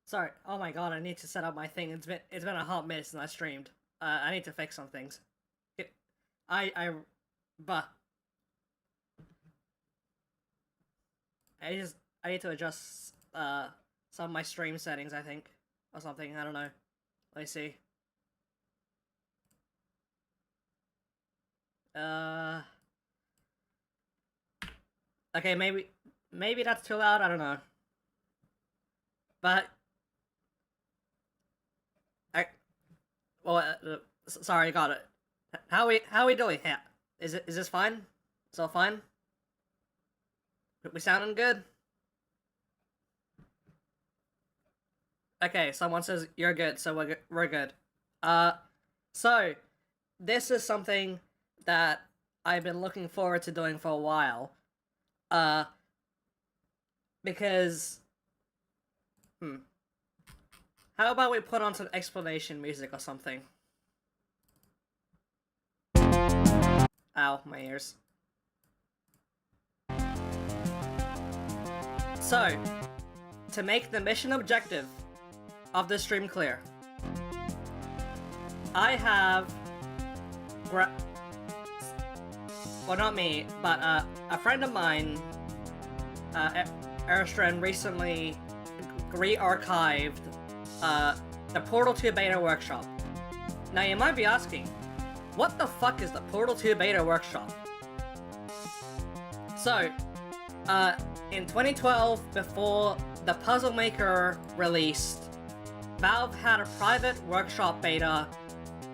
Sorry. Oh my god, I need to set up my thing. It's been a hot minute since I streamed. I need to fix some things. I but I need to adjust some of my stream settings, I think, or something. I don't know. Let me see. Okay, maybe that's too loud. I don't know. But well, sorry, got it. How we doing? Yeah, is this fine? Is all fine? We sounding good? Okay, someone says you're good, so we're good. So this is something that I've been looking forward to doing for a while. Because how about we put on some explanation music or something? Ow, my ears. So, to make the mission objective of the stream clear, I have well, not me, but a friend of mine, Erysdren, recently re-archived the Portal 2 beta workshop. Now you might be asking, what the fuck is the Portal 2 beta workshop? So, in 2012, before the Puzzle Maker released, Valve had a private workshop beta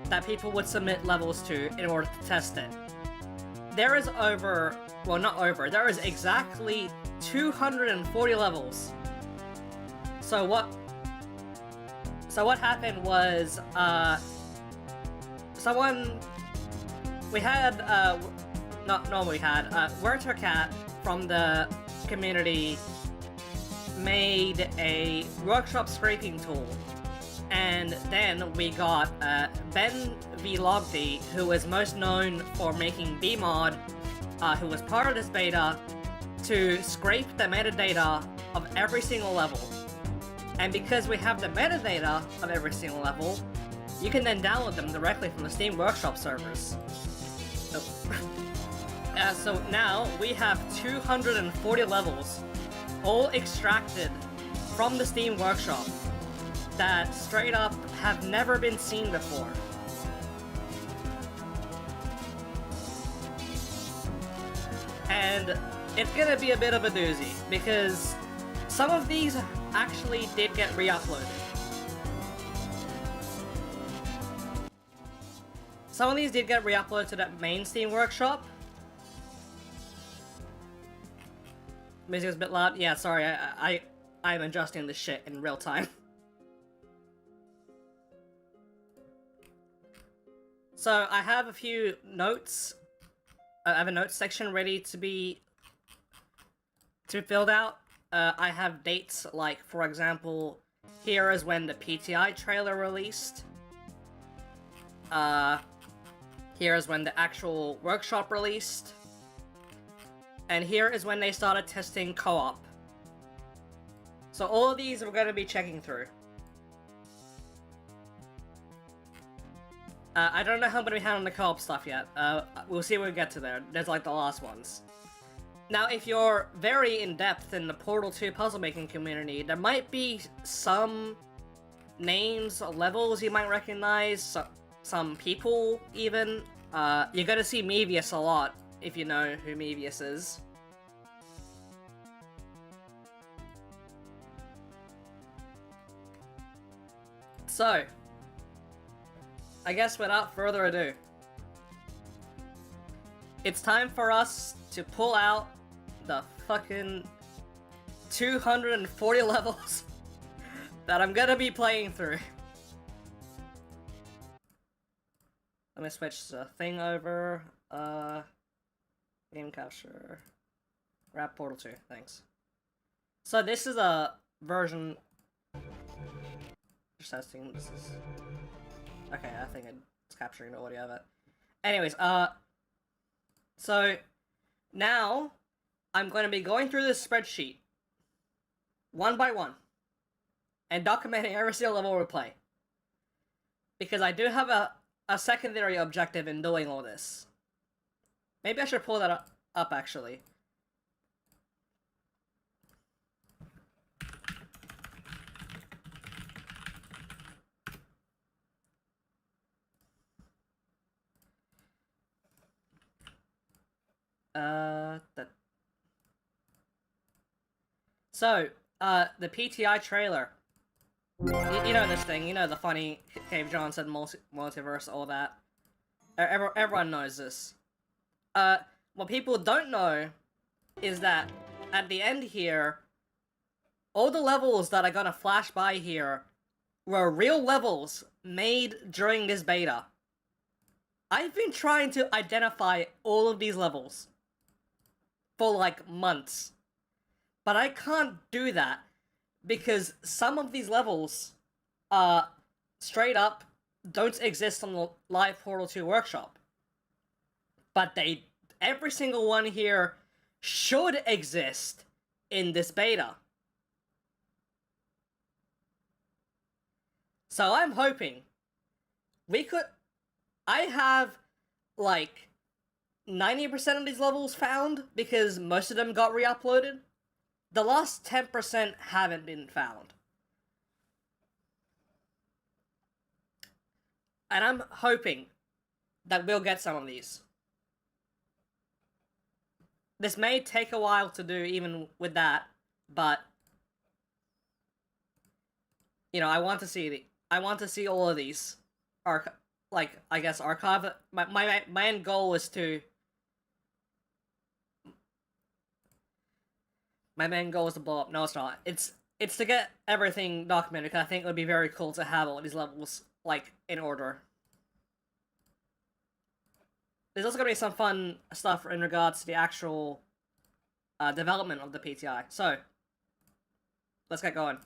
that people would submit levels to in order to test it. There is there is exactly 240 levels. So what happened was, wertercatt from the community made a workshop scraping tool. And then we got BenVlodgi, who is most known for making BMod, who was part of this beta, to scrape the metadata of every single level. And because we have the metadata of every single level, you can then download them directly from the Steam Workshop servers. So now we have 240 levels, all extracted from the Steam Workshop, that straight up have never been seen before. And it's gonna be a bit of a doozy, because some of these actually did get re-uploaded. Some of these did get re-uploaded to that main Steam Workshop. Music is a bit loud. Yeah, sorry, I'm adjusting this shit in real time. So I have a few notes. I have a notes section ready to be filled out. I have dates like, for example, here is when the PTI trailer released. Here is when the actual workshop released. And here is when they started testing co-op. So all of these we're going to be checking through. I don't know how many we had on the co-op stuff yet. We'll see when we get to there. There's like the last ones. Now, if you're very in-depth in the Portal 2 puzzle-making community, there might be some names or levels you might recognize, some people even. You're gonna see Mevius a lot, if you know who Mevius is. So, I guess without further ado, it's time for us to pull out the fucking 240 levels that I'm gonna be playing through. Let me switch the thing over. Game capture. Grab Portal 2, thanks. So this is a version. Just testing. This is. Okay, I think it's capturing the audio of it. Anyways, so now I'm going to be going through this spreadsheet one by one, and documenting every single level we play. Because I do have a secondary objective in doing all this. Maybe I should pull that up actually. So, the PTI trailer. You know this thing, you know the funny Cave Johnson multiverse, all that. Everyone knows this. What people don't know is that at the end here, all the levels that are gonna flash by here were real levels made during this beta. I've been trying to identify all of these levels for like months, but I can't do that because some of these levels, straight up don't exist on the live Portal 2 workshop. But every single one here should exist in this beta. So I'm hoping I have like 90% of these levels found because most of them got re-uploaded. The last 10% haven't been found. And I'm hoping that we'll get some of these. This may take a while to do even with that, but you know, I want to see all of these archive. My end goal is to blow up. No, it's not. It's to get everything documented, because I think it would be very cool to have all these levels, like, in order. There's also going to be some fun stuff in regards to the actual development of the PTI. So, let's get going.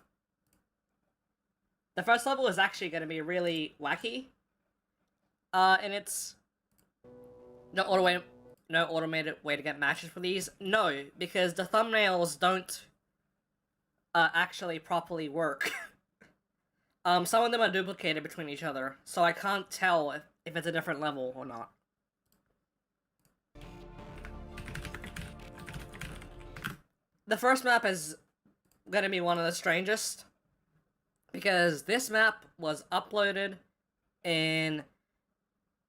The first level is actually going to be really wacky. And it's no automated way to get matches for these. No, because the thumbnails don't actually properly work. Some of them are duplicated between each other, so I can't tell if it's a different level or not. The first map is gonna be one of the strangest, because this map was uploaded in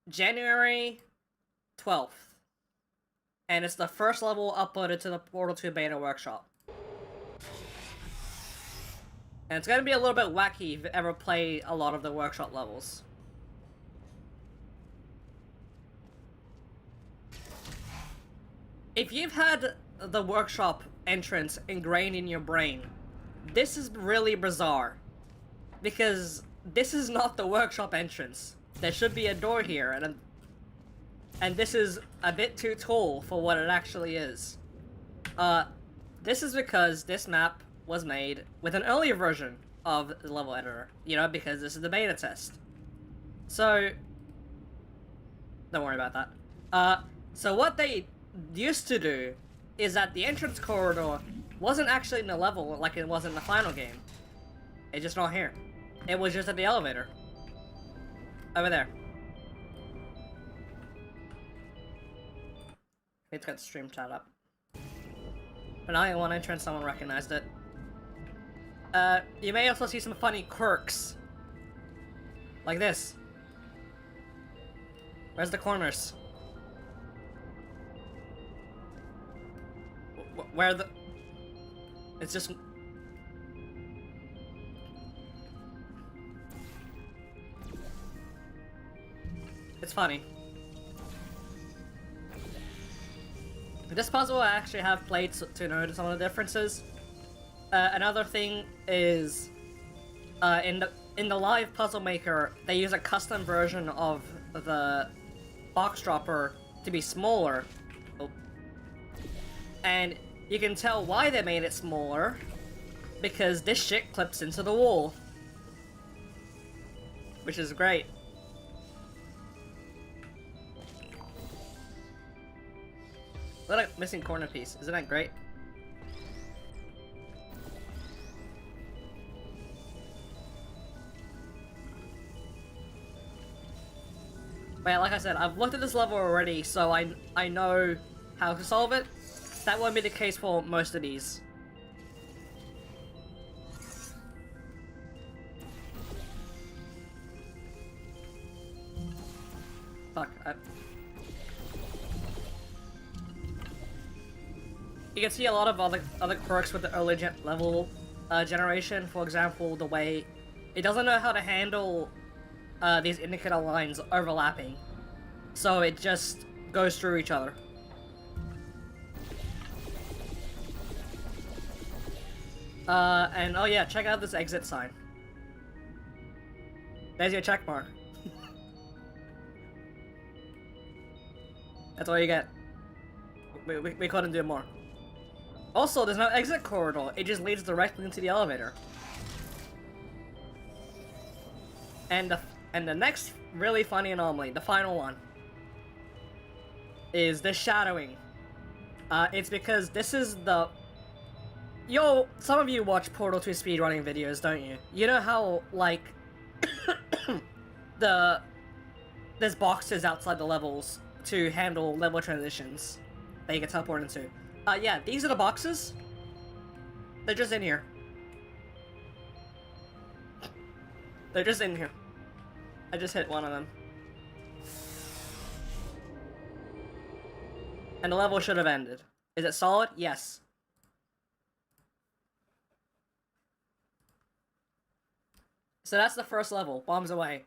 January 12th. And it's the first level uploaded to the Portal 2 beta workshop. And it's gonna be a little bit wacky if you ever play a lot of the workshop levels. If you've had the workshop entrance ingrained in your brain, this is really bizarre. Because this is not the workshop entrance. There should be a door here, and this is a bit too tall for what it actually is. This is because this map was made with an earlier version of the level editor, you know, because this is the beta test. So, don't worry about that. So what they used to do is that the entrance corridor wasn't actually in the level like it was in the final game. It's just not here. It was just at the elevator. Over there. It's got stream chat up. But now in one entrance, someone recognized it. You may also see some funny quirks. Like this. Where's the corners? Where the... It's just... It's funny. This puzzle I actually have played to notice some of the differences. Another thing is, in the live puzzle maker, they use a custom version of the box dropper to be smaller. Oh. And you can tell why they made it smaller, because this shit clips into the wall. Which is great. Look at that missing corner piece. Isn't that great? But yeah, like I said, I've looked at this level already, so I know how to solve it. That won't be the case for most of these. Fuck. You can see a lot of other quirks with the early level generation. For example, the way it doesn't know how to handle these indicator lines overlapping, so it just goes through each other. And oh yeah, check out this exit sign. There's your check mark. That's all you get. We couldn't do more. Also, there's no exit corridor. It just leads directly into the elevator. And the next really funny anomaly, the final one, is the shadowing. It's because this is the... Yo, some of you watch Portal 2 speedrunning videos, don't you? You know how, like, there's boxes outside the levels to handle level transitions that you can teleport into. Yeah, these are the boxes. They're just in here. They're just in here. I just hit one of them. And the level should have ended. Is it solid? Yes. So that's the first level, bombs away.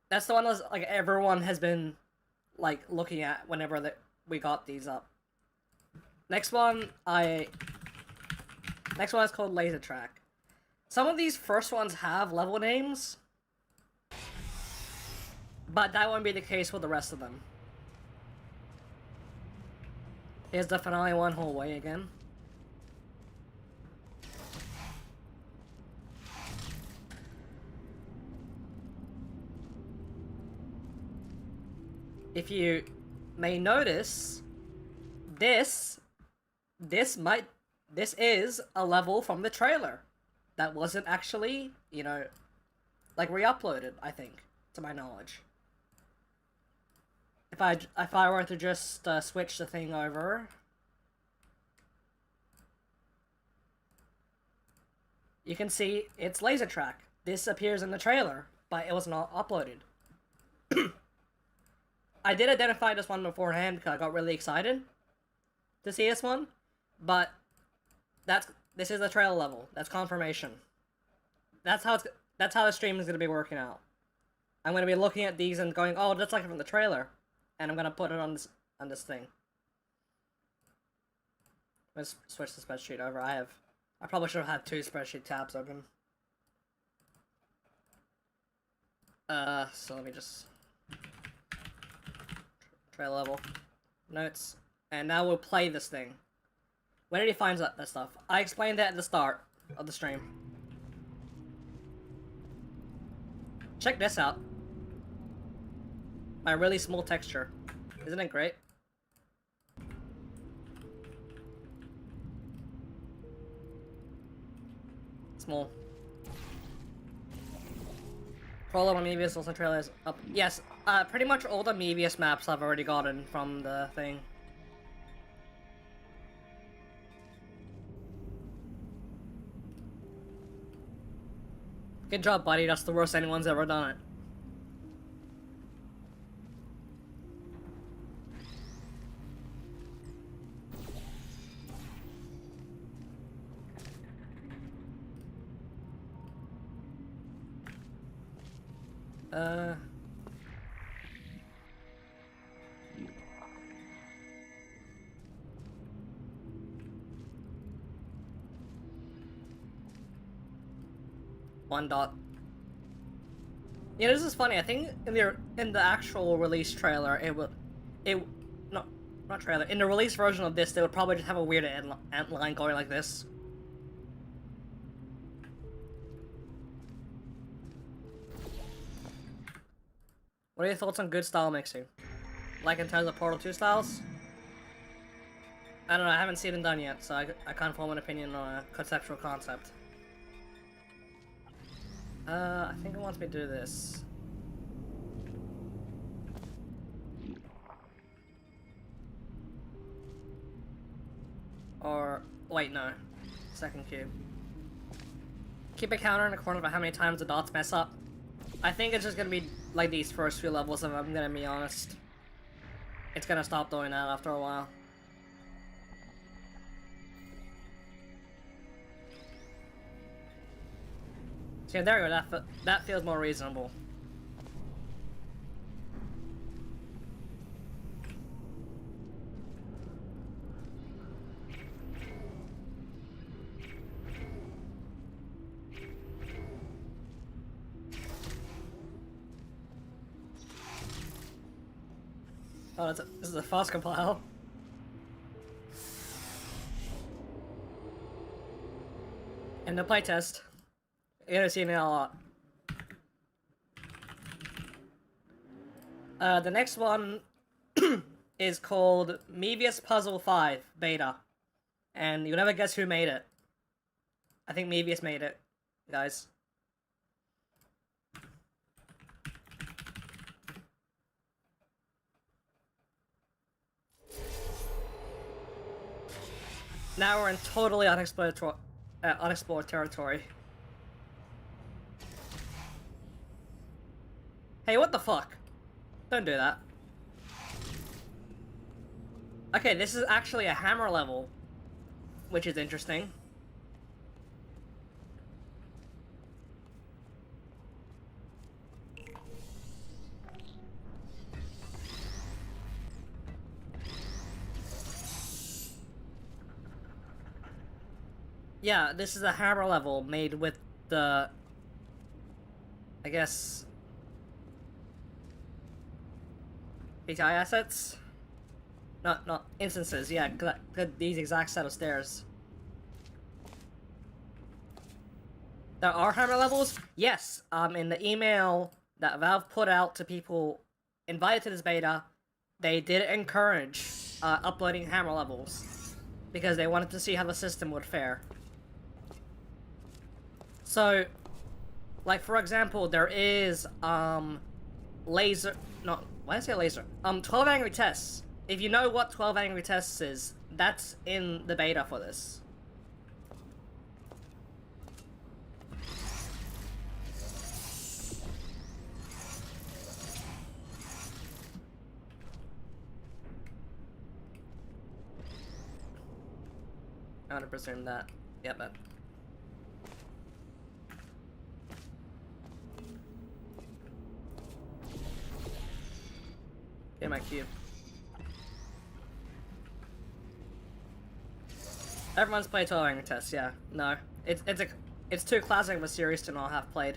That's the one that, like, everyone has been, like, looking at whenever we got these up. Next one is called Laser Track. Some of these first ones have level names, but that won't be the case for the rest of them. Here's the finale one hallway again. If you may notice, this is a level from the trailer that wasn't actually, you know, like, re-uploaded, I think, to my knowledge. If I were to just switch the thing over, you can see it's Laser Track. This appears in the trailer, but it was not uploaded. I did identify this one beforehand because I got really excited to see this one, but this is the trailer level. That's confirmation. That's how the stream is gonna be working out. I'm gonna be looking at these and going, oh, that's like from the trailer, and I'm gonna put it on this thing. Let's switch the spreadsheet over. I probably should have had 2 spreadsheet tabs open. So let me just... Trailer level. Notes. And now we'll play this thing. Where did he find that stuff? I explained that at the start of the stream. Check this out. My really small texture. Isn't it great? Small. Prologue on Mevius, also trailers up. Yes, pretty much all the Mevius maps I've already gotten from the thing. Good job, buddy. That's the worst anyone's ever done it. One dot. Yeah, this is funny. I think in the actual release trailer, not trailer. In the release version of this, they would probably just have a weird ant line going like this. What are your thoughts on good style mixing? Like in terms of Portal 2 styles? I don't know, I haven't seen it done yet, so I can't form an opinion on a conceptual concept. I think it wants me to do this. Or, wait, no. Second cube. Keep a counter in the corner about how many times the dots mess up. I think it's just gonna be like these first few levels, if I'm gonna be honest. It's gonna stop doing that after a while. So yeah, there we go, that feels more reasonable. Oh, this is a fast compile. And the playtest. You're gonna see it a lot. The next one is called Mevius Puzzle 5 Beta. And you'll never guess who made it. I think Mevius made it, guys. Now we're in totally unexplored territory. Hey, what the fuck? Don't do that. Okay, this is actually a hammer level, which is interesting. Yeah, this is a hammer level made with the, I guess, API assets? Not instances, yeah, these exact set of stairs. There are hammer levels? Yes, in the email that Valve put out to people invited to this beta, they did encourage uploading hammer levels because they wanted to see how the system would fare. So, like for example, there is laser. No, why did I say laser? 12 angry tests. If you know what 12 angry tests is, that's in the beta for this. I would presume that. Yep, that. Get my cube. Everyone's played 12 angry tests, yeah. No. It's too classic of a series to not have played.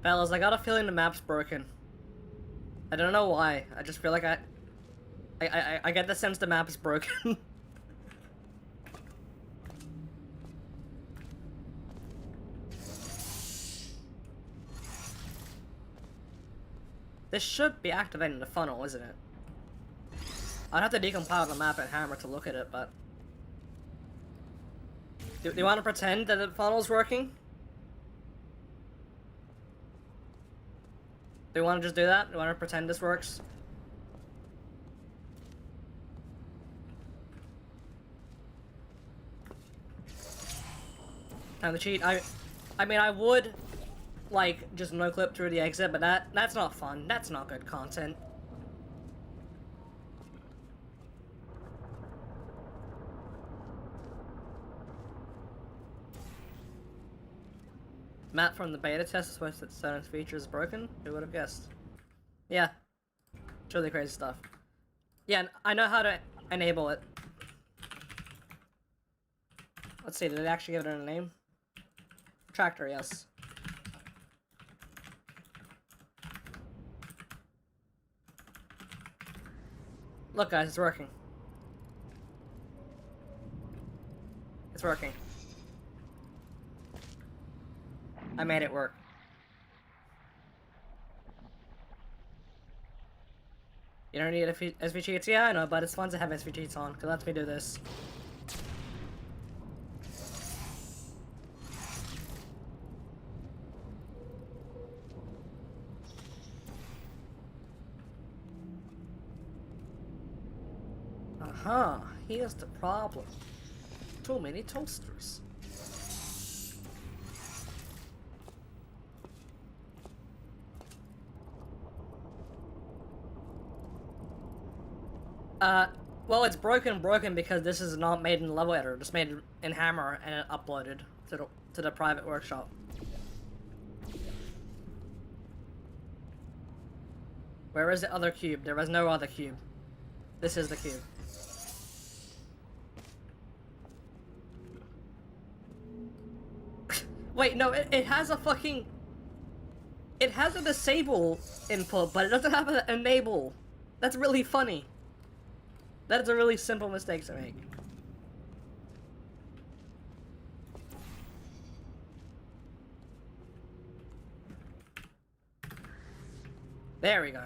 Fellas, I got a feeling the map's broken. I don't know why. I just feel like I get the sense the map is broken. This should be activating the funnel, isn't it? I'd have to decompile the map and hammer to look at it, but... Do you want to pretend that the funnel's working? Do you want to just do that? Do you want to pretend this works? Time to cheat. I mean, I would, like, just no-clip through the exit, but that's not fun. That's not good content. Map from the beta test is supposed that certain features broken? Who would have guessed? Yeah. It's really crazy stuff. Yeah, I know how to enable it. Let's see, did it actually give it a name? Tractor, yes. Look guys, it's working. It's working. I made it work. You don't need SV cheats? Yeah, I know, but it's fun to have SV cheats on, because lets me do this. Aha, here's the problem. Too many toasters. Well, it's broken because this is not made in the level editor. It's made in Hammer and it uploaded to the private workshop. Where is the other cube? There was no other cube. This is the cube. Wait, no, it has a fucking... It has a disable input, but it doesn't have an enable. That's really funny. That is a really simple mistake to make. There we go.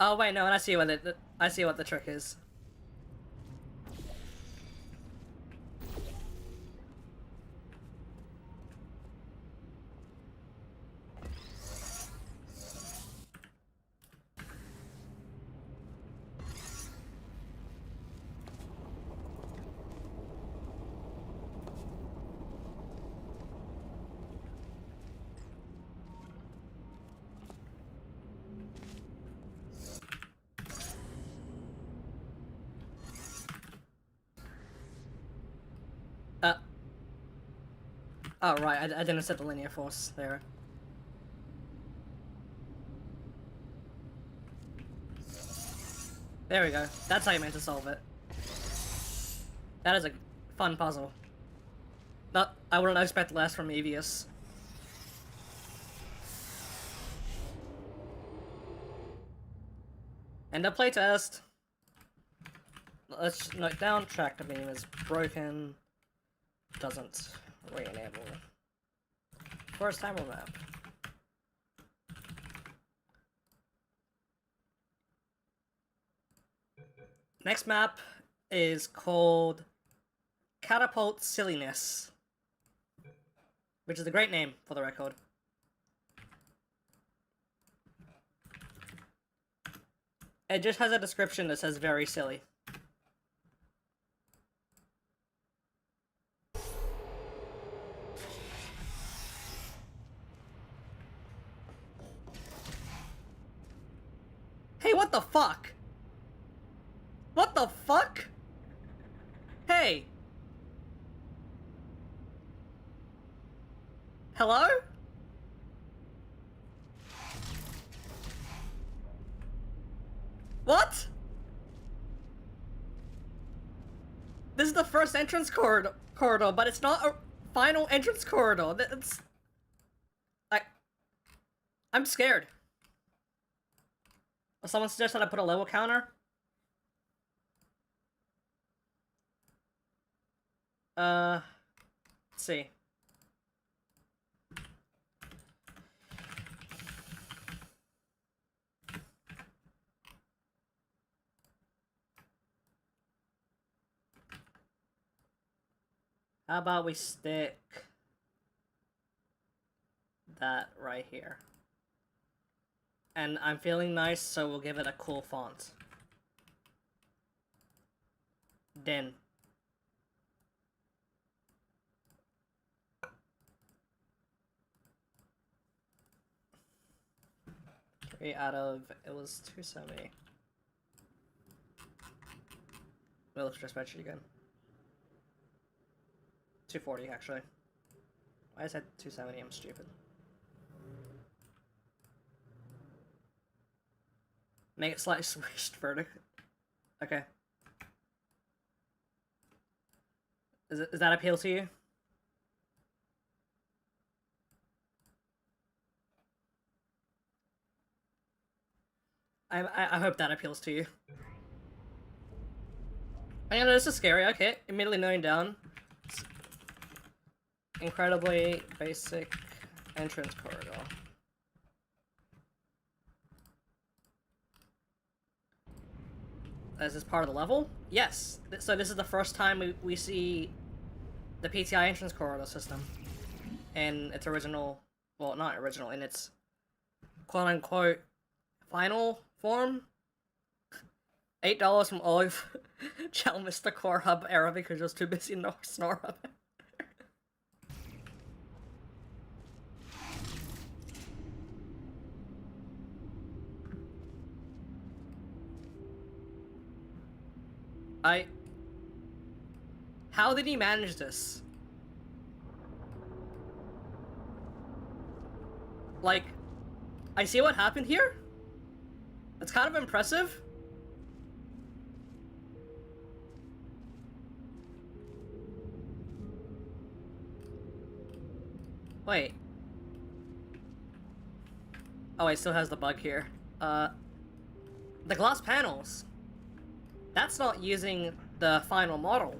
Oh wait, no, and I see what the trick is. Oh right, I didn't set the linear force there. There we go. That's how you meant to solve it. That is a fun puzzle. Not, I wouldn't expect less from Evius. End of playtest. Let's note down, tractor beam is broken. Doesn't re-enable. First time map. Next map is called Catapult Silliness, which is a great name for the record. It just has a description that says very silly. Hey, what the fuck? What the fuck? Hey. Hello? What? This is the first entrance corridor, but it's not a final entrance corridor. It's... I'm scared. Someone suggested I put a level counter? Let's see. How about we stick that right here? And I'm feeling nice, so we'll give it a cool font. Den. 3 out of... it was 270. We'll look at the spreadsheet again. 240, actually. Why is that 270? I'm stupid. Make it slightly switched vertical. Okay. Does that appeal to you? I hope that appeals to you. Oh, yeah, no, this is scary. Okay, immediately knowing down. Incredibly basic entrance corridor. Is this part of the level? Yes. So this is the first time we see the PTI entrance corridor system in its original, well, not original, in its quote-unquote final form. $8 from Olive. Chal Mr. Core Hub era because I was too busy snore up. How did he manage this? Like, I see what happened here? It's kind of impressive. Wait. Oh, it still has the bug here. The glass panels. That's not using the final model.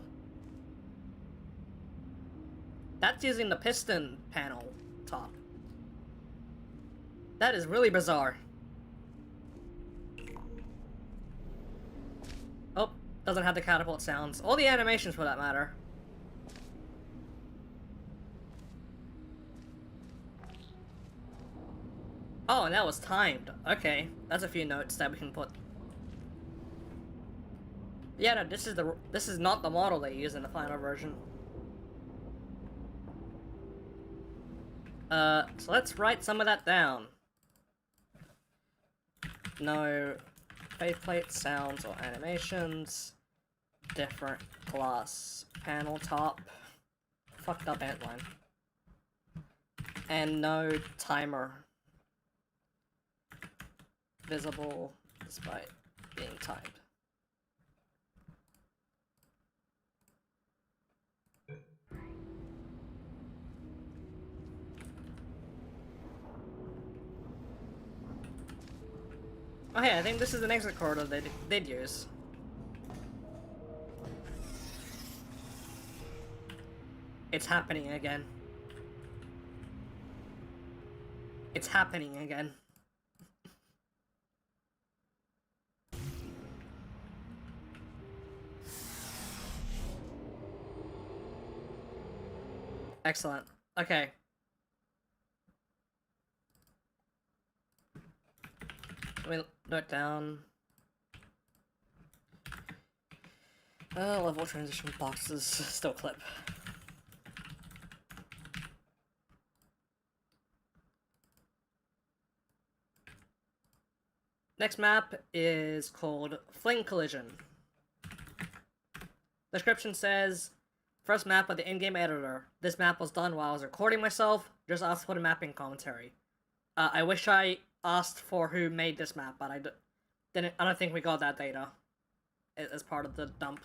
That's using the piston panel top. That is really bizarre. Oh, doesn't have the catapult sounds. All the animations for that matter. Oh, and that was timed. Okay, that's a few notes that we can put. Yeah, no, this is not the model they use in the final version. So let's write some of that down. No faceplate sounds or animations. Different glass panel top. Fucked up antline. And no timer visible despite being timed. Oh yeah, I think this is the exit corridor they'd use. It's happening again. It's happening again. Excellent. Okay. Let me note down. Level transition boxes still clip. Next map is called Fling Collision. Description says, first map of the in-game editor. This map was done while I was recording myself. Just asked for the mapping commentary. I wish I asked for who made this map, but I don't think we got that data as part of the dump.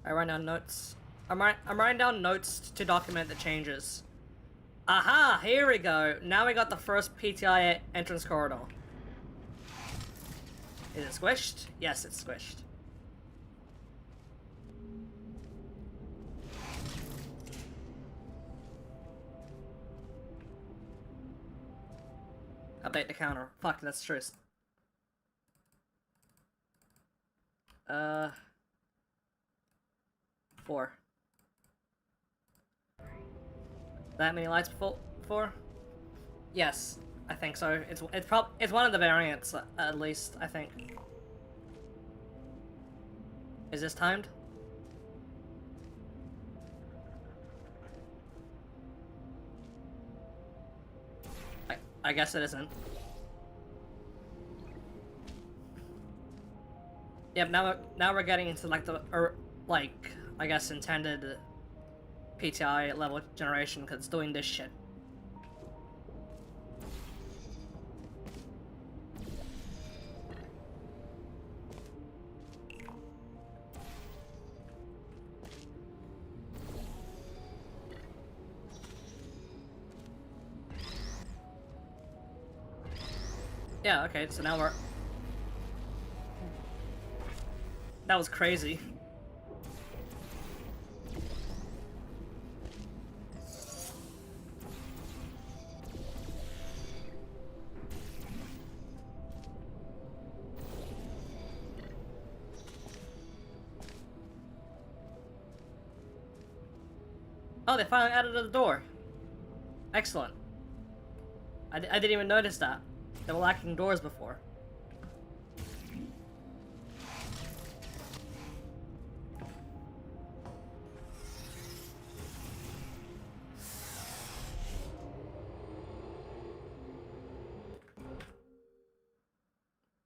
I write down notes. I'm writing down notes to document the changes. Aha! Here we go. Now we got the first PTI entrance corridor. Is it squished? Yes, it's squished. Update the counter. Fuck, that's true. 4. That many lights before? Yes, I think so. It's one of the variants, at least, I think. Is this timed? I guess it isn't. Yep, now we're getting into like the I guess intended PTI level generation because it's doing this shit. Yeah, okay, so now we're... That was crazy. Oh, they finally added the door. Excellent. I didn't even notice that. They were lacking doors before.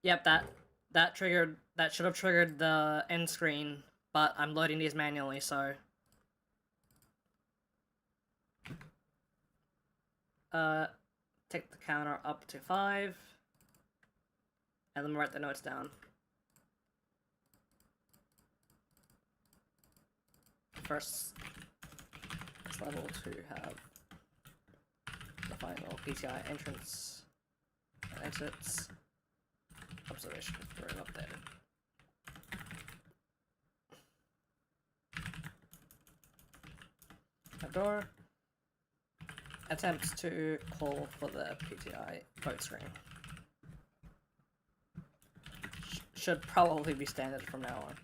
Yep, that should have triggered the end screen, but I'm loading these manually, so take the counter up to 5, and then write the notes down. First level to have the final PTI entrance and exits. Observation confirmed updated. A door. Attempts to call for the PTI vote screen. Should probably be standard from now on.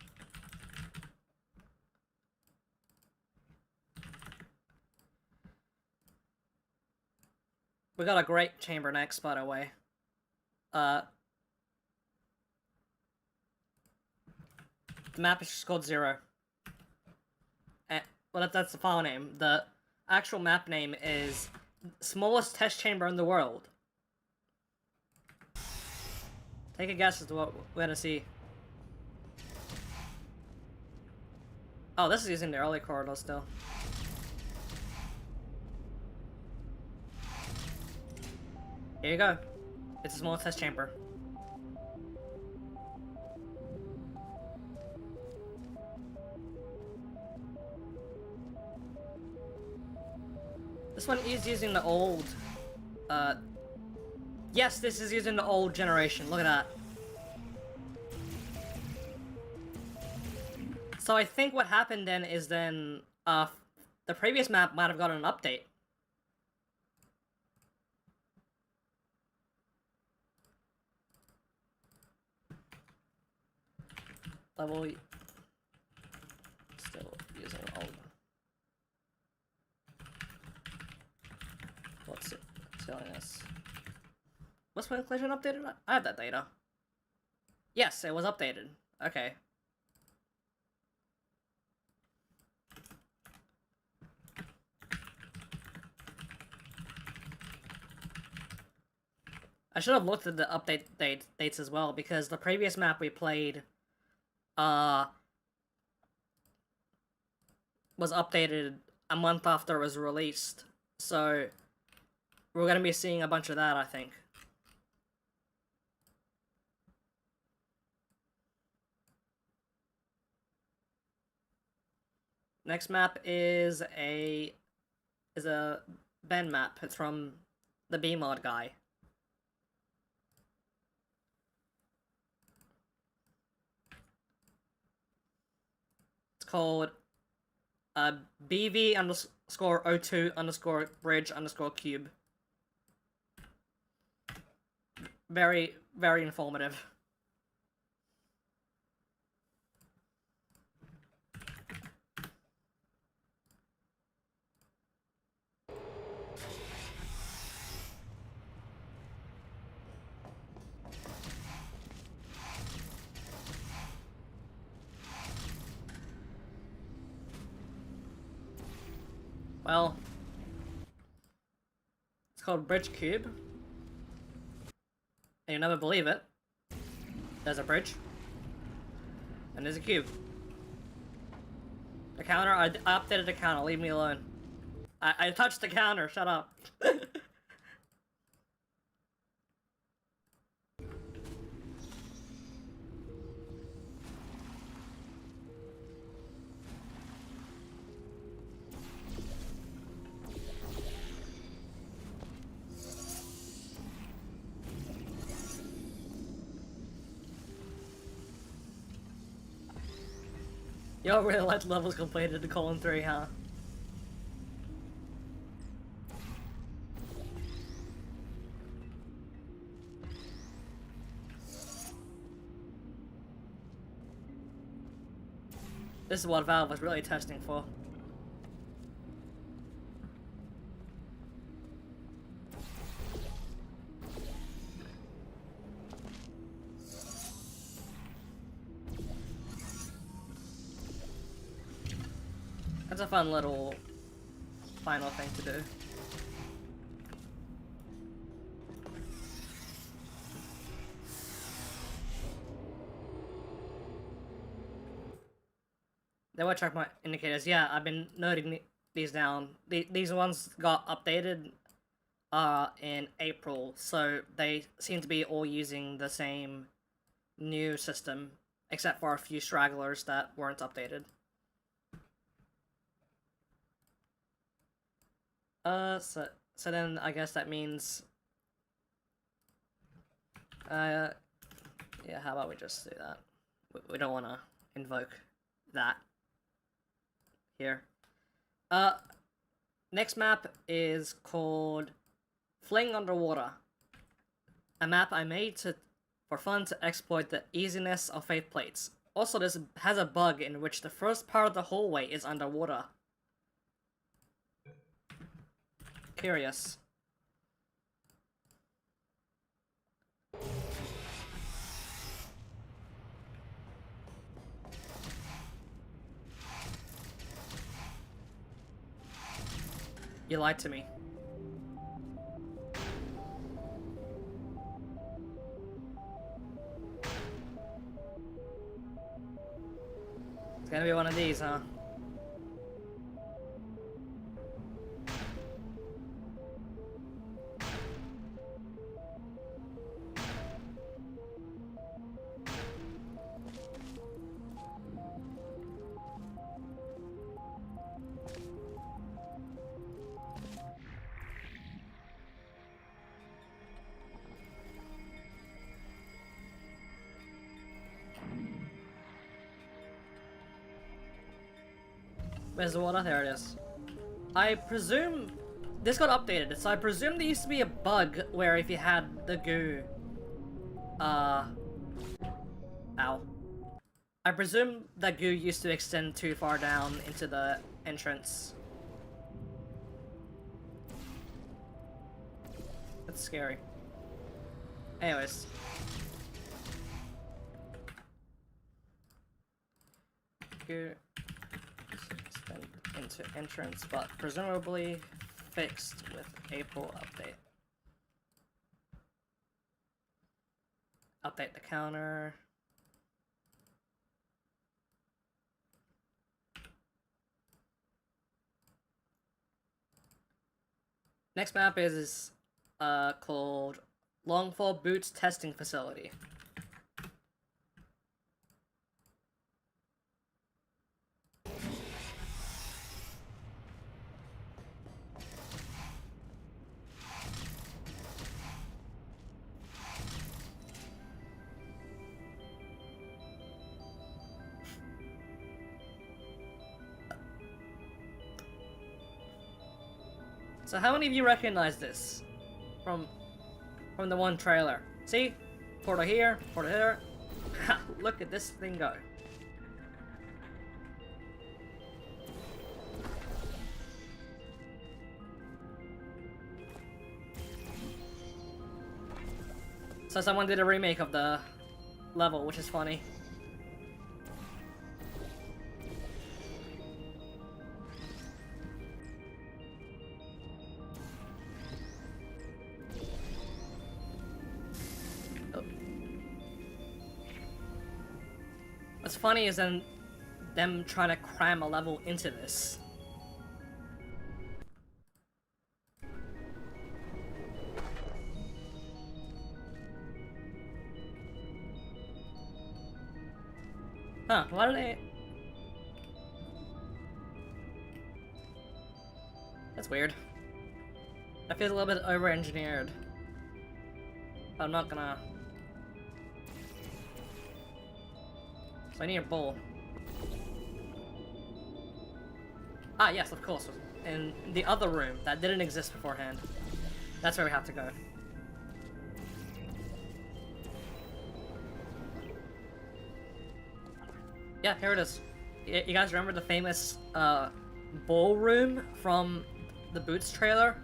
We got a great chamber next, by the way. The map is just called 0. Well, that's the file name. The actual map name is smallest test chamber in the world. Take a guess as to what we're gonna see. Oh, this is using the early corridor still. Here you go. It's a small test chamber. This one is using the old, yes, this is using the old generation. Look at that. So I think what happened then is the previous map might have gotten an update. Level still using old. What's it telling us? Was my collision updated? I have that data. Yes, it was updated. Okay. I should have looked at the update dates as well, because the previous map we played was updated a month after it was released. So we're gonna be seeing a bunch of that, I think. Next map is a Ben map. It's from the BenVlodgi guy. It's called BV_02_bridge_cube. Very, very informative. Well, it's called Bridge Cube. And you'll never believe it. There's a bridge. And there's a cube. The counter, I updated the counter, leave me alone. I touched the counter, shut up. You don't really like levels completed to colon 3, huh? This is what Valve was really testing for. That's a fun little final thing to do. They will check my indicators. Yeah, I've been noting these down. These ones got updated in April, so they seem to be all using the same new system, except for a few stragglers that weren't updated. So then I guess that means yeah, how about we just do that? We don't want to invoke that here. Next map is called Fling Underwater. A map I made for fun to exploit the easiness of faith plates. Also, this has a bug in which the first part of the hallway is underwater. Curious. You lied to me. It's gonna be one of these, huh? Where's the water? There it is. I presume this got updated, so I presume there used to be a bug where if you had the goo, ow. I presume that goo used to extend too far down into the entrance. That's scary. Anyways. Goo into entrance, but presumably fixed with April update. Update the counter. Next map is called Longfall Boots Testing Facility. So how many of you recognize this from the one trailer? See? Portal here, portal there. Ha! Look at this thing go. So someone did a remake of the level, which is funny. What's funny is then them trying to cram a level into this. Huh, why do they... That's weird. That feels a little bit over-engineered. I'm not gonna... So I need a bowl. Ah, yes, of course. In the other room that didn't exist beforehand. That's where we have to go. Yeah, here it is. You guys remember the famous ballroom from the Boots trailer?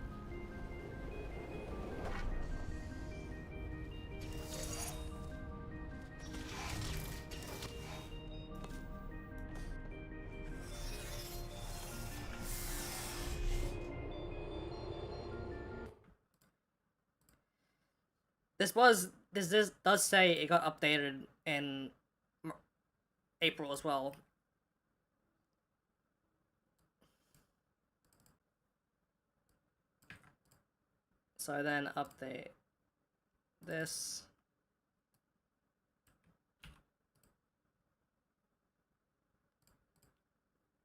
This does say it got updated in April as well. So then update this.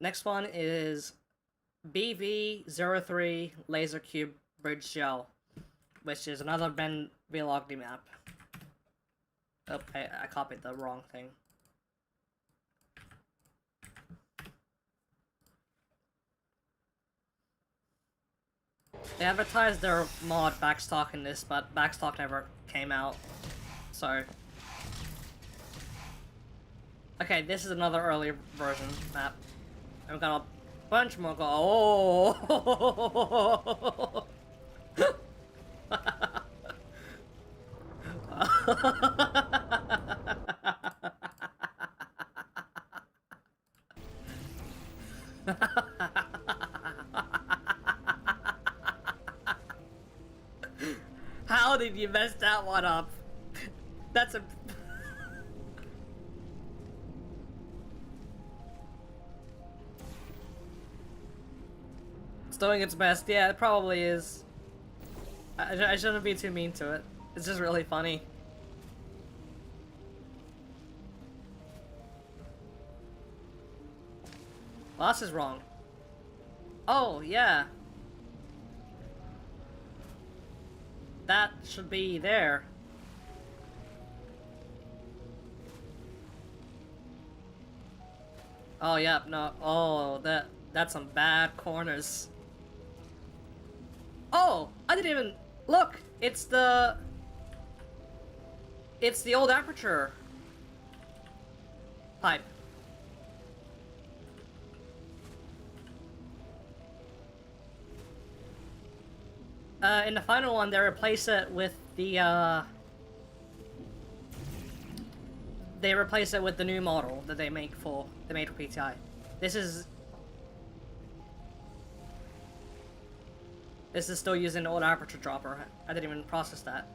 Next one is BV03 Laser Cube Bridge Gel, which is another BenVlodgi map. Oh, I copied the wrong thing. They advertised their mod Backstock in this, but Backstock never came out, so... Okay, this is another early version map. And we've got a bunch more Oh! How did you mess that one up? That's a... It's doing its best. Yeah, it probably is. I shouldn't be too mean to it. It's just really funny. Loss is wrong. Oh, yeah. That should be there. Oh, yeah, no. Oh, that's some bad corners. Oh, I didn't even look. It's the old aperture pipe. In the final one, they replace it with the, they replace it with the new model that they made for PTI. This is still using the old aperture dropper. I didn't even process that.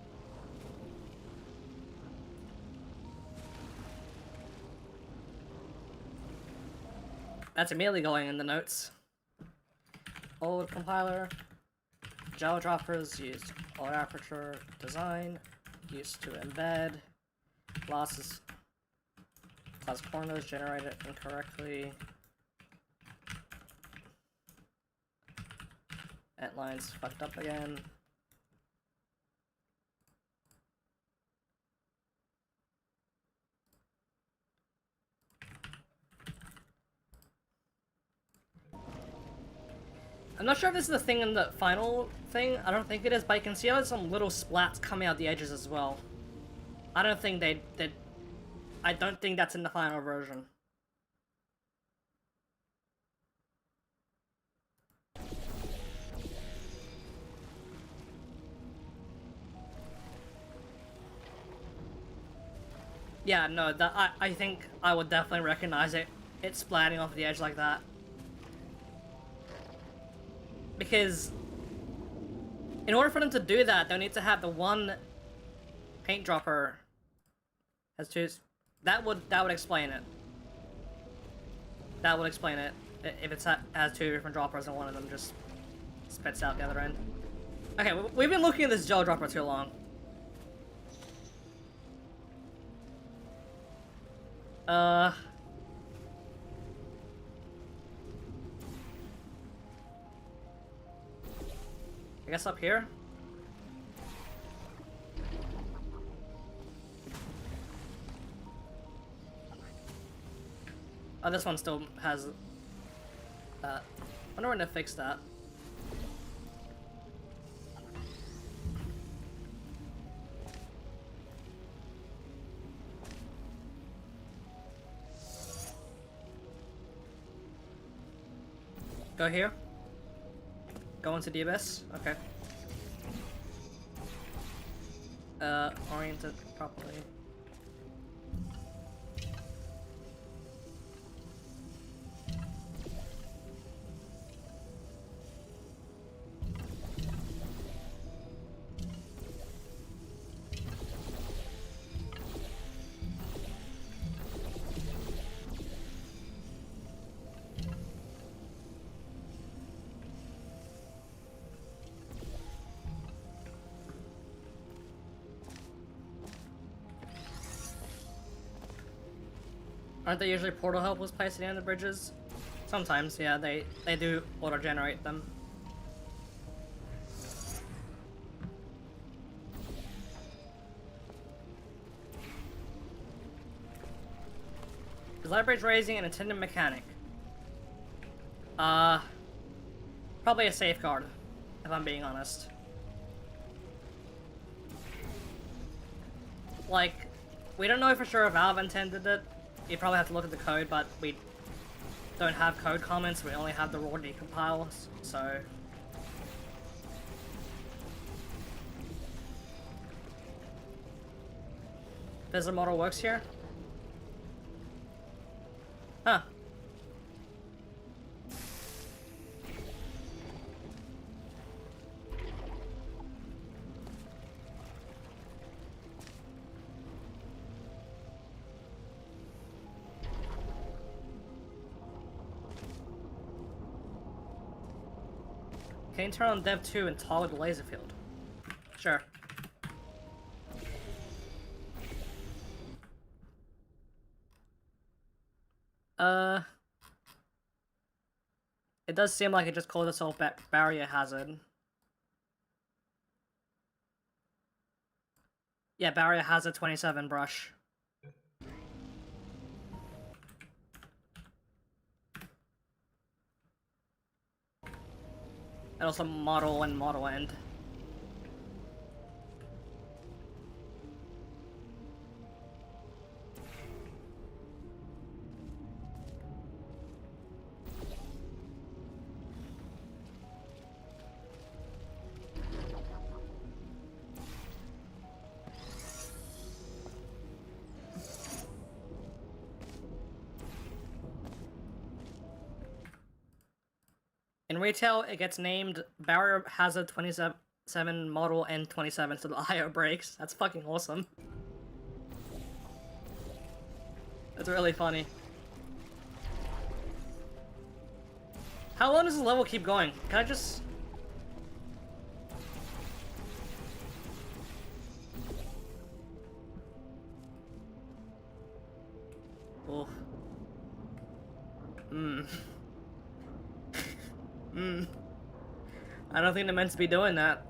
That's immediately going in the notes. Old compiler. Gel droppers used old aperture design. Used to embed. Losses cause corners generated incorrectly. At lines fucked up again. I'm not sure if this is the thing in the final thing. I don't think it is, but I can see there's some little splats coming out the edges as well. I don't think I don't think that's in the final version. Yeah, no, I think I would definitely recognize it. It's splatting off the edge like that. Because in order for them to do that, they'll need to have the one paint dropper has two. That would explain it. That would explain it. If it has two different droppers and one of them just spits out the other end. Okay, we've been looking at this gel dropper too long. I guess up here? Oh, this one still has Wonder when to fix that. Go here. Go into the abyss. Okay. Orient it properly. Aren't they usually portal helpless placed at the end of the bridges? Sometimes, yeah, they do auto-generate them. Is light bridge raising an attendant mechanic? Probably a safeguard, if I'm being honest. Like, we don't know for sure if Valve intended it. You probably have to look at the code, but we don't have code comments, we only have the raw decompiles, so... Visitor model works here? Huh. Can you turn on Dev 2 and toggle the laser field? Sure. It does seem like it just called itself barrier hazard. Yeah, barrier hazard 27 brush. And also model and model end. In retail, it gets named Barrier Hazard 27 Model N27 so the IO breaks. That's fucking awesome. That's really funny. How long does the level keep going? Can I just... Oh. I don't think they're meant to be doing that.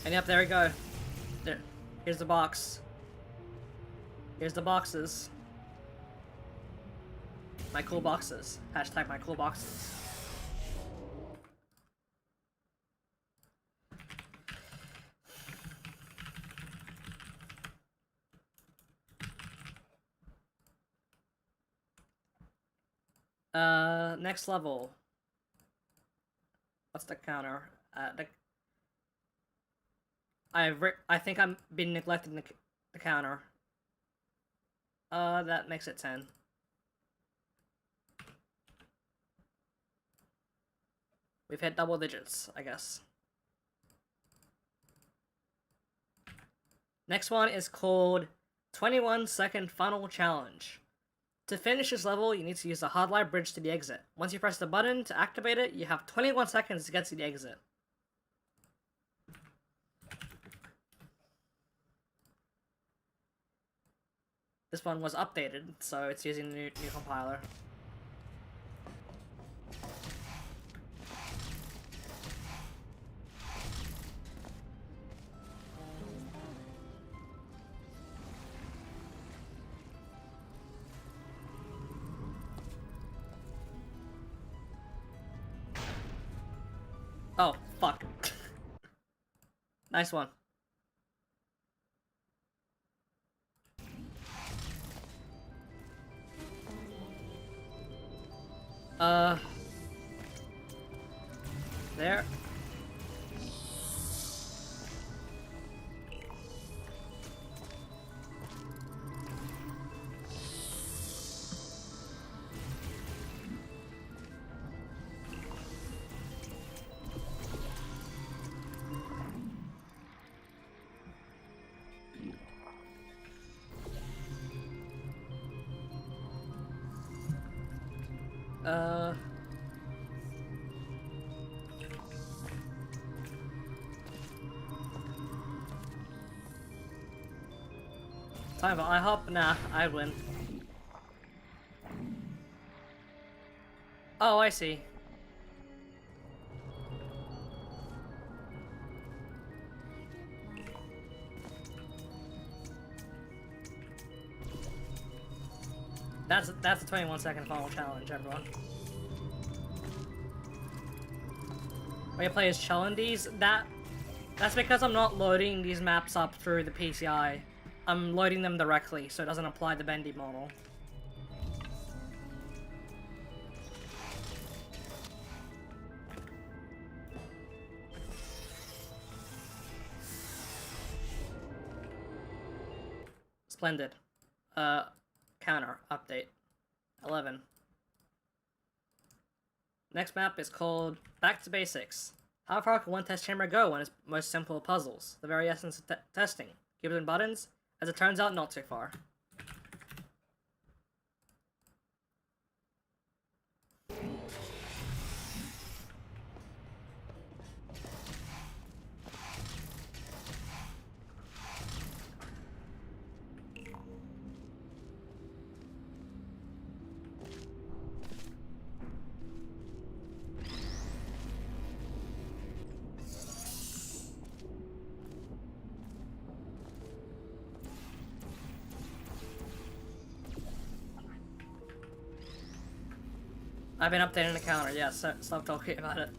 And yep, there we go. There. Here's the box. Here's the boxes. My cool boxes. Hashtag my cool boxes. Next level. What's the counter? I think I'm been neglecting the counter. That makes it 10. We've hit double digits, I guess. Next one is called 21-second funnel challenge. To finish this level, you need to use the hard light bridge to the exit. Once you press the button to activate it, you have 21 seconds to get to the exit. This one was updated, so it's using the new compiler. Fuck. Nice one. There. Time for IHOP? Nah, I win. Oh, I see. That's a 21-second final challenge, everyone. When you play as challenges, that's because I'm not loading these maps up through the PCI. I'm loading them directly, so it doesn't apply the bendy model. Splendid. Counter update 11. Next map is called Back to Basics. How far can one test chamber go on its most simple puzzles? The very essence of testing. Keyboards and buttons? As it turns out, not too far. I've been updating the counter, yeah, so stop talking about it.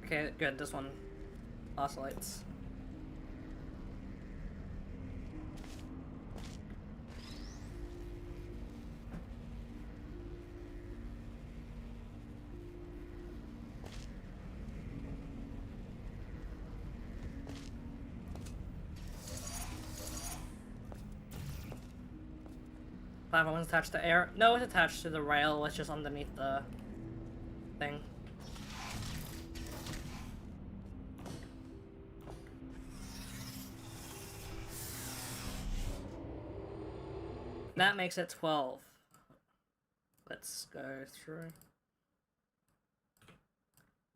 Okay, good, this one oscillates. Platform's attached to air. No, it's attached to the rail, it's just underneath the thing. That makes it 12. Let's go through.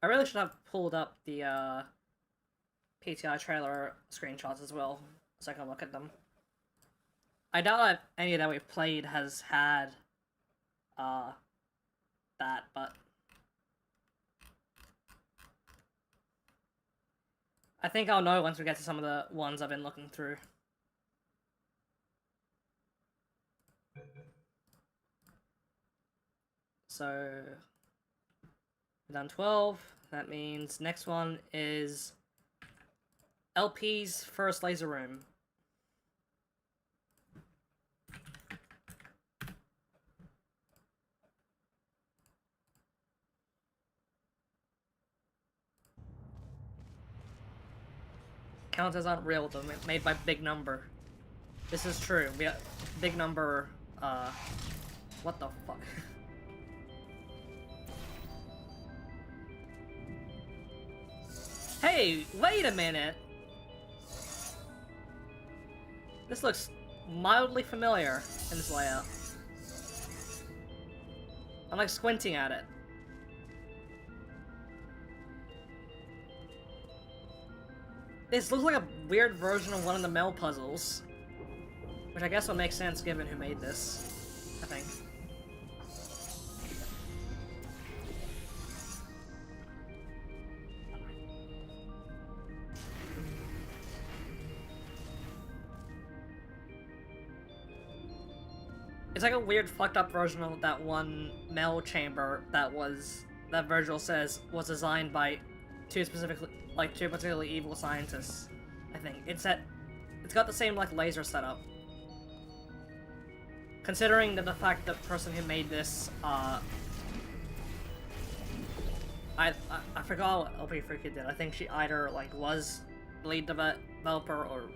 I really should have pulled up the PTI trailer screenshots as well, so I can look at them. I doubt that any that we've played has had that, but I think I'll know once we get to some of the ones I've been looking through. So, we've done 12. That means next one is LP's first laser room. Counters aren't real, though, made by Big Number. This is true. We got Big Number, what the fuck? Hey, wait a minute! This looks mildly familiar in this layout. I'm like squinting at it. This looks like a weird version of one of the Mel puzzles. Which I guess would make sense given who made this, I think. It's like a weird fucked up version of that one Mel chamber that Virgil says was designed by two particularly evil scientists. I think it's got the same like laser setup. Considering that the fact that the person who made this, I forgot what LP Freaky did. I think she either like was lead developer or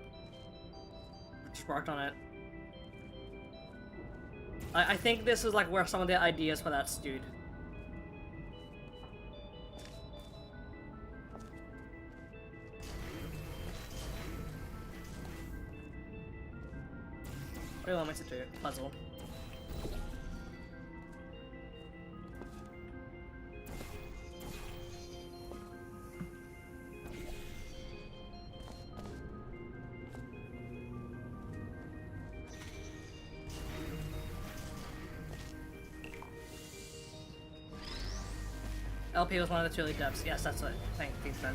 just worked on it. I think this is like where some of the ideas for that stewed. What do you want me to do? Puzzle. LP was one of the two lead devs. Yes, that's what I think he said.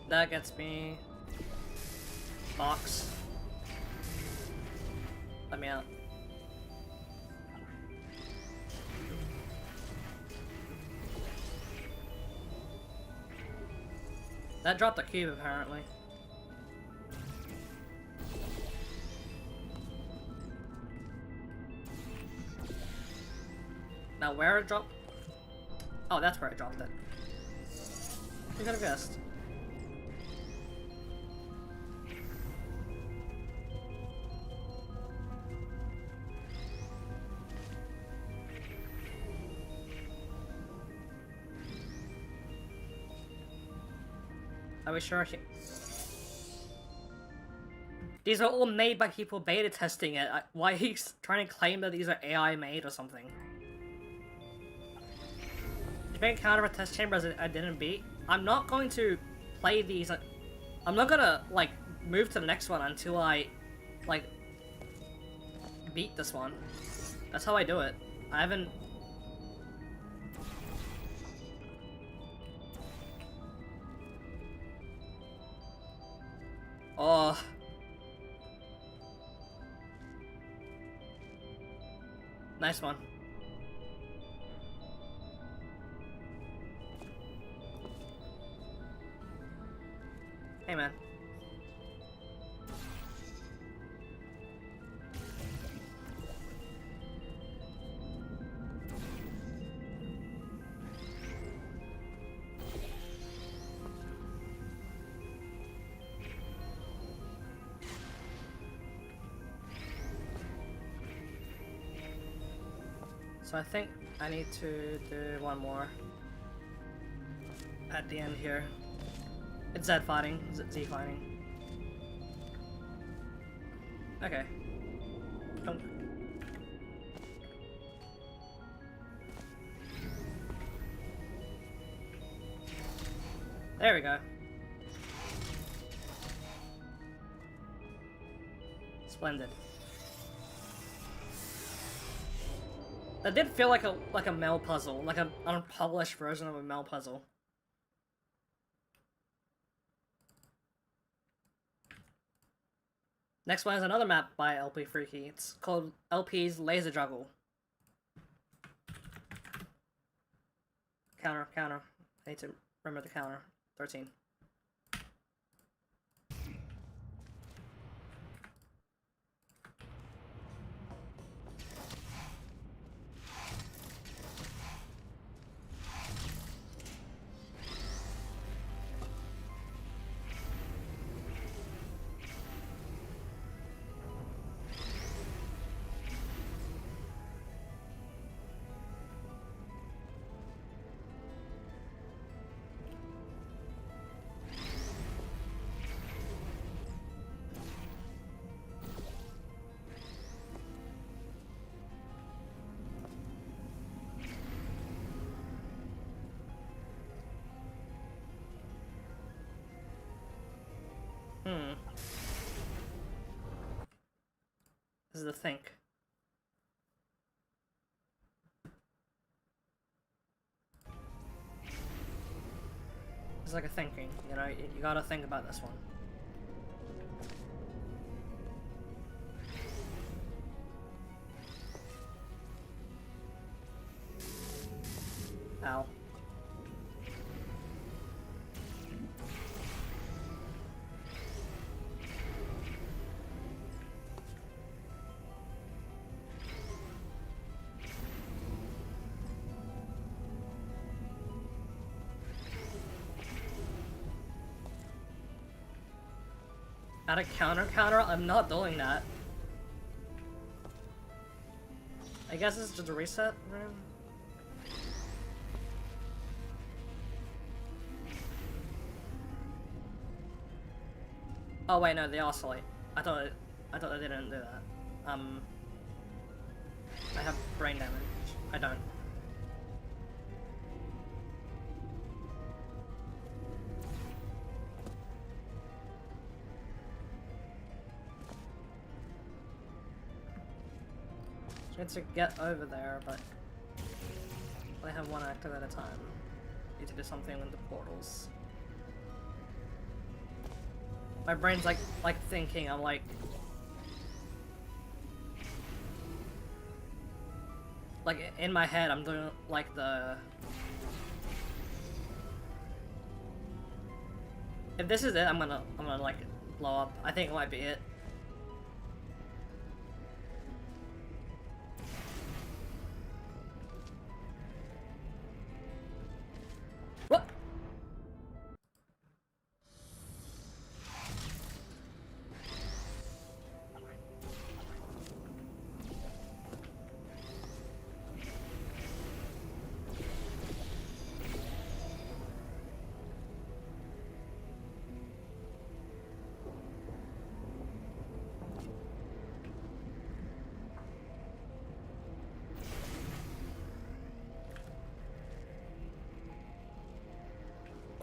That gets me. Box. Let me out. That dropped a cube, apparently. Now where it dropped? Oh, that's where I dropped it. You could have guessed. Are we sure? These are all made by people beta testing it. Why he's trying to claim that these are AI made or something? Did you make a counter for test chambers I didn't beat? I'm not going to play these. I'm not gonna like move to the next one until I like beat this one. That's how I do it. I haven't. Oh. Nice one. Hey, man. So I think I need to do one more at the end here. It's Z fighting. Z fighting. Okay. Don't. There we go. Splendid. That did feel like a Mel puzzle, like an unpublished version of a Mel puzzle. Next one is another map by LP Freaky. It's called LP's Laser Juggle. Counter, counter. I need to remember the counter. 13. is the think. It's like a thinking, you know, you gotta think about this one. Ow. Add a counter? I'm not doing that. I guess it's just a reset room. Oh wait, no, they oscillate. I thought they didn't do that. I have brain damage. I don't. Need to get over there, but I have one active at a time. Need to do something with the portals. My brain's like thinking. I'm like in my head. I'm doing like the. If this is it, I'm gonna like blow up. I think it might be it. What?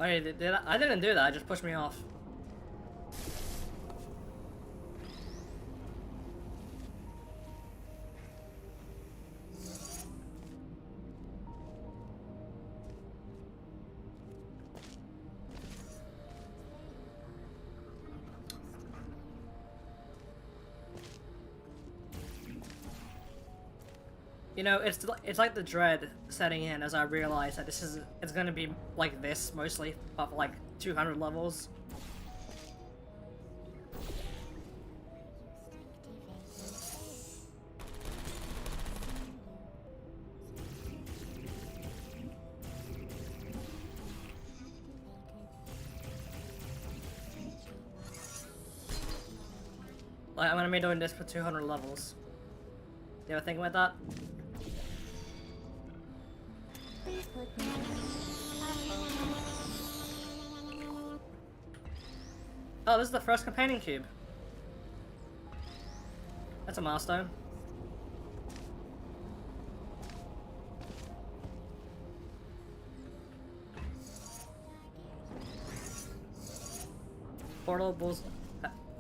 Wait, did I didn't do that, it just pushed me off. You know, it's like the dread setting in as I realize that it's gonna be like this mostly, but for like 200 levels. Like, I'm gonna be doing this for 200 levels. You ever think about that? Oh, this is the first companion cube. That's a milestone. Portables,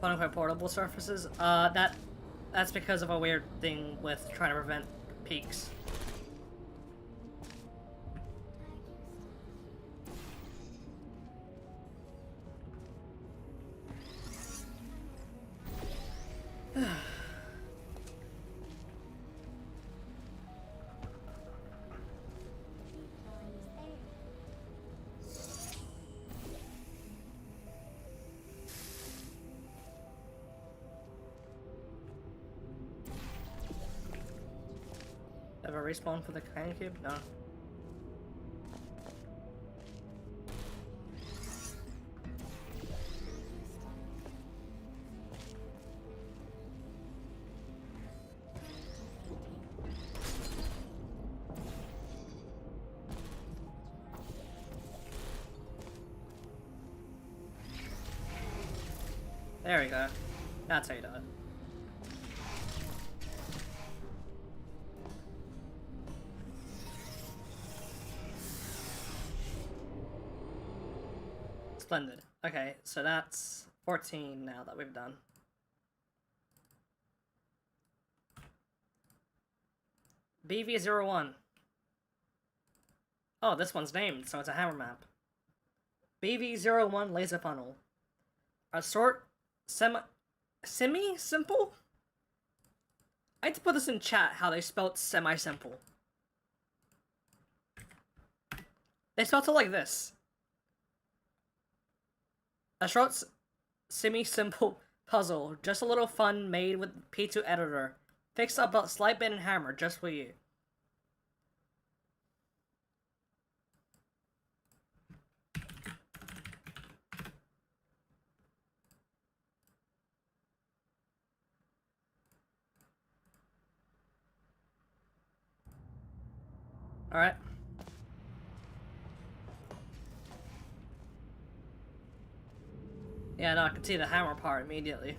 quote-unquote portable surfaces. That's because of a weird thing with trying to prevent peaks. Have a respawn for the companion cube? No. There we go. That's how you do it. Splendid. Okay, so that's 14 now that we've done. BV01. Oh, this one's named, so it's a hammer map. BV01 laser funnel. A short, semi-simple? I had to put this in chat how they spelled semi-simple. They spelled it like this. A short, semi-simple puzzle. Just a little fun made with P2 editor. Fixed up a slight bit and hammer just for you. Alright. Yeah, no, I can see the hammer part immediately.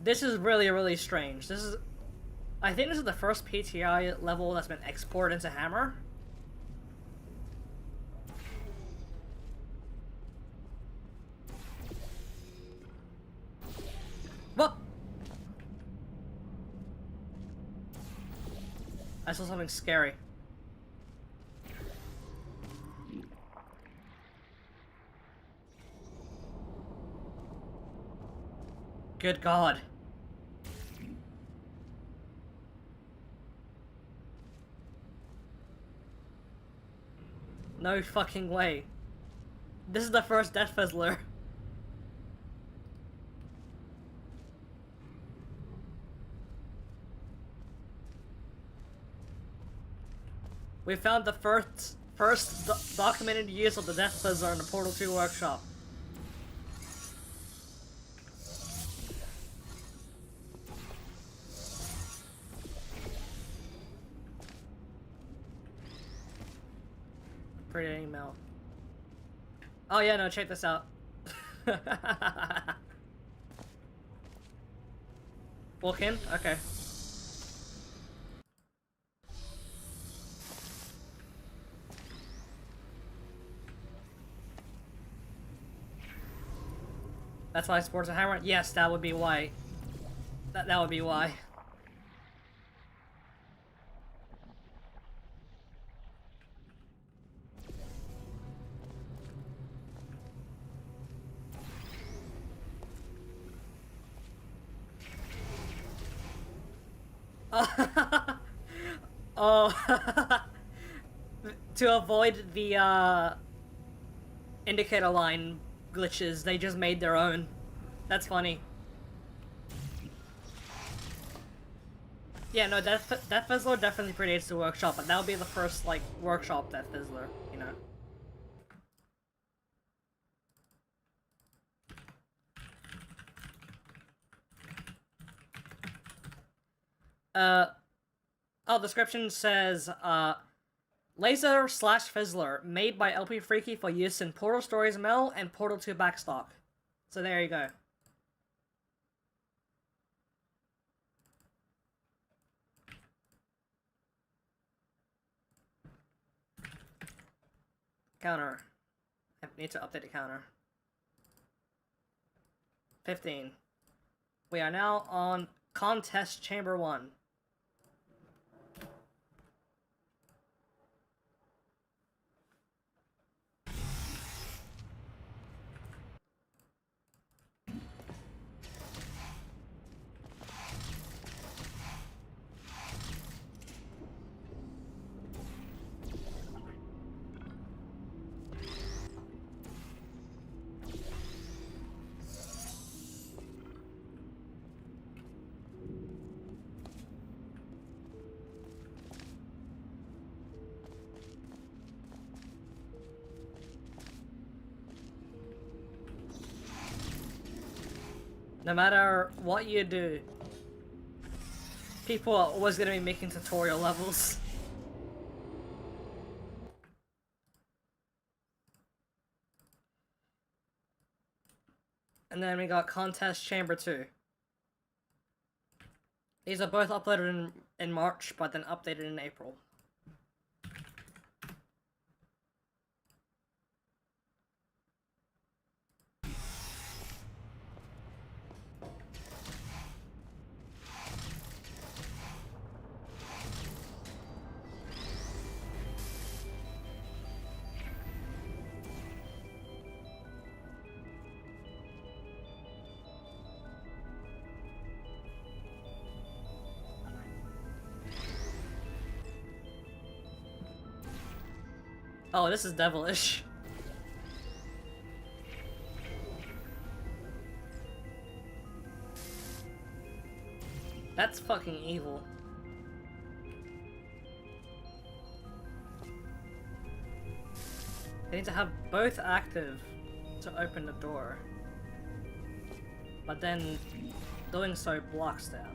This is really, really strange. This is... I think this is the first PTI level that's been exported into Hammer. What? I saw something scary. Good God. No fucking way. This is the first Death Fizzler. We found the first documented use of the Death Fizzler in the Portal 2 workshop. Pretty email. Oh yeah, no, check this out. Walk in? Okay. That's why sports a hammer? Yes, that would be why. That would be why. Oh, to avoid the indicator line glitches, they just made their own. That's funny. Yeah, no, Death Fizzler definitely predates the workshop, but that'll be the first, like, workshop Death Fizzler, you know? Oh, description says, Laser slash Fizzler, made by LP Freaky for use in Portal Stories ML and Portal 2 Backstock. So there you go. Counter. I need to update the counter. 15. We are now on Contest Chamber 1. No matter what you do, people are always going to be making tutorial levels. And then we got Contest Chamber 2. These are both uploaded in March, but then updated in April. Oh, this is devilish. That's fucking evil. They need to have both active to open the door. But then doing so blocks them.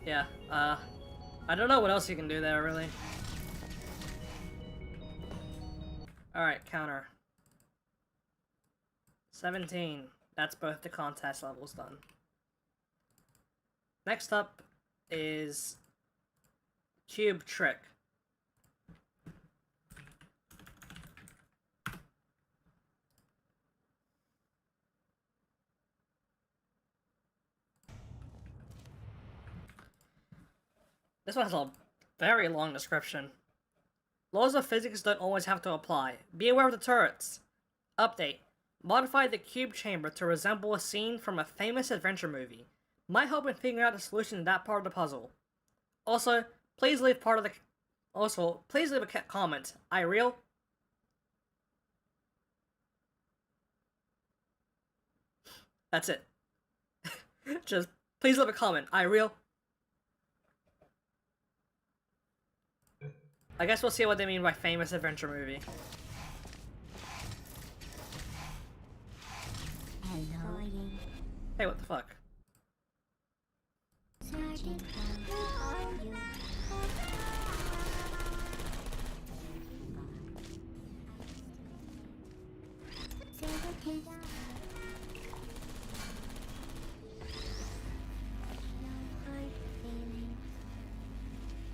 Yeah, I don't know what else you can do there, really. Alright, counter. 17. That's both the contest levels done. Next up is cube trick. This one has a very long description. Laws of physics don't always have to apply. Be aware of the turrets. Update. Modify the cube chamber to resemble a scene from a famous adventure movie. Might help in figuring out the solution to that part of the puzzle. Also, please leave please leave a comment. I real? That's it. Just, please leave a comment. I real? I guess we'll see what they mean by famous adventure movie. Hello. Hey, what the fuck? Sergeant, how are you?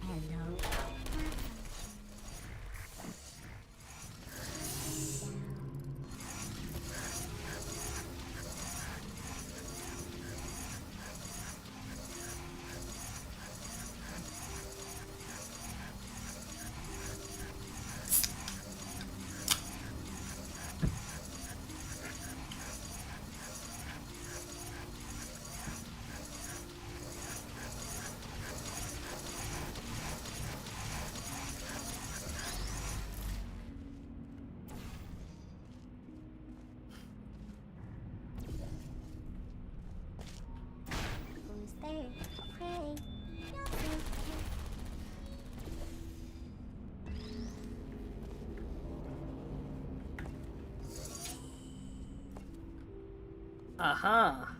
Hello. Who's there? Hey. Aha.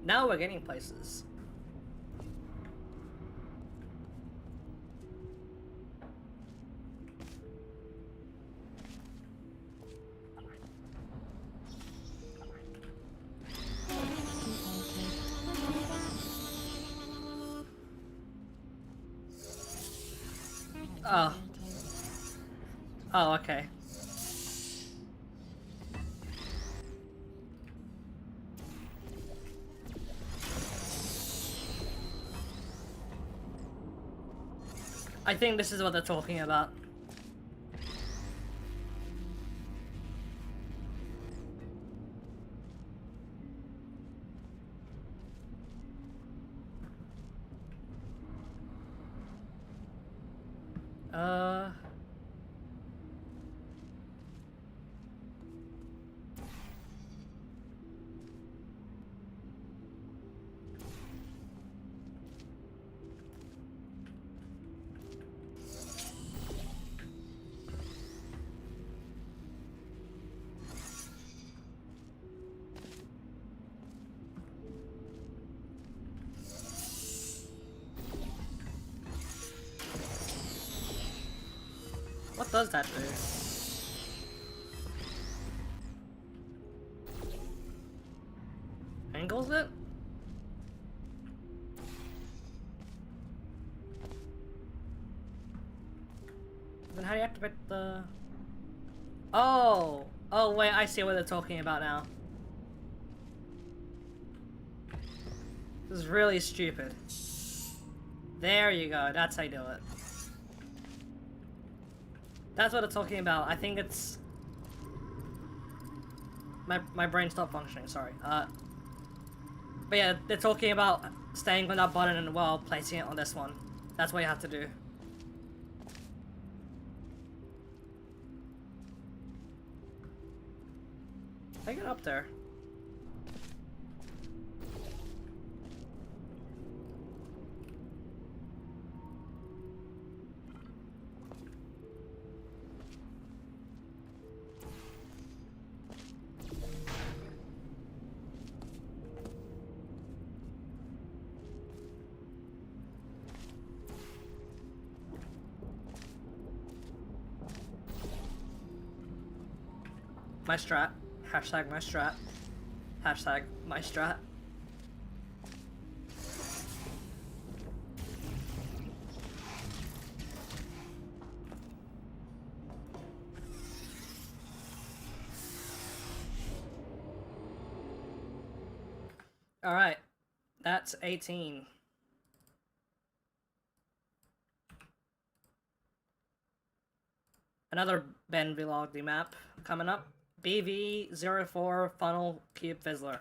Now we're getting places. Oh. Oh, okay. I think this is what they're talking about. Uh... What does that do? Angles it? Then how do you activate the... Oh! Oh wait, I see what they're talking about now. This is really stupid. There you go, that's how you do it. That's what it's talking about. I think it's... My brain stopped functioning, sorry. But yeah, they're talking about staying on that button and while placing it on this one. That's what you have to do. How you get up there? My strat. Hashtag my strat. Hashtag my strat. Alright. That's 18. Another BenVlodgi map coming up. BV04 Funnel Cube Fizzler.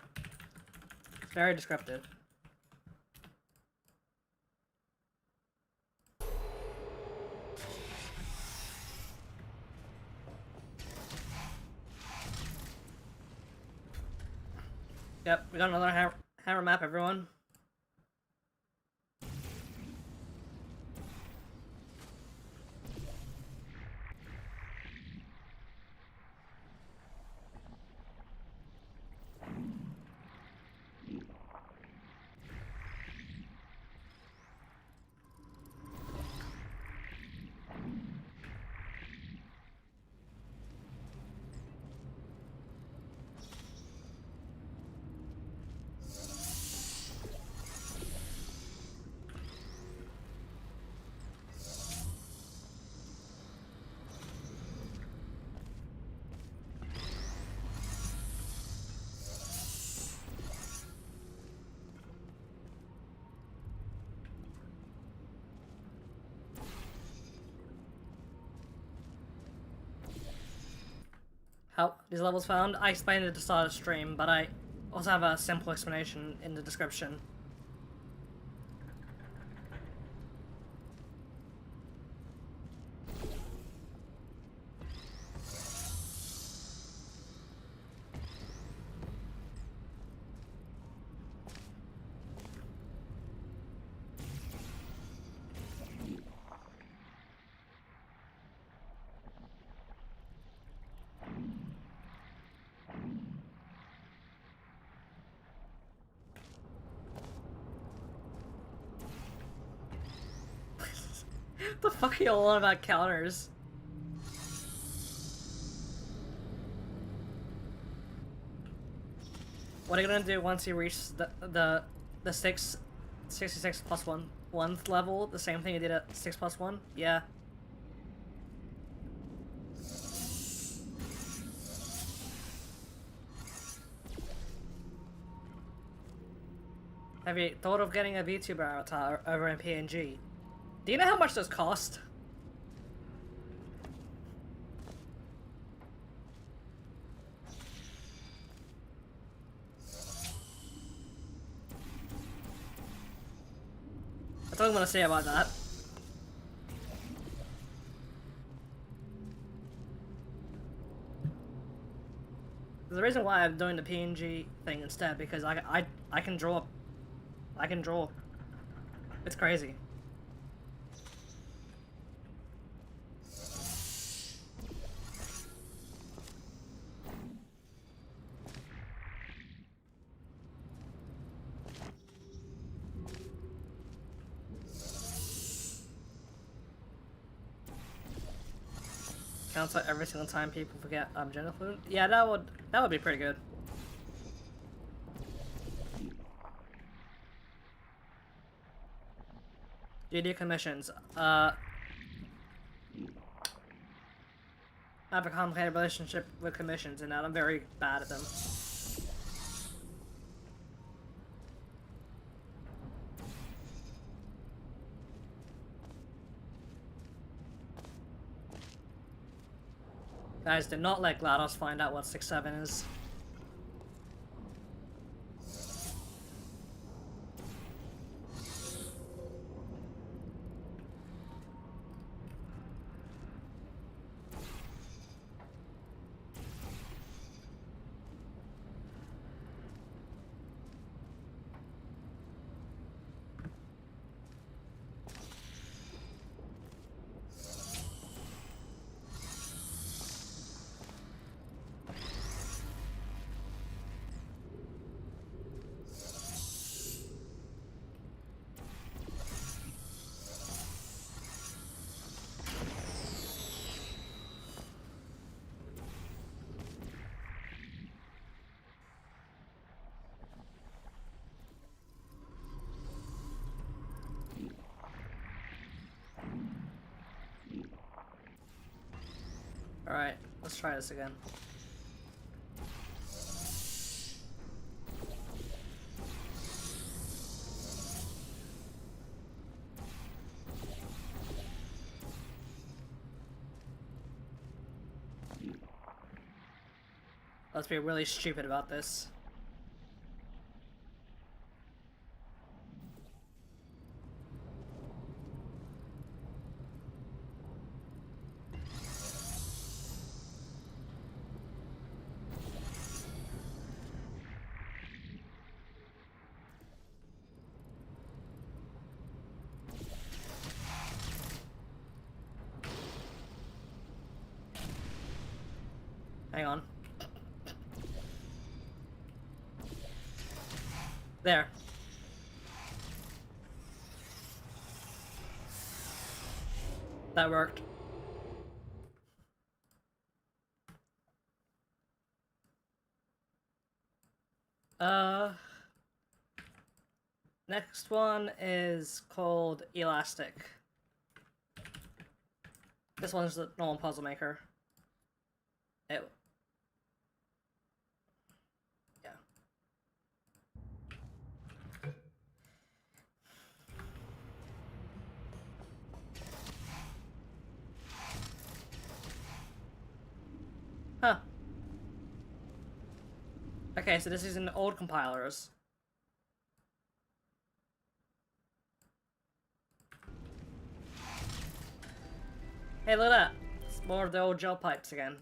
Very descriptive. Yep, we got another hammer map, everyone. How these levels found? I explained it at the start of the stream, but I also have a simple explanation in the description. What the fuck are you all on about counters? What are you gonna do once you reach the 66 plus 1th level? The same thing you did at 6 plus 1? Yeah. Have you thought of getting a VTuber avatar over in PNG? Do you know how much those cost? That's all I'm gonna say about that. The reason why I'm doing the PNG thing instead because I can draw. I can draw. It's crazy. Counts out every single time people forget I'm gender fluid. Yeah, that would be pretty good. Do you do commissions? I have a complicated relationship with commissions and that I'm very bad at them. Guys, do not let GLaDOS find out what 6-7 is. Alright, let's try this again. Let's be really stupid about this. Hang on. There. That worked. Next one is called Elastic. This one's the normal puzzle maker. Yeah. Huh. Okay, so this is in old compilers. Hey, look at that. It's more of the old gel pipes again.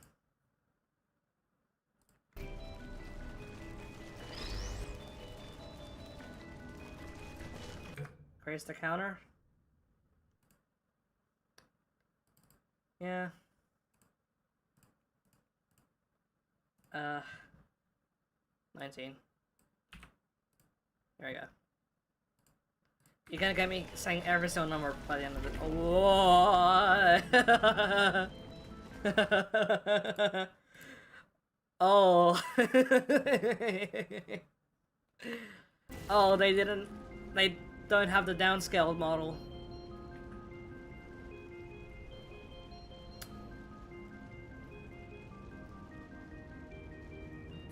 Raise the counter. Yeah. 19. There we go. You're gonna get me saying every single number by the end of it. Oh. Oh, they don't have the downscaled model.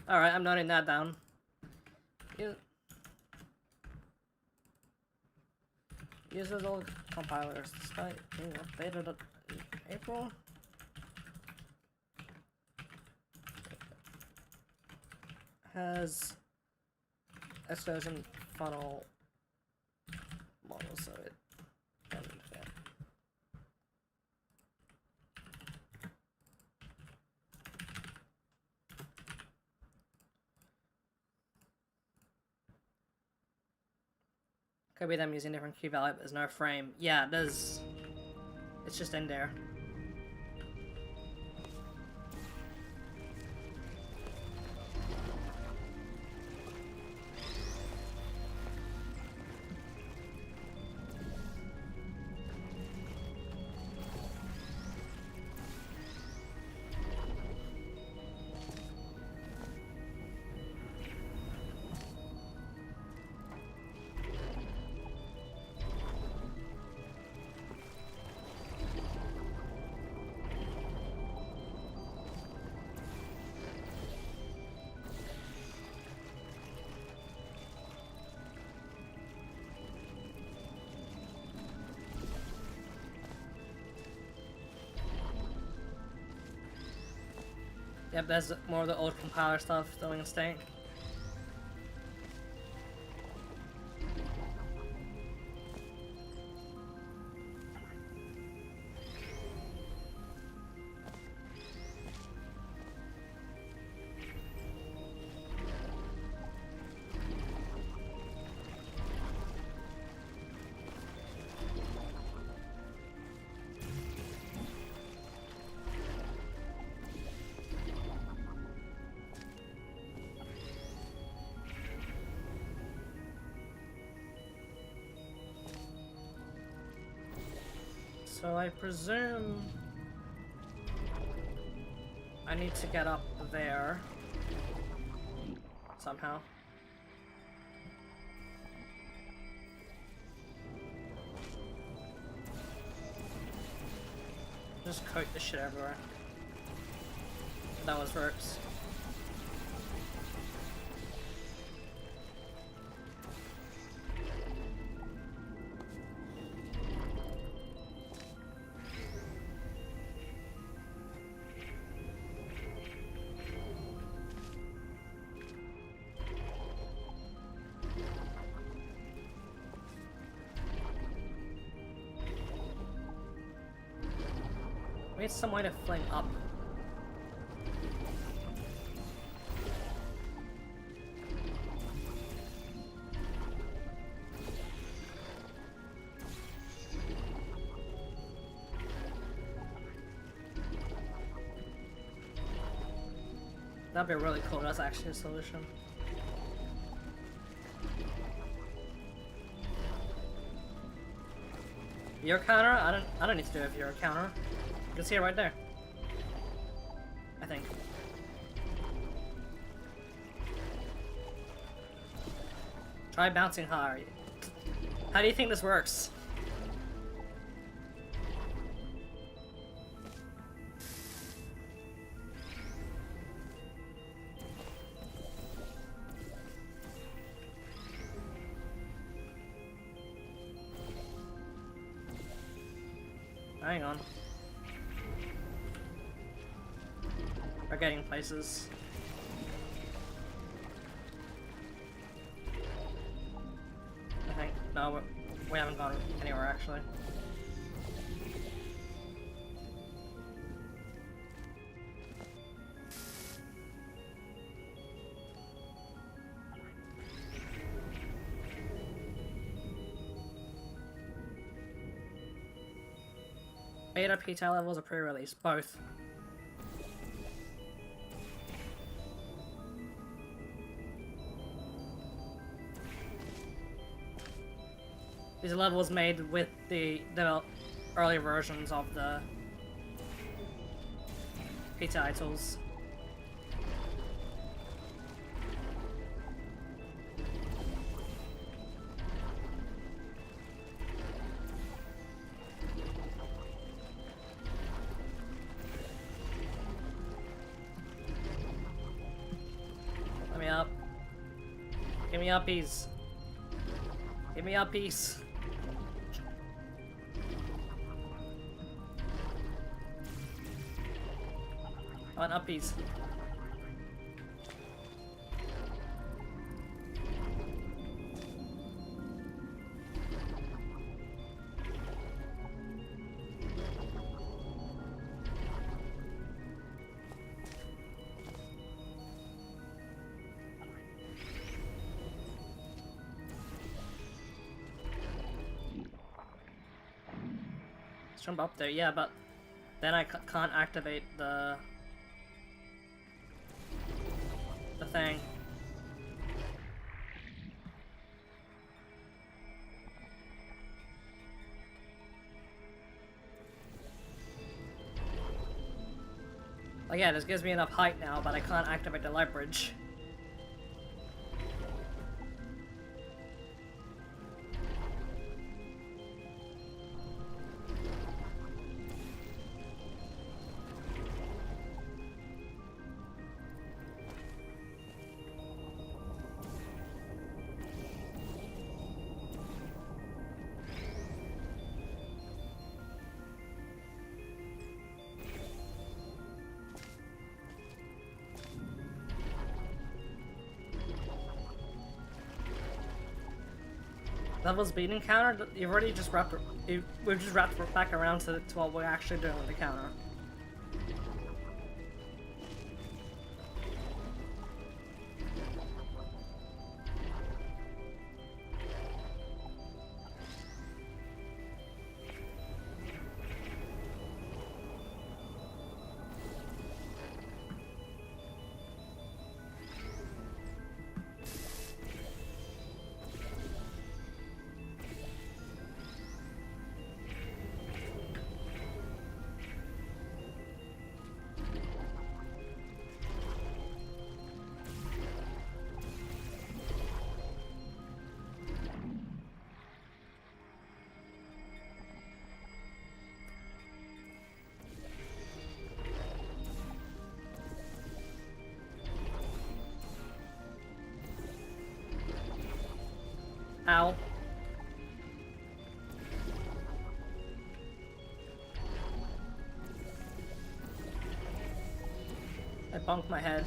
Alright, I'm noting that down. Uses old compilers despite being updated in April. Has explosion funnel model, so it doesn't fit. Could be them using different key value, but there's no frame. Yeah, it does. It's just in there. Yep, that's more of the old compiler stuff still in state. So I presume I need to get up there somehow. Just coat this shit everywhere. That was works. We need some way to fling up. That'd be really cool. That's actually a solution. Your counter? I don't need to do it if you're a counter. You can see it right there. I think. Try bouncing higher. How do you think this works? Hang on. We're getting places. I think. No, we haven't gone anywhere actually. Beta PTI levels are pre-release, both. These levels made with the early versions of the PTI tools. Let me up. Give me uppies. Give me uppies. I want uppies. Let's jump up there, yeah, but then I can't activate the thing. Like, yeah, this gives me enough height now, but I can't activate the light bridge. Levels beating counter? You've already just wrapped. We've just wrapped back around to what we're actually doing with the counter. Ow. I bumped my head.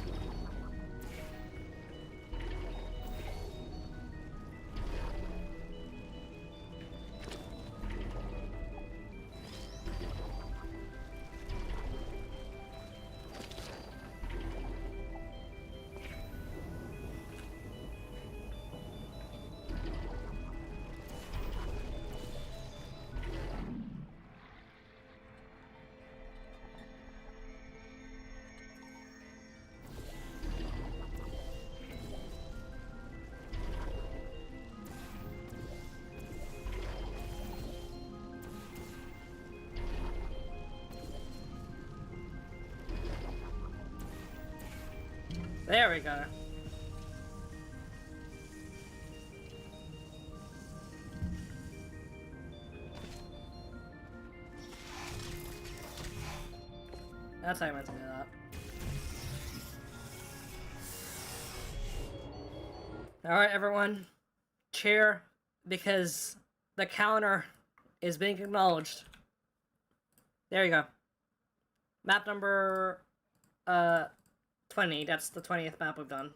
There we go. That's how I meant to do that. Alright, everyone. Cheer, because the counter is being acknowledged. There you go. Map number 20. That's the 20th map we've done.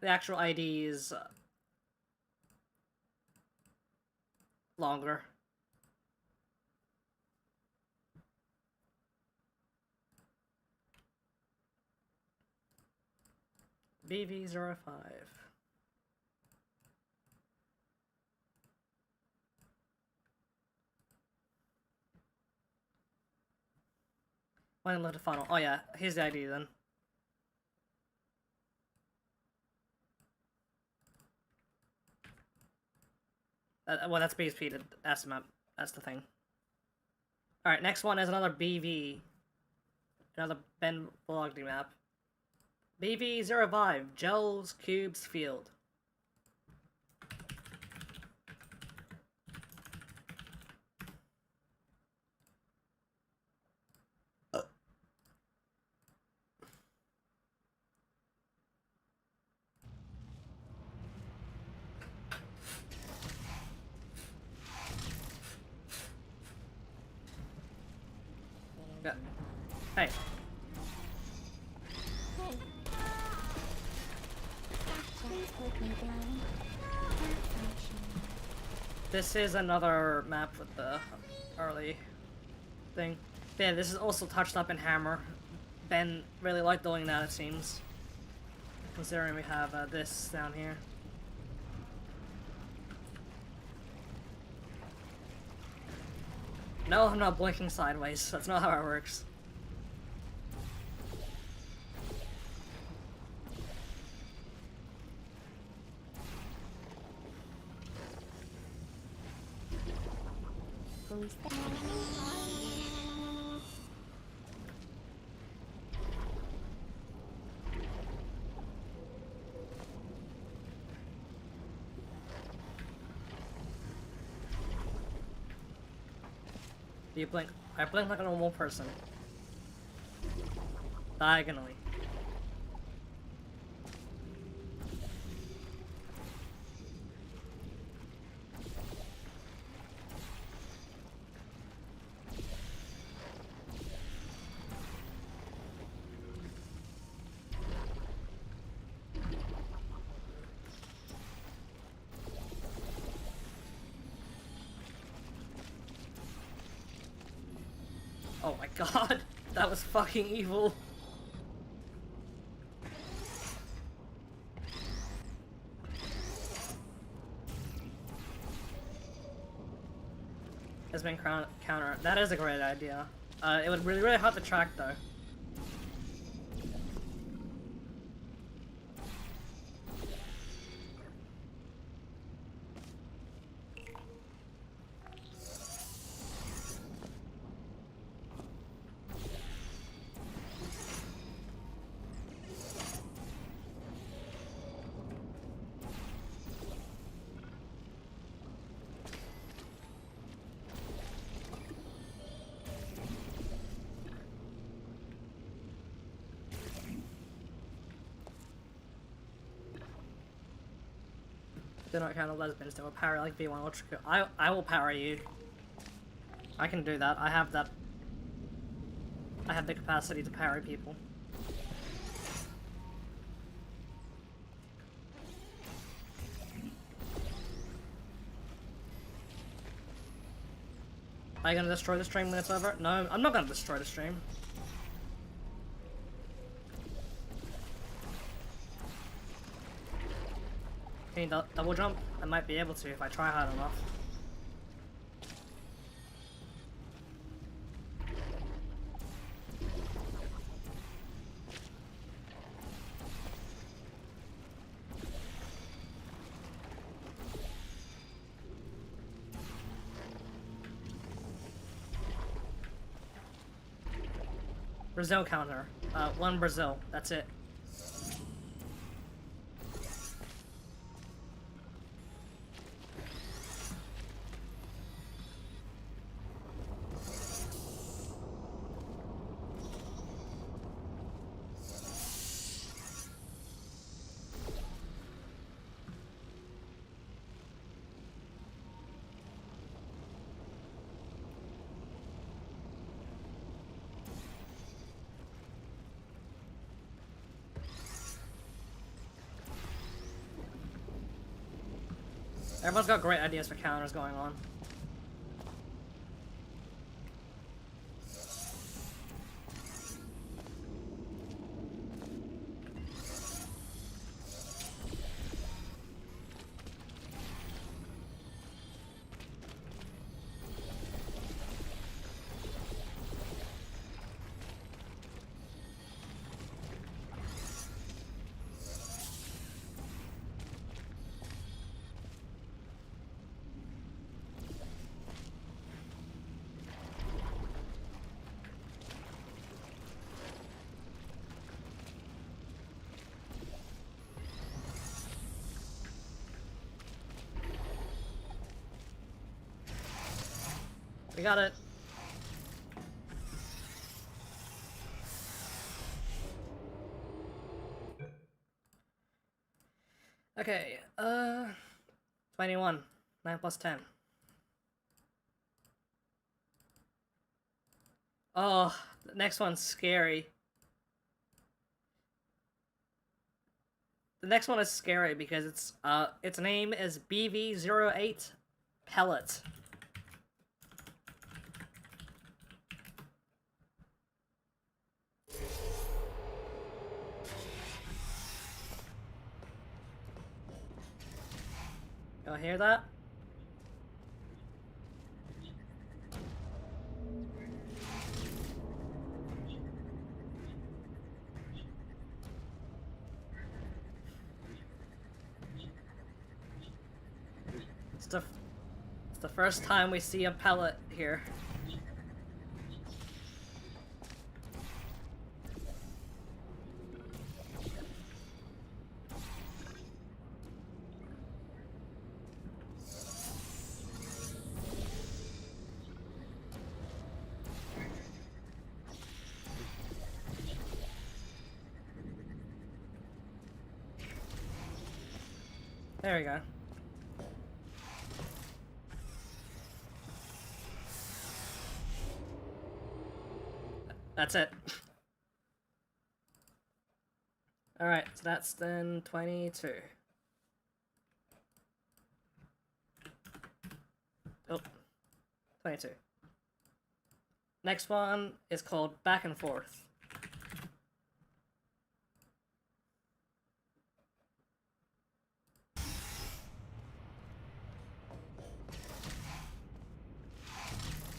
The actual ID is longer. BV05. When left the funnel. Oh yeah, here's the ID then. Well, that's BSP. That's the map. That's the thing. All right, next one is another BV. Another BenVlodgi map. BV05, Gels Cubes Field. Yeah. Hey. Please put me down. This is another map with the early thing. Yeah, this is also touched up in Hammer. Ben really liked doing that, it seems. Considering we have this down here. No, I'm not blinking sideways. That's not how it works. Who's there? Do you blink? I blink like a normal person. Diagonally. Oh my god, that was fucking evil. Has been counter. That is a great idea. It would really, really hard to track though. Do not count the lesbians that will power like V1 Ultra. I will power you. I can do that. I have that. I have the capacity to power people. Are you gonna destroy the stream when it's over? No, I'm not gonna destroy the stream. Can you double jump? I might be able to if I try hard enough. Brazil counter. 1 Brazil. That's it. Everyone's got great ideas for counters going on. We got it. Okay, 21. 9 plus 10. Oh, the next one's scary. The next one is scary because its name is BV08 Pellet. Y'all hear that? It's the first time we see a pellet here. There we go. That's it. Alright, so that's then 22. Oh, 22. Next one is called Back and Forth.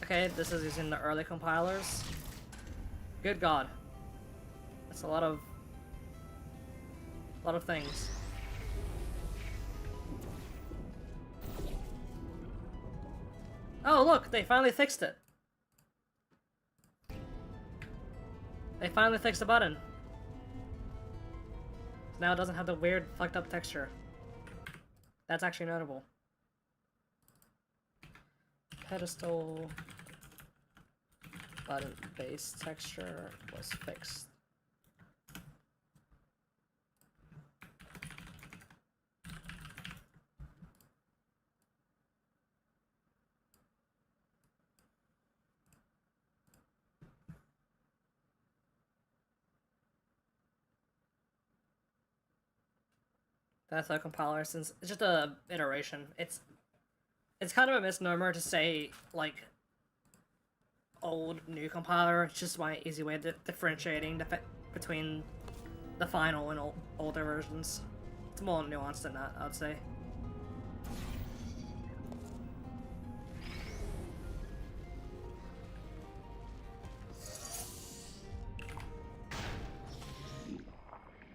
Okay, this is using the early compilers. Good God. That's a lot of things. Oh look, they finally fixed it. They finally fixed the button. Now it doesn't have the weird fucked up texture. That's actually notable. Pedestal button base texture was fixed. That's a compiler, since it's just a iteration. It's kind of a misnomer to say like old new compiler. It's just my easy way of differentiating between the final and older versions. It's more nuanced than that, I'd say.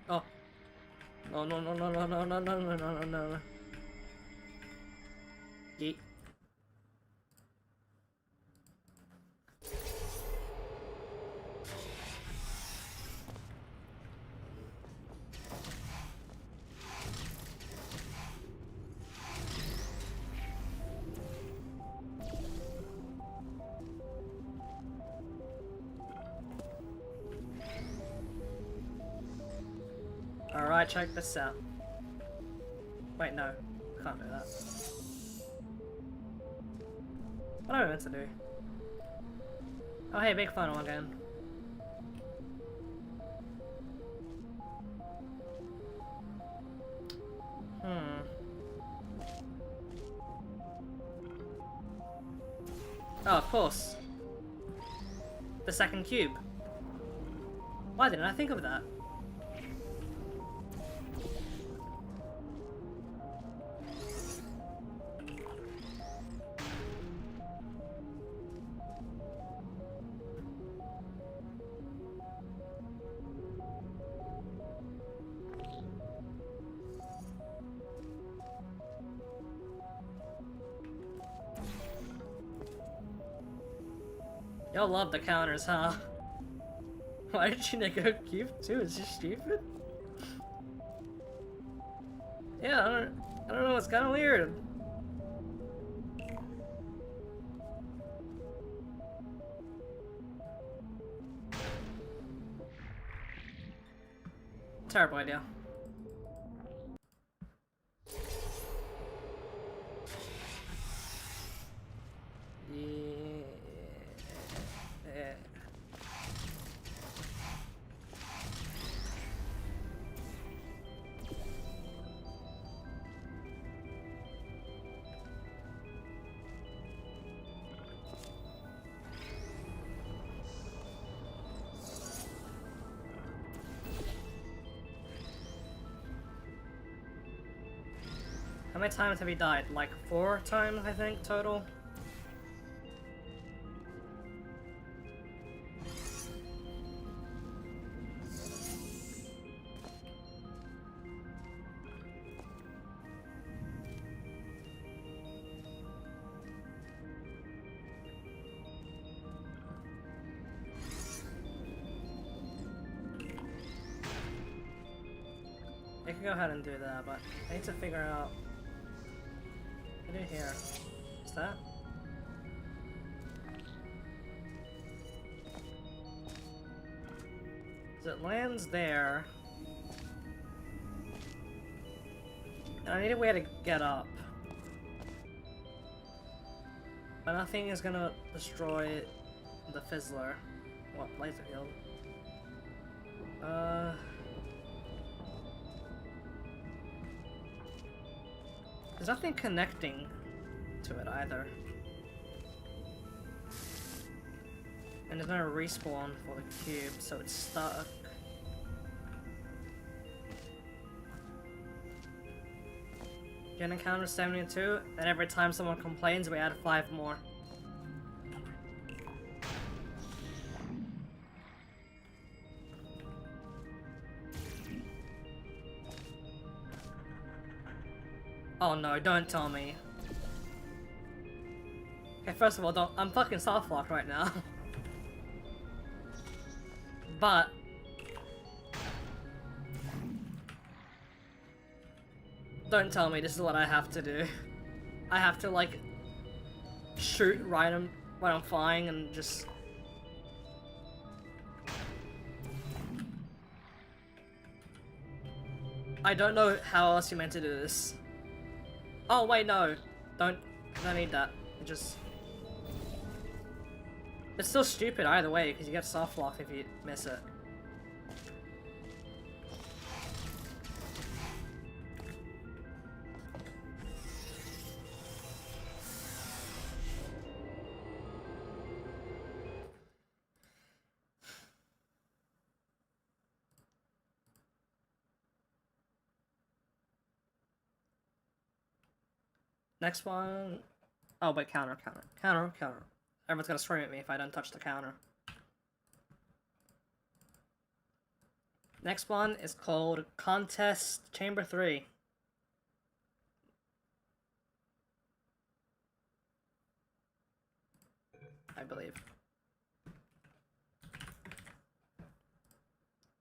Oh. No, no, no, no, no, no, no, no, no, no, no, no. Yeet. Alright, check this out. Wait, no. Can't do that. What am I meant to do? Oh hey, big funnel again. Oh, of course. The second cube. Why didn't I think of that? Y'all love the counters, huh? Why did you make a cube too? It's just stupid. Yeah, I don't know. It's kind of weird. Terrible idea. How many times have he died? Like 4 times, I think, total? I can go ahead and do that, but I need to figure out what to do here. Is that? So it lands there. And I need a way to get up. But nothing is gonna destroy the Fizzler. What, laser field? There's nothing connecting to it either. And there's no respawn for the cube, so it's stuck. Get encounter 72, and every time someone complains, we add 5 more. Oh no, don't tell me. Okay, first of all, I'm fucking soft locked right now. But don't tell me this is what I have to do. I have to like shoot right when I'm flying and just. I don't know how else you're meant to do this. Oh wait, no. Don't need that. It just. It's still stupid either way, because you get soft locked if you miss it. Next one. Oh, but counter. Everyone's gonna scream at me if I don't touch the counter. Next one is called Contest Chamber 3. I believe.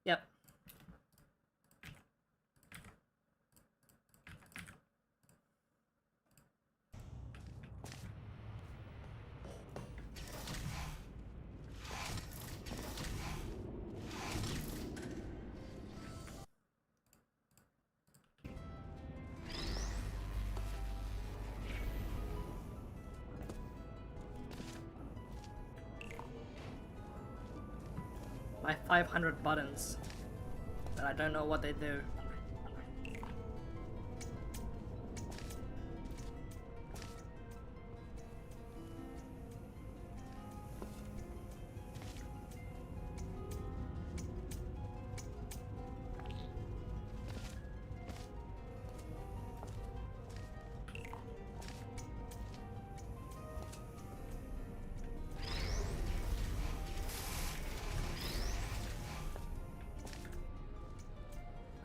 Yep. My 500 buttons, but I don't know what they do.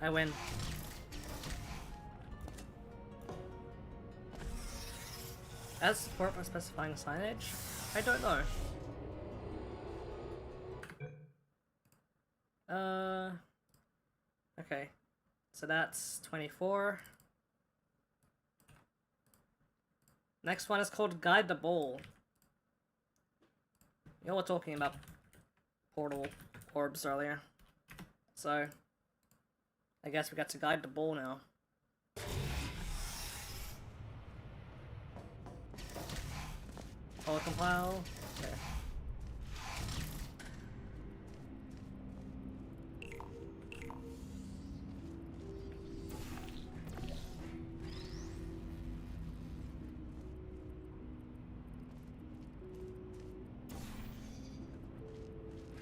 I win. As support for specifying signage? I don't know. Okay. So that's 24. Next one is called Guide the Bowl. You know, we're talking about portal orbs earlier. So I guess we got to guide the bowl now. Auto compile. Okay.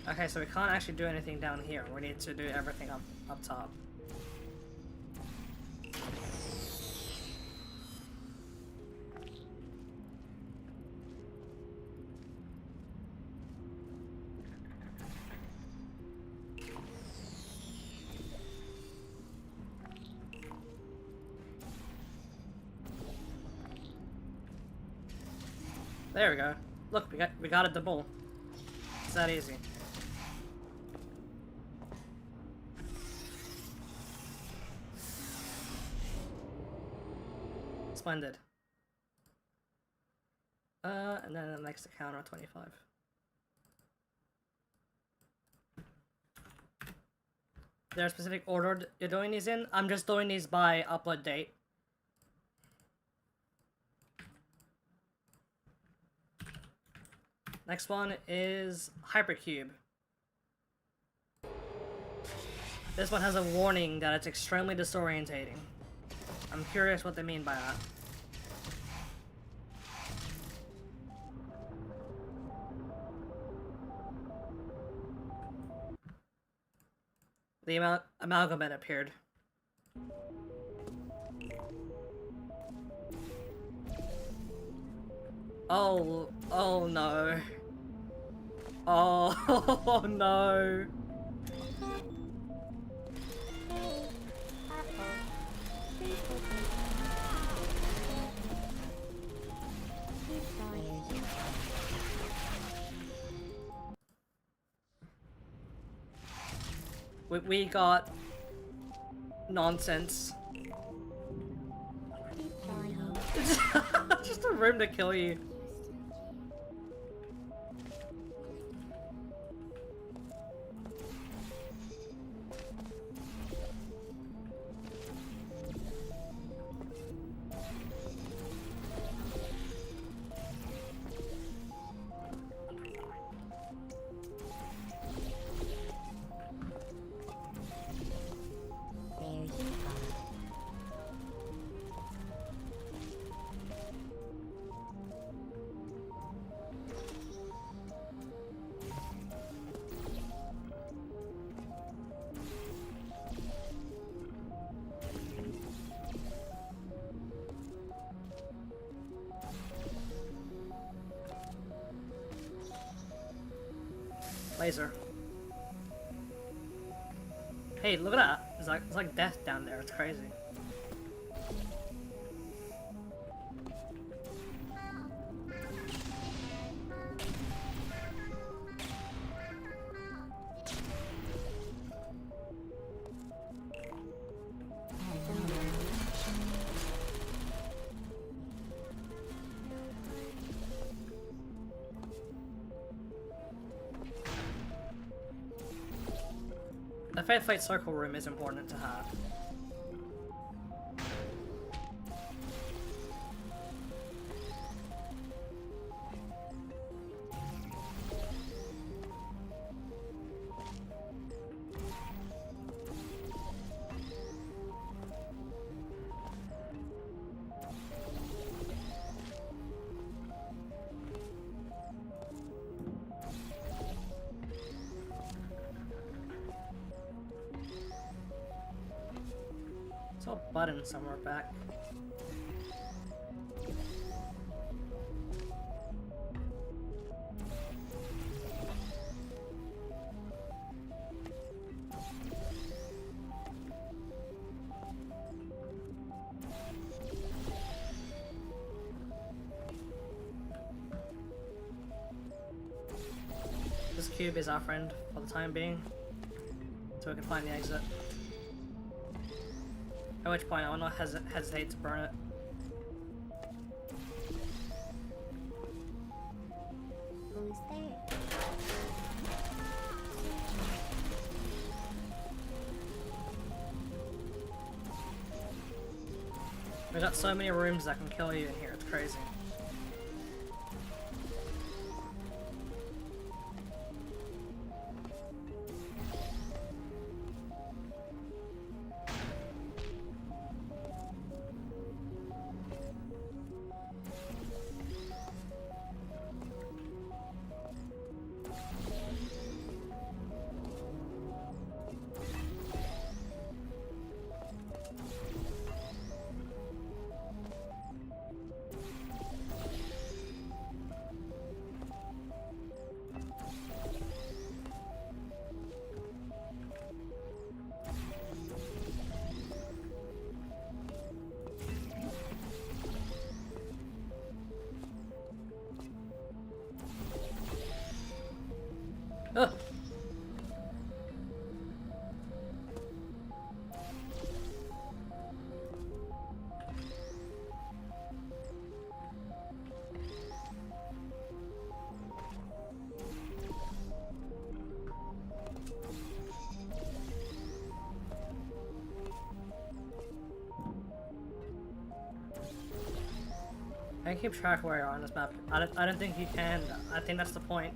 Okay, so we can't actually do anything down here. We need to do everything up top. There we go. Look, we got it the bowl. It's that easy. Splendid. And then the next counter 25. There a specific order you're doing these in? I'm just doing these by upload date. Next one is Hypercube. This one has a warning that it's extremely disorientating. I'm curious what they mean by that. The amalgamate appeared. Oh no. Oh no. We got nonsense. Just a room to kill you. Laser. Hey, look at that. It's like death down there. It's crazy. The Faith Fate Circle room is important to have. Saw a button somewhere back. This cube is our friend for the time being, so we can find the exit. At which point I will not hesitate to burn it. Who's there? We got so many rooms that can kill you in here, it's crazy. Ugh. I can keep track of where you are on this map. I don't think you can. I think that's the point.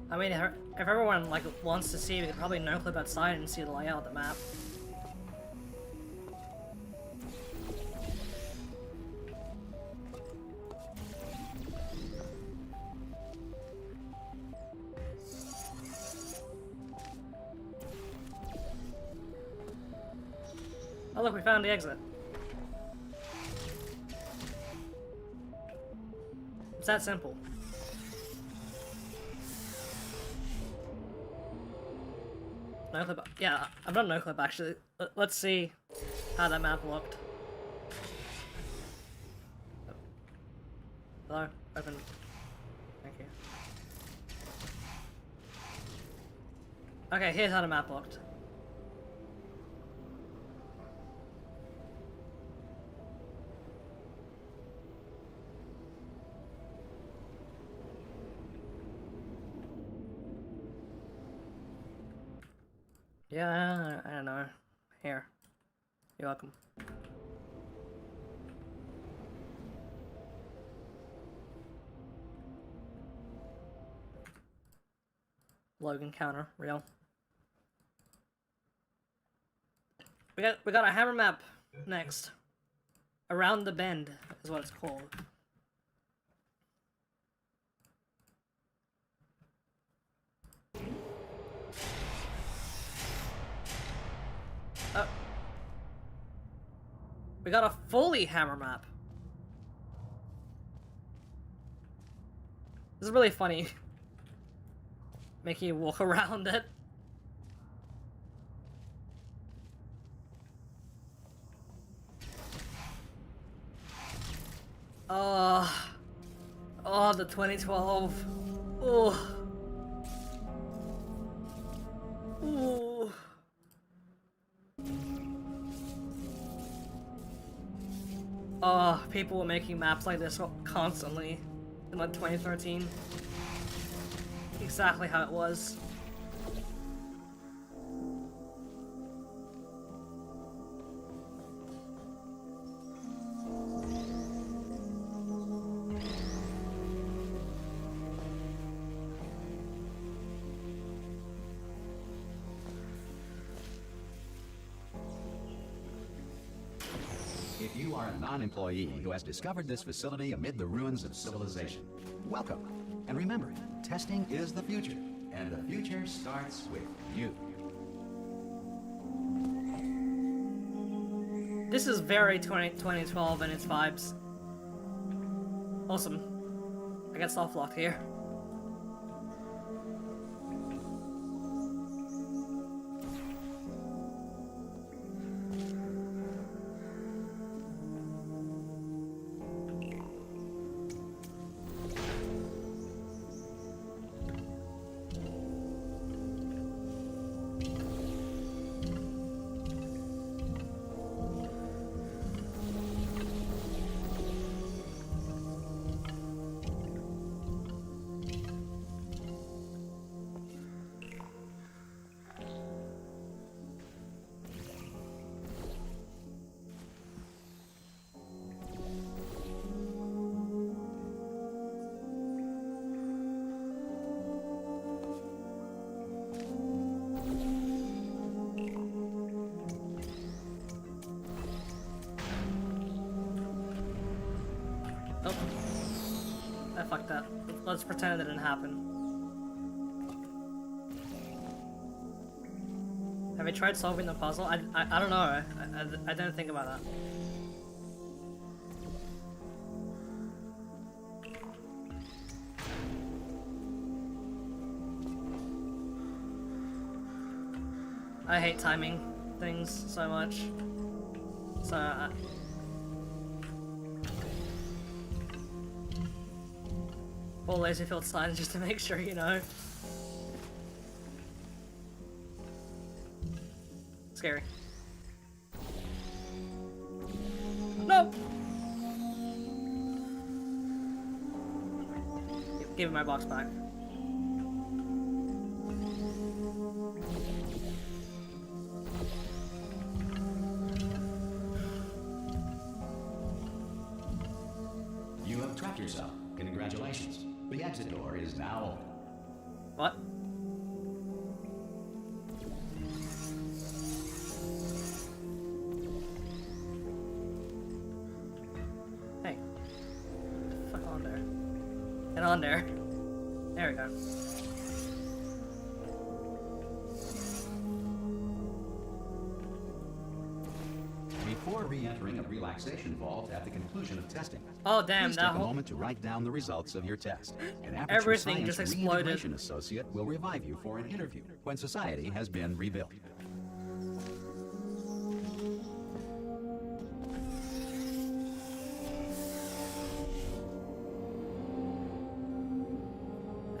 I mean, if everyone like wants to see, we could probably no-clip outside and see the layout of the map. Oh look, we found the exit. It's that simple. No clip. Yeah, I've done no clip actually. Let's see how that map looked. Hello, open. Thank you. Okay, here's how the map looked. Yeah, I don't know. Here. You're welcome. Logan counter, real. We got a hammer map next. Around the Bend is what it's called. Oh. We got a fully hammer map. is really funny. Making you walk around it. Oh, the 2012. Oh. Ooh. Oh, people were making maps like this constantly in like 2013. Exactly how it was. If you are a non-employee who has discovered this facility amid the ruins of civilization, welcome. And remember, testing is the future, and the future starts with you. This is very 2012 in its vibes. Awesome. I got soft locked here. Oh. I fucked up. Let's pretend it didn't happen. Have you tried solving the puzzle? I don't know. I didn't think about that. I hate timing things so much. So, all laser field signs just to make sure, you know. Scary. No! Give me my box back. You have trapped yourself. Congratulations. The exit door is now open. What? Hey. Fuck on there. Get on there. There we go. Before re-entering a relaxation vault at the conclusion of testing, Oh damn, please that take a whole moment to write down the results of your test. An Aperture everything Science just exploded. reintegration associate will revive you for an interview when society has been rebuilt.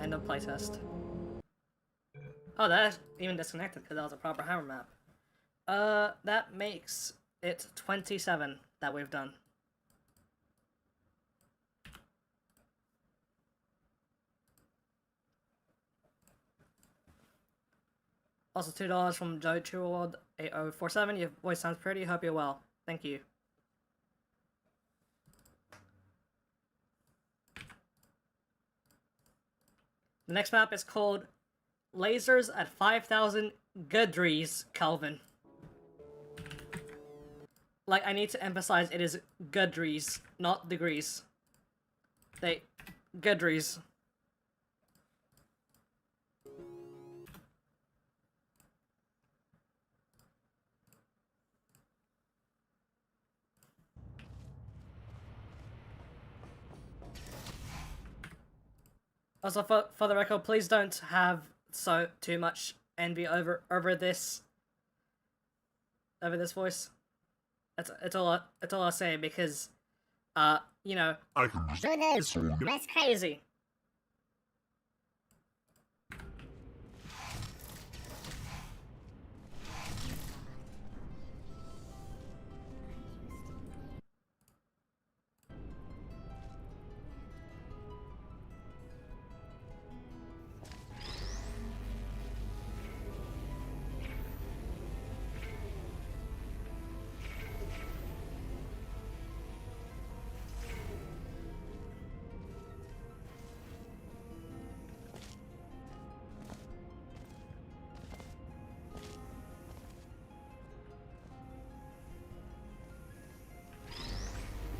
End of playtest. Oh, that even disconnected because that was a proper hammer map. That makes it 27 that we've done. Also, $2 from Joe Cheward 8047. Your voice sounds pretty. Hope you're well. Thank you. The next map is called Lasers at 5,000 Goodries Kelvin. Like, I need to emphasize it is Goodries, not degrees. Goodries. Also, for the record, please don't have too much envy over this voice. It's all I'll say, because you know, I can that's crazy.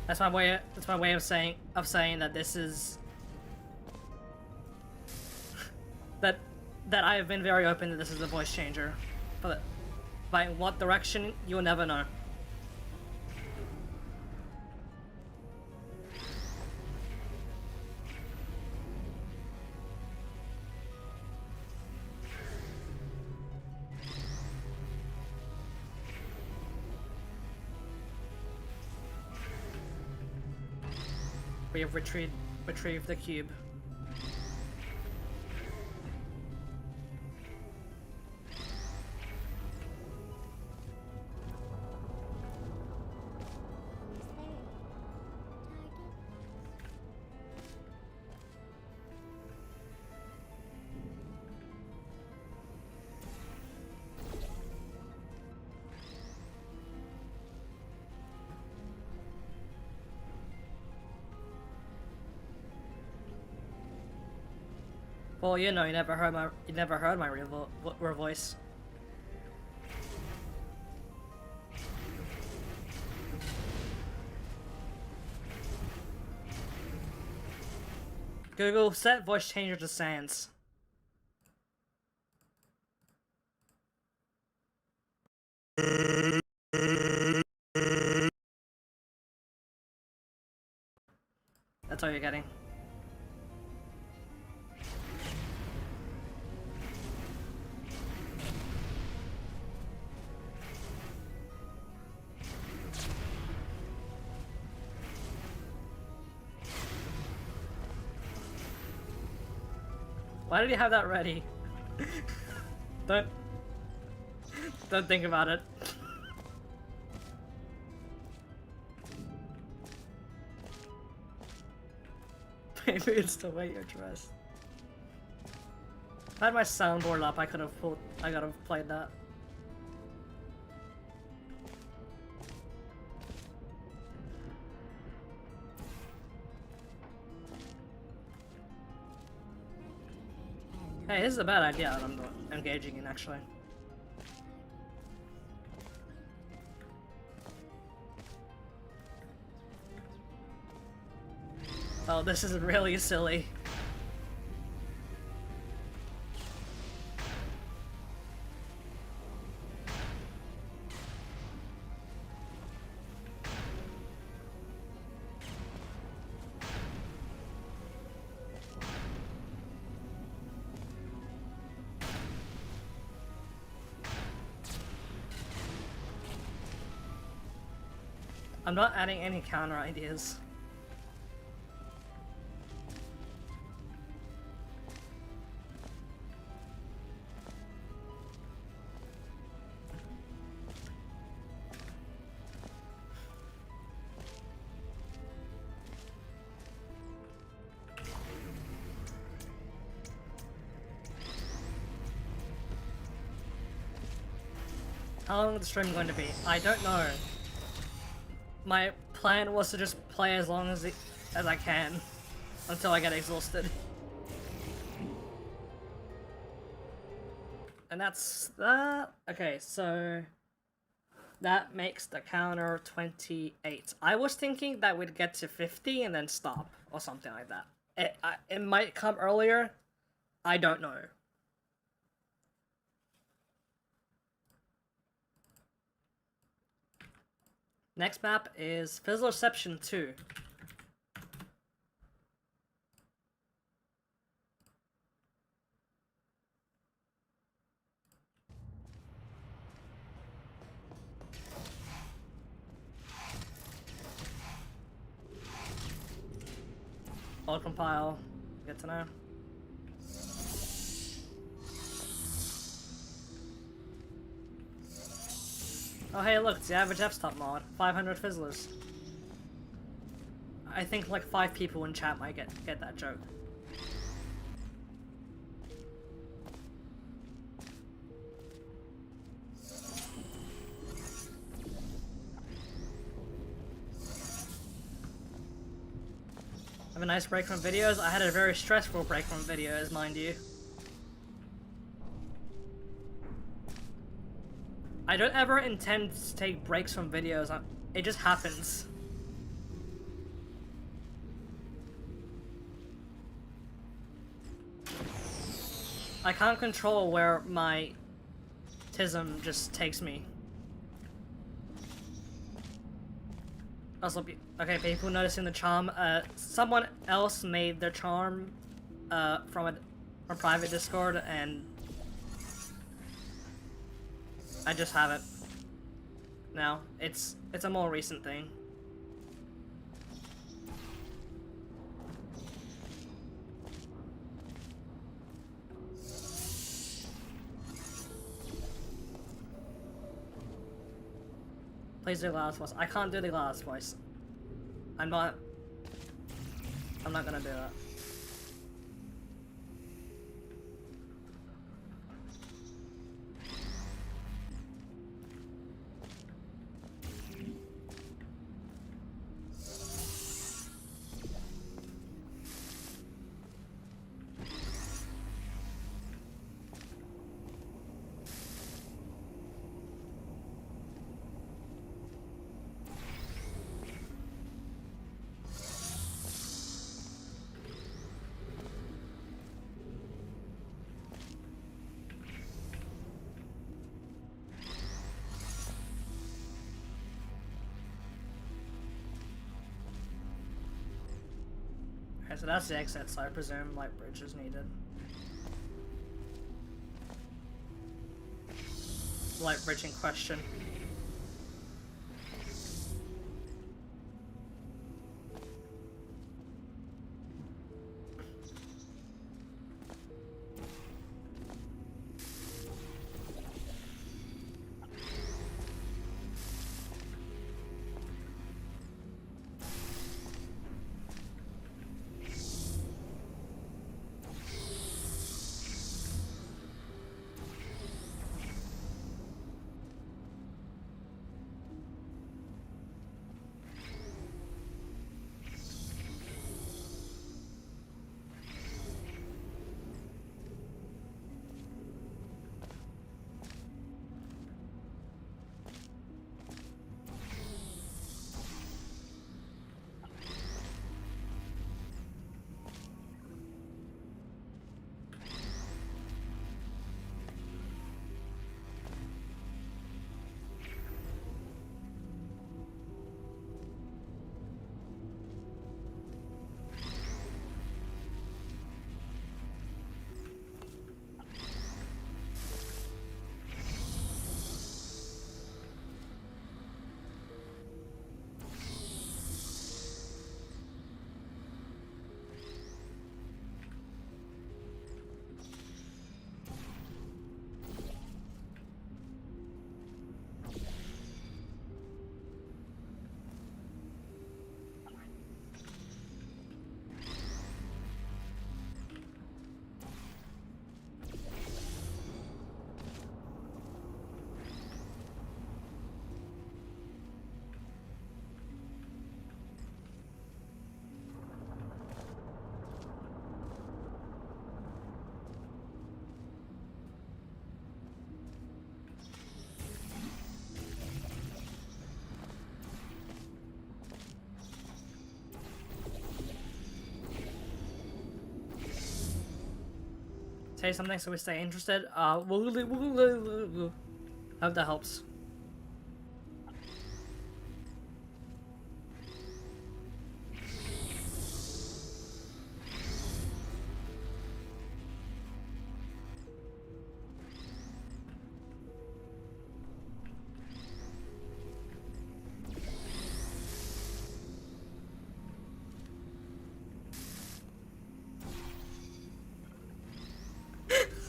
That's my way. That's my way of saying that this is that I have been very open that this is a voice changer, but by what direction, you'll never know. We have retrieved the cube. Well, you know, you never heard my real voice. Google, set voice changer to Sans. That's all you're getting. Why did you have that ready? Don't think about it. Maybe it's the way you're dressed. If I had my soundboard up, I could have played that. Hey, this is a bad idea that I'm not engaging in, actually. Oh, this is really silly. I'm not adding any counter ideas. How long is the stream going to be? I don't know. My plan was to just play as long as I can until I get exhausted. And that's that. Okay, so that makes the counter 28. I was thinking that we'd get to 50 and then stop or something like that. It might come earlier. I don't know. Next map is Fizzlerception 2. I'll compile. Good to know. Oh hey, look, it's the average F-stop mod. 500 fizzlers. I think like 5 people in chat might get that joke. Have a nice break from videos. I had a very stressful break from videos, mind you. I don't ever intend to take breaks from videos. It just happens. I can't control where my tism just takes me. Also, okay, people noticing the charm. Someone else made their charm from a private Discord, and I just have it now. It's a more recent thing. Please do last voice. I can't do the last voice. I'm not gonna do that. Okay, so that's the exit, so I presume light bridge is needed. Light bridge in question. Say something so we stay interested. Hope that helps.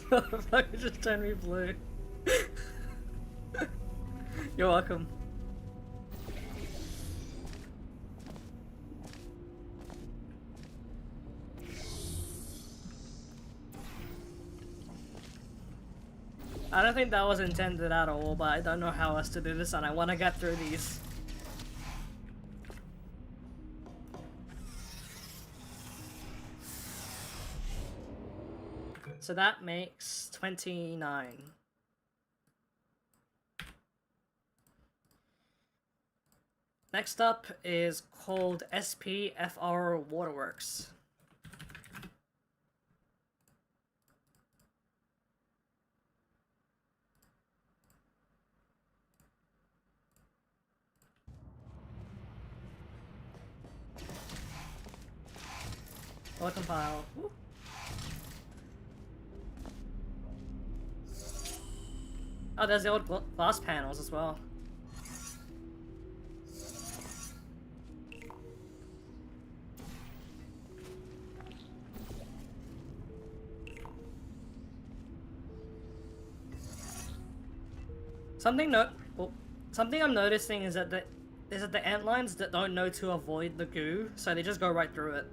Fuck, it just turned me blue. You're welcome. I don't think that was intended at all, but I don't know how else to do this and I want to get through these. So that makes 29. Next up is called SPFR Waterworks. Welcome file. Woo. Oh, there's the old glass panels as well. Something I'm noticing is that the antlines that don't know to avoid the goo, so they just go right through it.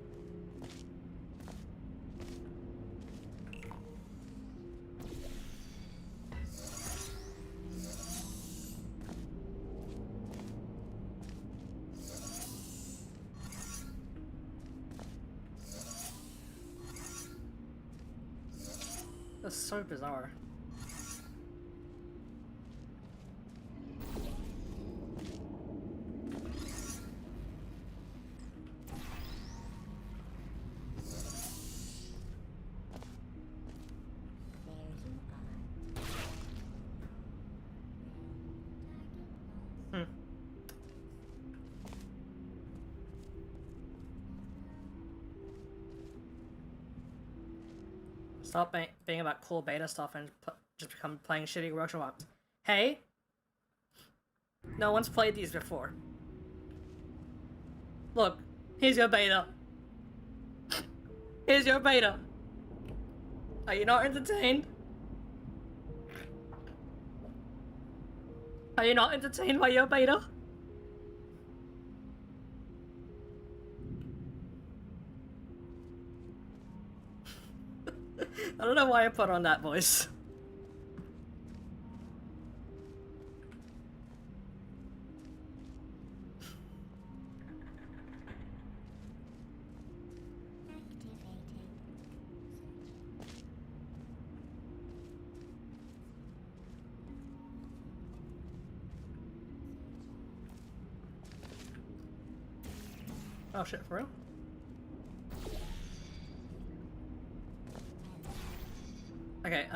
That's so bizarre. Stop being about cool beta stuff and just become playing shitty workshop. Hey? No one's played these before. Look, here's your beta. Here's your beta. Are you not entertained? Are you not entertained by your beta? I don't know why I put on that voice. Oh shit, for real? Okay,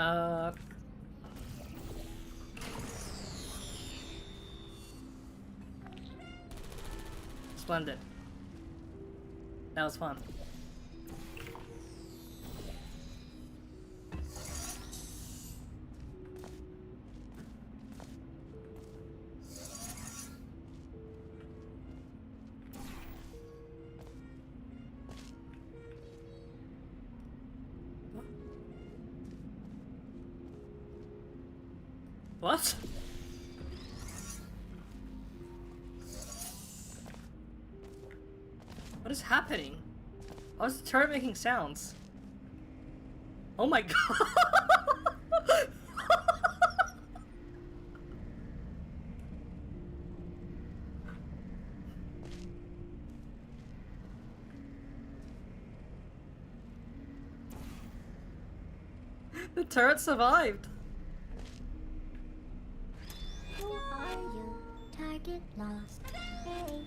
splendid. That was fun. What? What is happening? Why is the turret making sounds? Oh my god! The turret survived! Who are you? Target lost. Hey.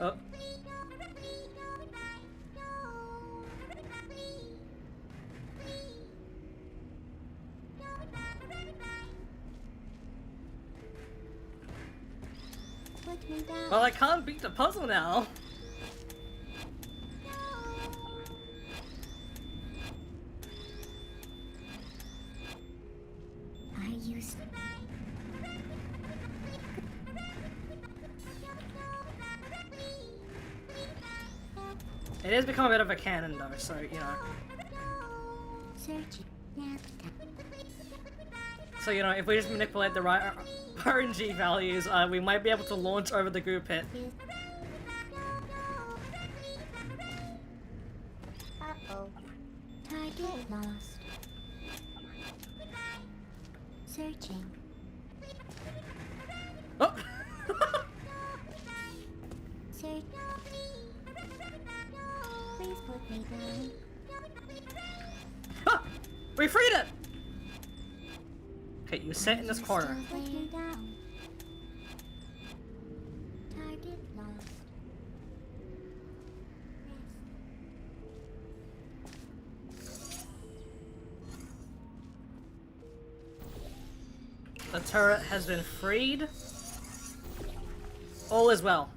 Oh. Put me down. Well, I can't beat the puzzle now. I used. It has become a bit of a canon though, so you know. Searching. Nap time. So you know, if we just manipulate the right RNG values, we might be able to launch over the goo pit. Uh-oh. Target lost. Searching. Oh! Search. Please put me down. Ha! We freed it! Okay, you sit in this corner. Put me down. Target lost. The turret has been freed. All is well.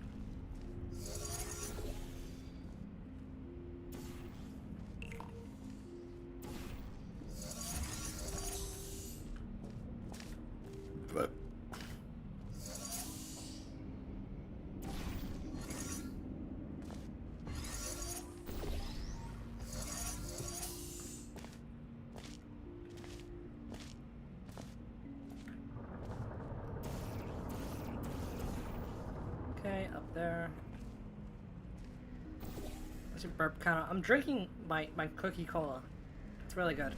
Okay, up there. What's your burp counter? I'm drinking my cookie cola. It's really good.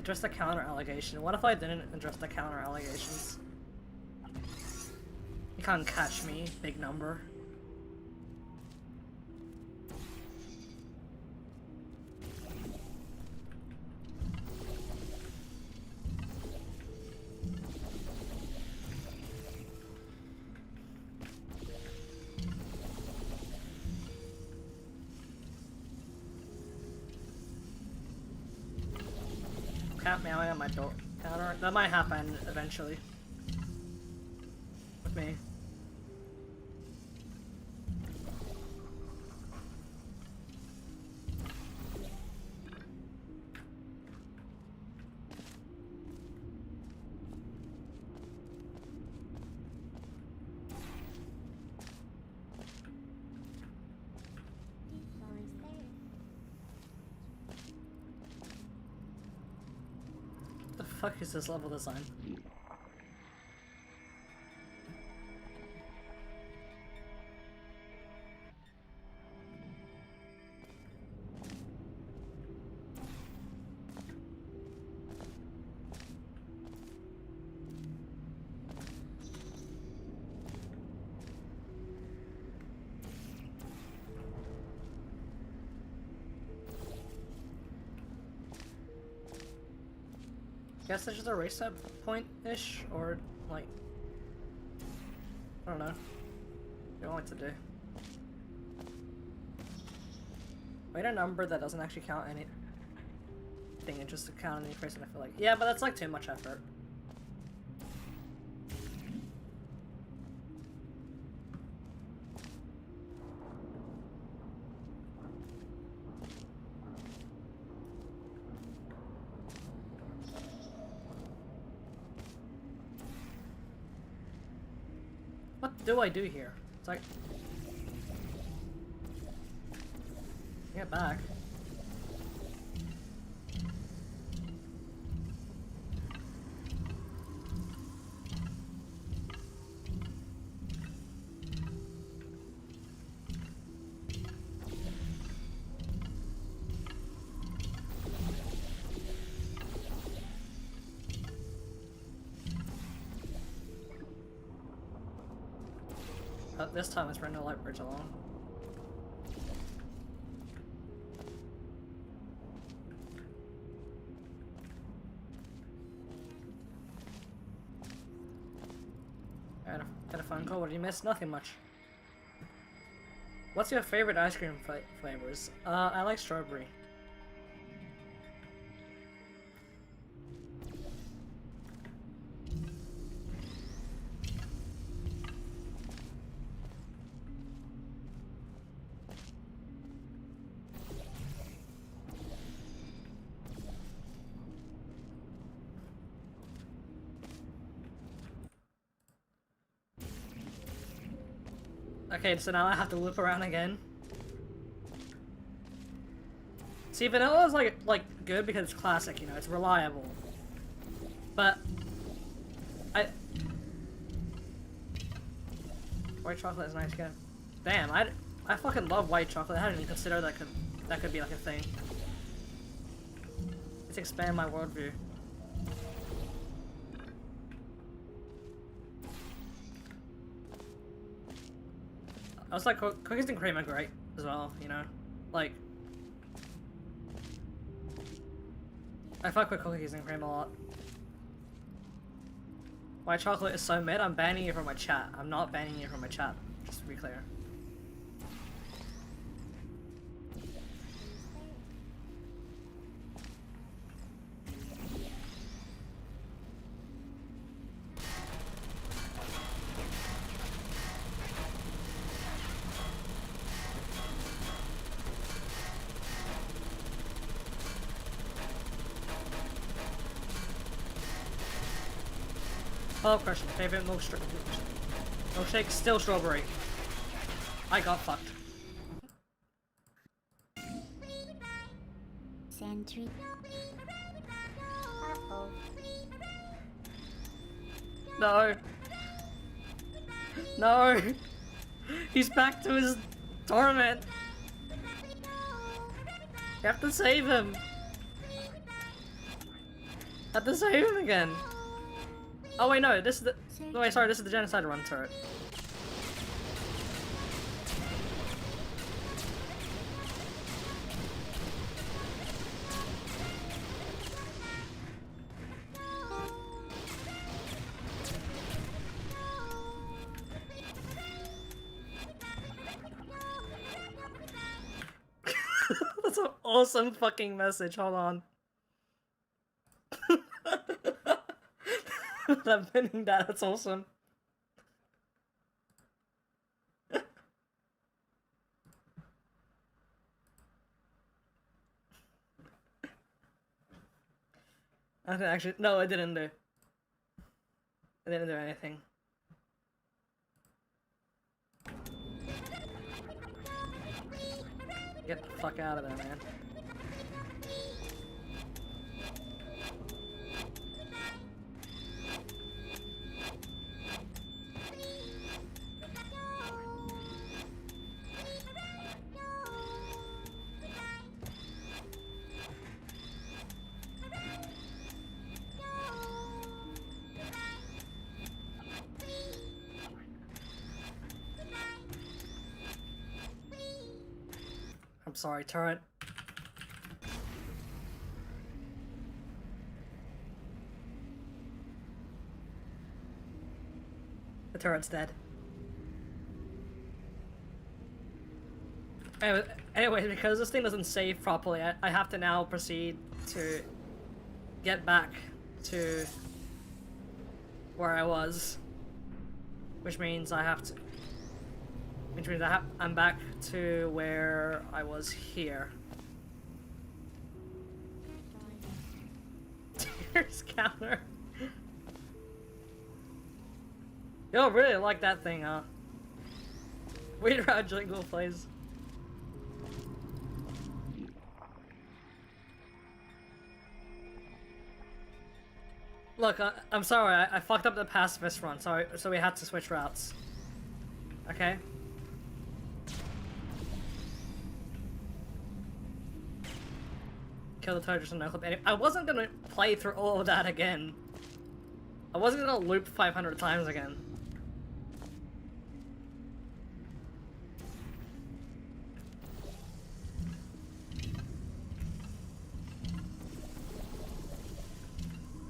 Address the counter allegation. What if I didn't address the counter allegations? You can't catch me, big number. Cat meowing at my door counter. That might happen eventually. With me. He's always there. What the fuck is this level design? Guess it's just a reset point-ish, or like, I don't know. What do you want it to do? Wait, a number that doesn't actually count anything, it just to count any person. I feel like, yeah, but that's like too much effort. What do I do here? It's like... Get back. This time let's bring the light bridge along. Got a phone call. What did you miss? Nothing much. What's your favorite ice cream flavors? I like strawberry. Okay, so now I have to loop around again. See, vanilla is like good because it's classic, you know, it's reliable. But white chocolate is nice again. Damn, I fucking love white chocolate. I hadn't even considered that could be like a thing. Let's expand my worldview. I was like, cookies and cream are great as well, you know? Like, I fuck with cookies and cream a lot. White chocolate is so mid, I'm banning you from my chat. I'm not banning you from my chat, just to be clear. Follow-up question. Favorite milkshake? Still strawberry. I got fucked. Sentry. Uh-oh. No. No. He's back to his torment. You have to save him. Have to save him again. Oh wait, no, this is the. No, wait, sorry, this is the genocide run turret. That's an awesome fucking message. Hold on. I'm pinning that. That's awesome. I didn't actually. No, I didn't do. I didn't do anything. Get the fuck out of there, man. I'm sorry, turret. The turret's dead. Anyway, because this thing doesn't save properly, I have to now proceed to get back to where I was. Which means I have to... Which means I'm back to where I was here. Tears counter. Yo, really like that thing, huh? Weird how Jingle plays. Look, I'm sorry, I fucked up the pacifist run, so we had to switch routes. Okay? Kill the toad just a no clip. I wasn't gonna play through all of that again. I wasn't gonna loop 500 times again.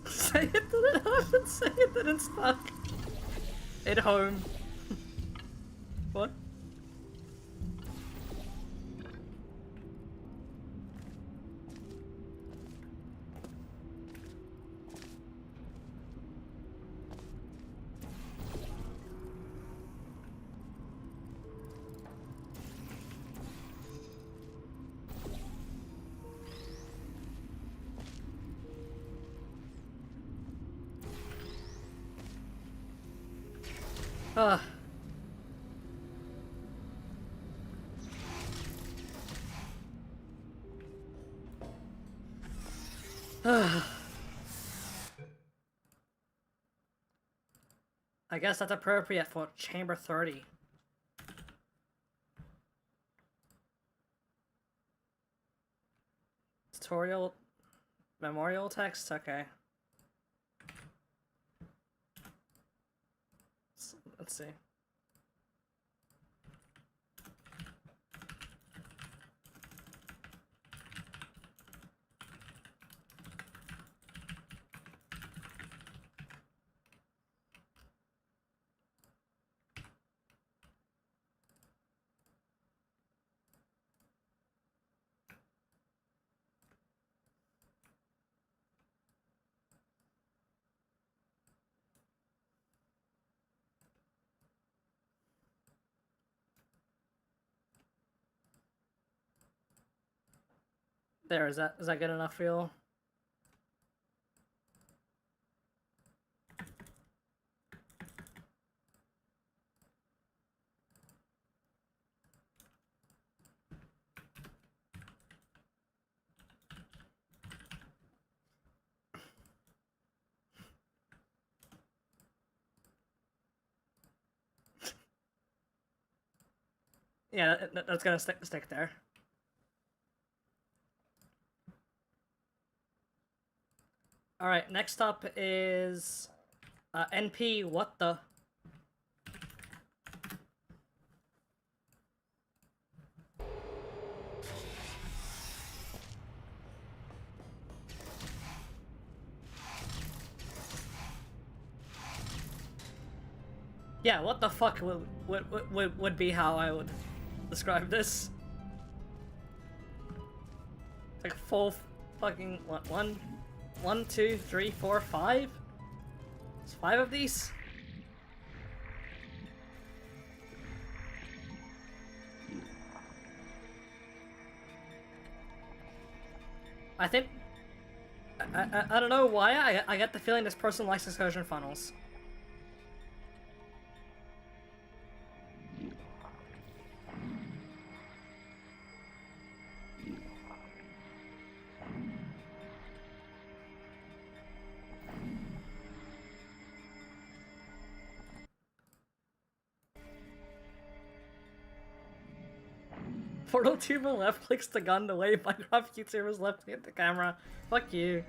Say it didn't happen, say it didn't stuck. It home. What? I guess that's appropriate for Chamber 30. Tutorial memorial text? Okay. Let's see. There, is that good enough for you? Yeah, that's gonna stick there. Alright, next up is NP what the. Yeah, what the fuck would be how I would describe this. It's like full fucking one, two, three, four, five? There's 5 of these? I think I don't know why I get the feeling this person likes excursion funnels. Portal tuber left clicks the gun the way Minecraft YouTubers left click the camera. Fuck you.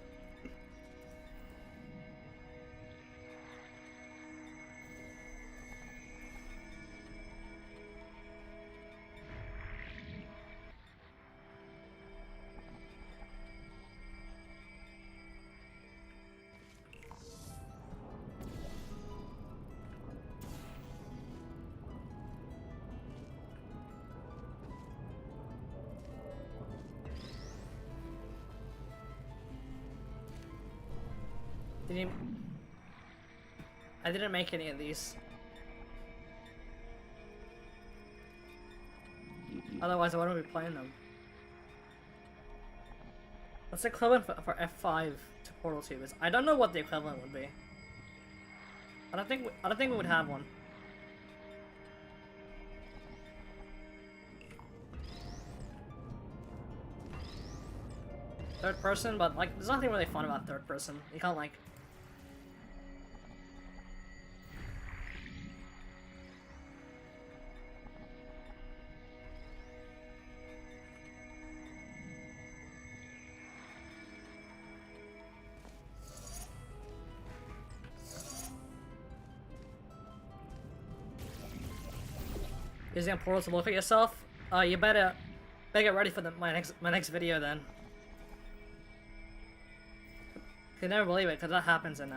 I didn't make any of these. Otherwise, I wouldn't be playing them. What's the equivalent for F5 to Portal tubers? I don't know what the equivalent would be. I don't think we would have one. Third person, but like, there's nothing really fun about third person. You can't like. Using a portal to look at yourself? You better get ready for my next video then. You never believe it, because that happens in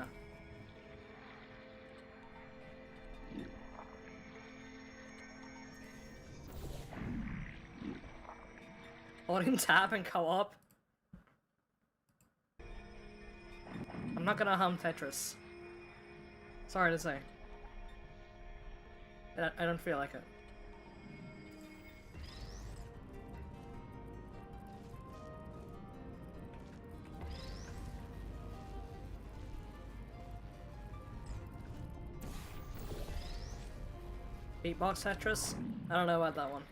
holding tab and co-op. I'm not gonna hum Tetris. Sorry to say. I don't feel like it. Beatbox Tetris? I don't know about that one.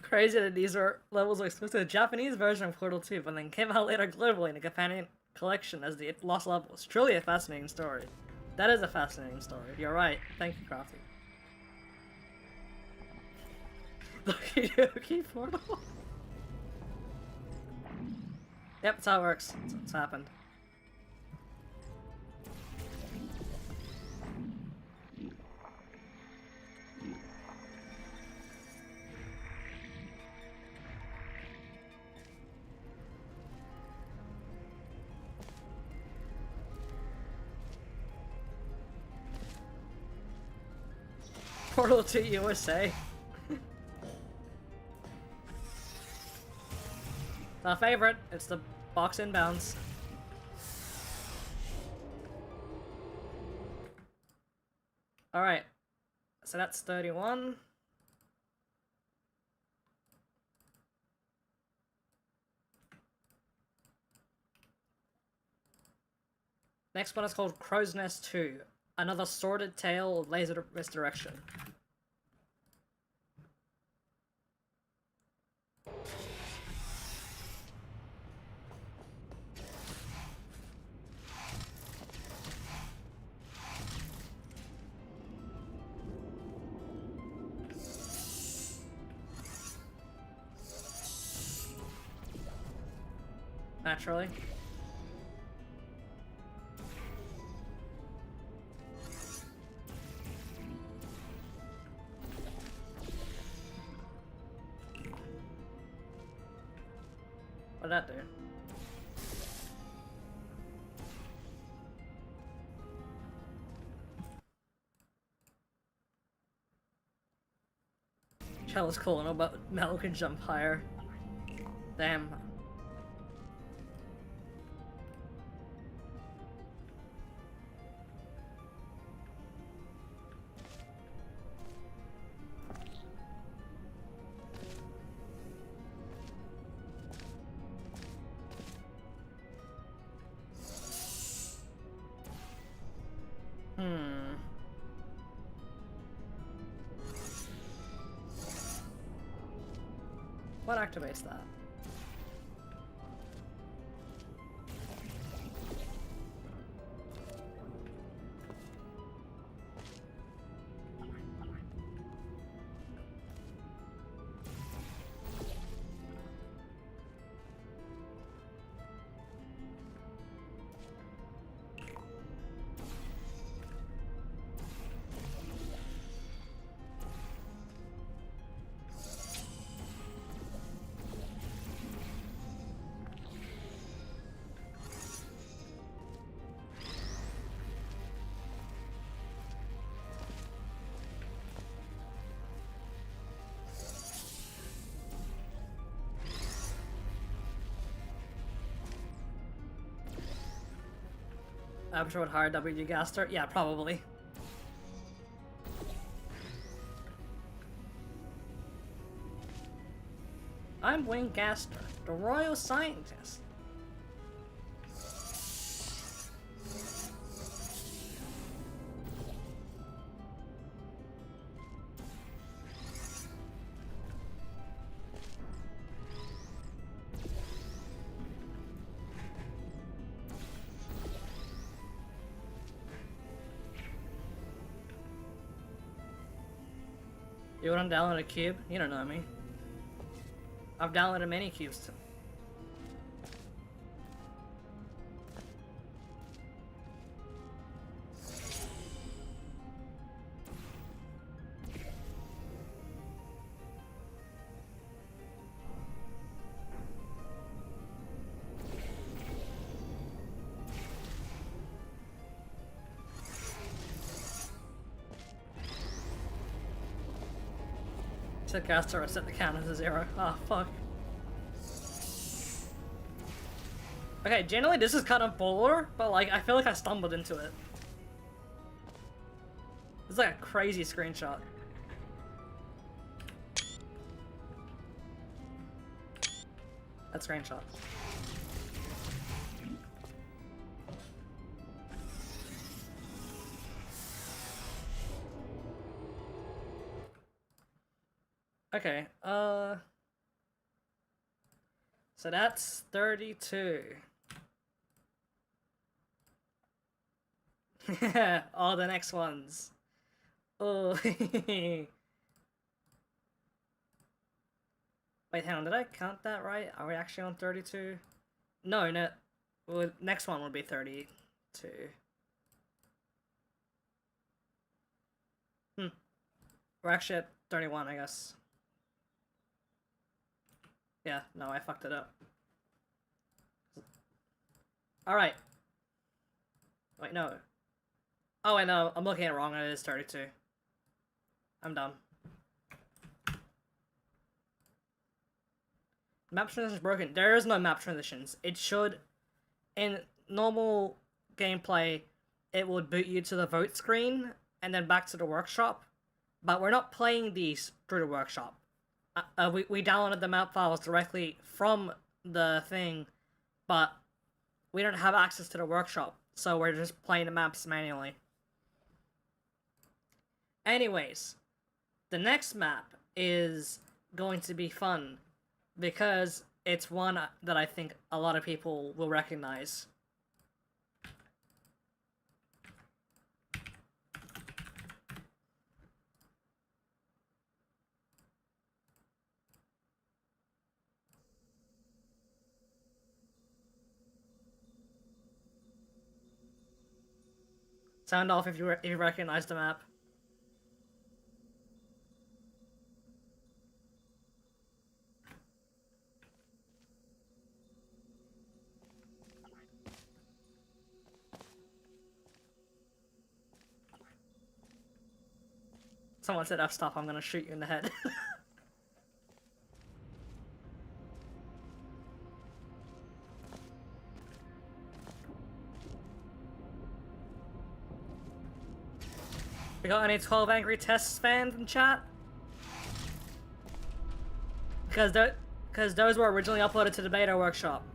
Crazy that these levels were exclusive to the Japanese version of Portal 2, but then came out later globally in a companion collection as the Lost Levels. Truly a fascinating story. That is a fascinating story. You're right. Thank you, Crafty. Doki Doki Portal. Yep, that's how it works. That's what's happened. Portal to USA. Our favorite. It's the box inbounds. Alright. So that's 31. Next one is called Crow's Nest 2. Another sordid tale of laser misdirection. Naturally. What'd that do? Shell is cool, no, but Metal can jump higher. Damn. What activates that? I'm sure with higher W Gaster. Yeah, probably. I'm Wayne Gaster, the Royal Scientist. You wanna download a cube? You don't know me. I've downloaded many cubes too. Set caster, I set the counter to 0. Ah, oh, fuck. Okay, generally this is kind of baller, but like, I feel like I stumbled into it. It's like a crazy screenshot. That screenshot. Okay, so that's 32. All the next ones. Oh. Wait, hang on, did I count that right? Are we actually on 32? No, no. Well, next one would be 32. We're actually at 31, I guess. Yeah, no, I fucked it up. Alright. Wait, no. Oh, I know, I'm looking at it wrong, it is 32. I'm dumb. Map transition is broken. There is no map transitions. It should, in normal gameplay, it would boot you to the vote screen and then back to the workshop. But we're not playing these through the workshop. We downloaded the map files directly from the thing, but we don't have access to the workshop, so we're just playing the maps manually. Anyways, the next map is going to be fun, because it's one that I think a lot of people will recognize. Sound off if you recognize the map. Someone said F-stop, I'm gonna shoot you in the head. We got any 12 Angry Tests fans in chat? Because those were originally uploaded to the beta workshop.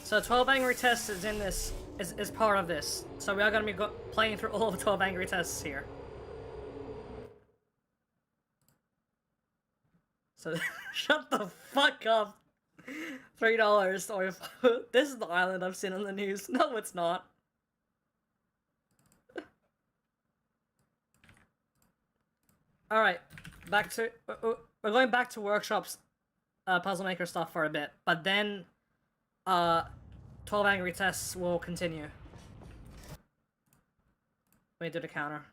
So 12 Angry Tests is in this, is part of this. So we are going to be playing through all of the 12 Angry Tests here. So, shut the fuck up. $3 or this is the island I've seen on the news. No, it's not. Alright, back to, we're going back to workshops, puzzle maker stuff for a bit, but then, 12 Angry Tests will continue. Let me do the counter.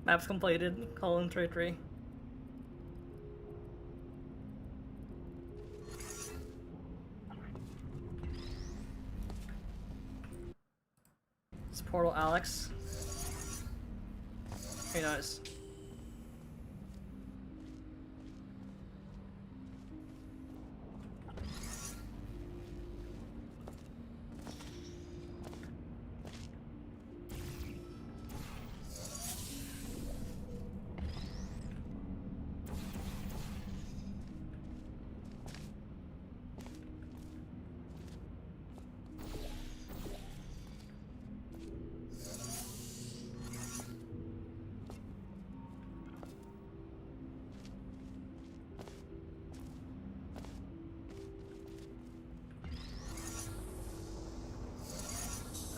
Maps completed, colon 33. It's Portal Alex. Who knows?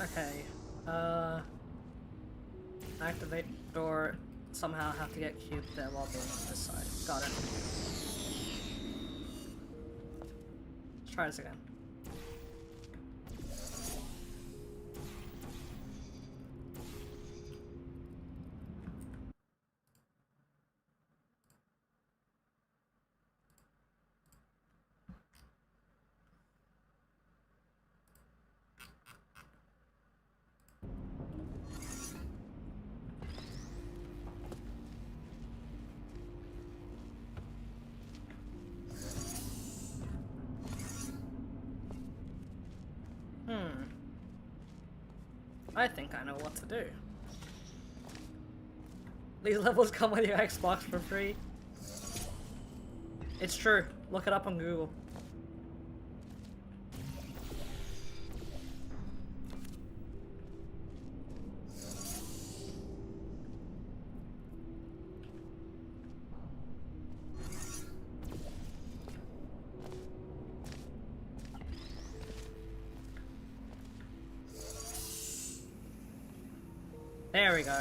Okay, activate door, somehow have to get cubed there while being on this side. Got it. try this again. I think I know what to do. These levels come with your Xbox for free. It's true. Look it up on Google. There we go.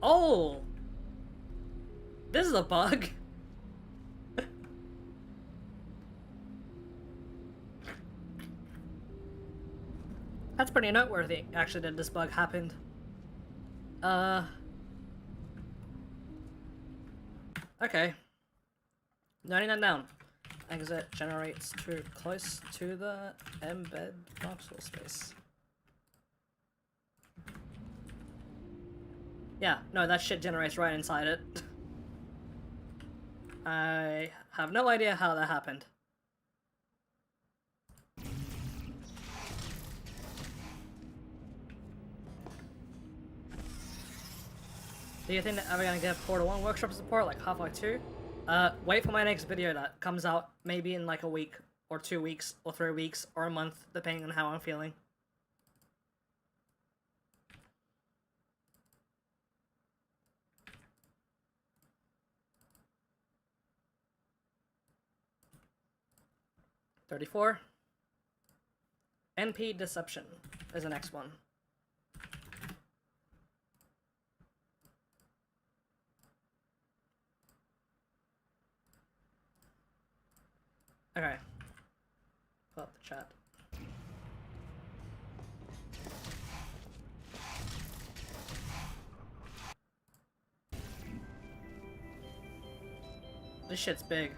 Oh! This is a bug. That's pretty noteworthy, actually, that this bug happened. Okay. 99 down. Exit generates too close to the embed voxel space. Yeah, no, that shit generates right inside it. I have no idea how that happened. Do you think that ever gonna get Portal 1 workshop support like Half-Life 2? Wait for my next video that comes out maybe in like a week, or 2 weeks, or 3 weeks, or a month, depending on how I'm feeling. $34. NP Deception is the next one. Okay. Pull up the chat. This shit's big.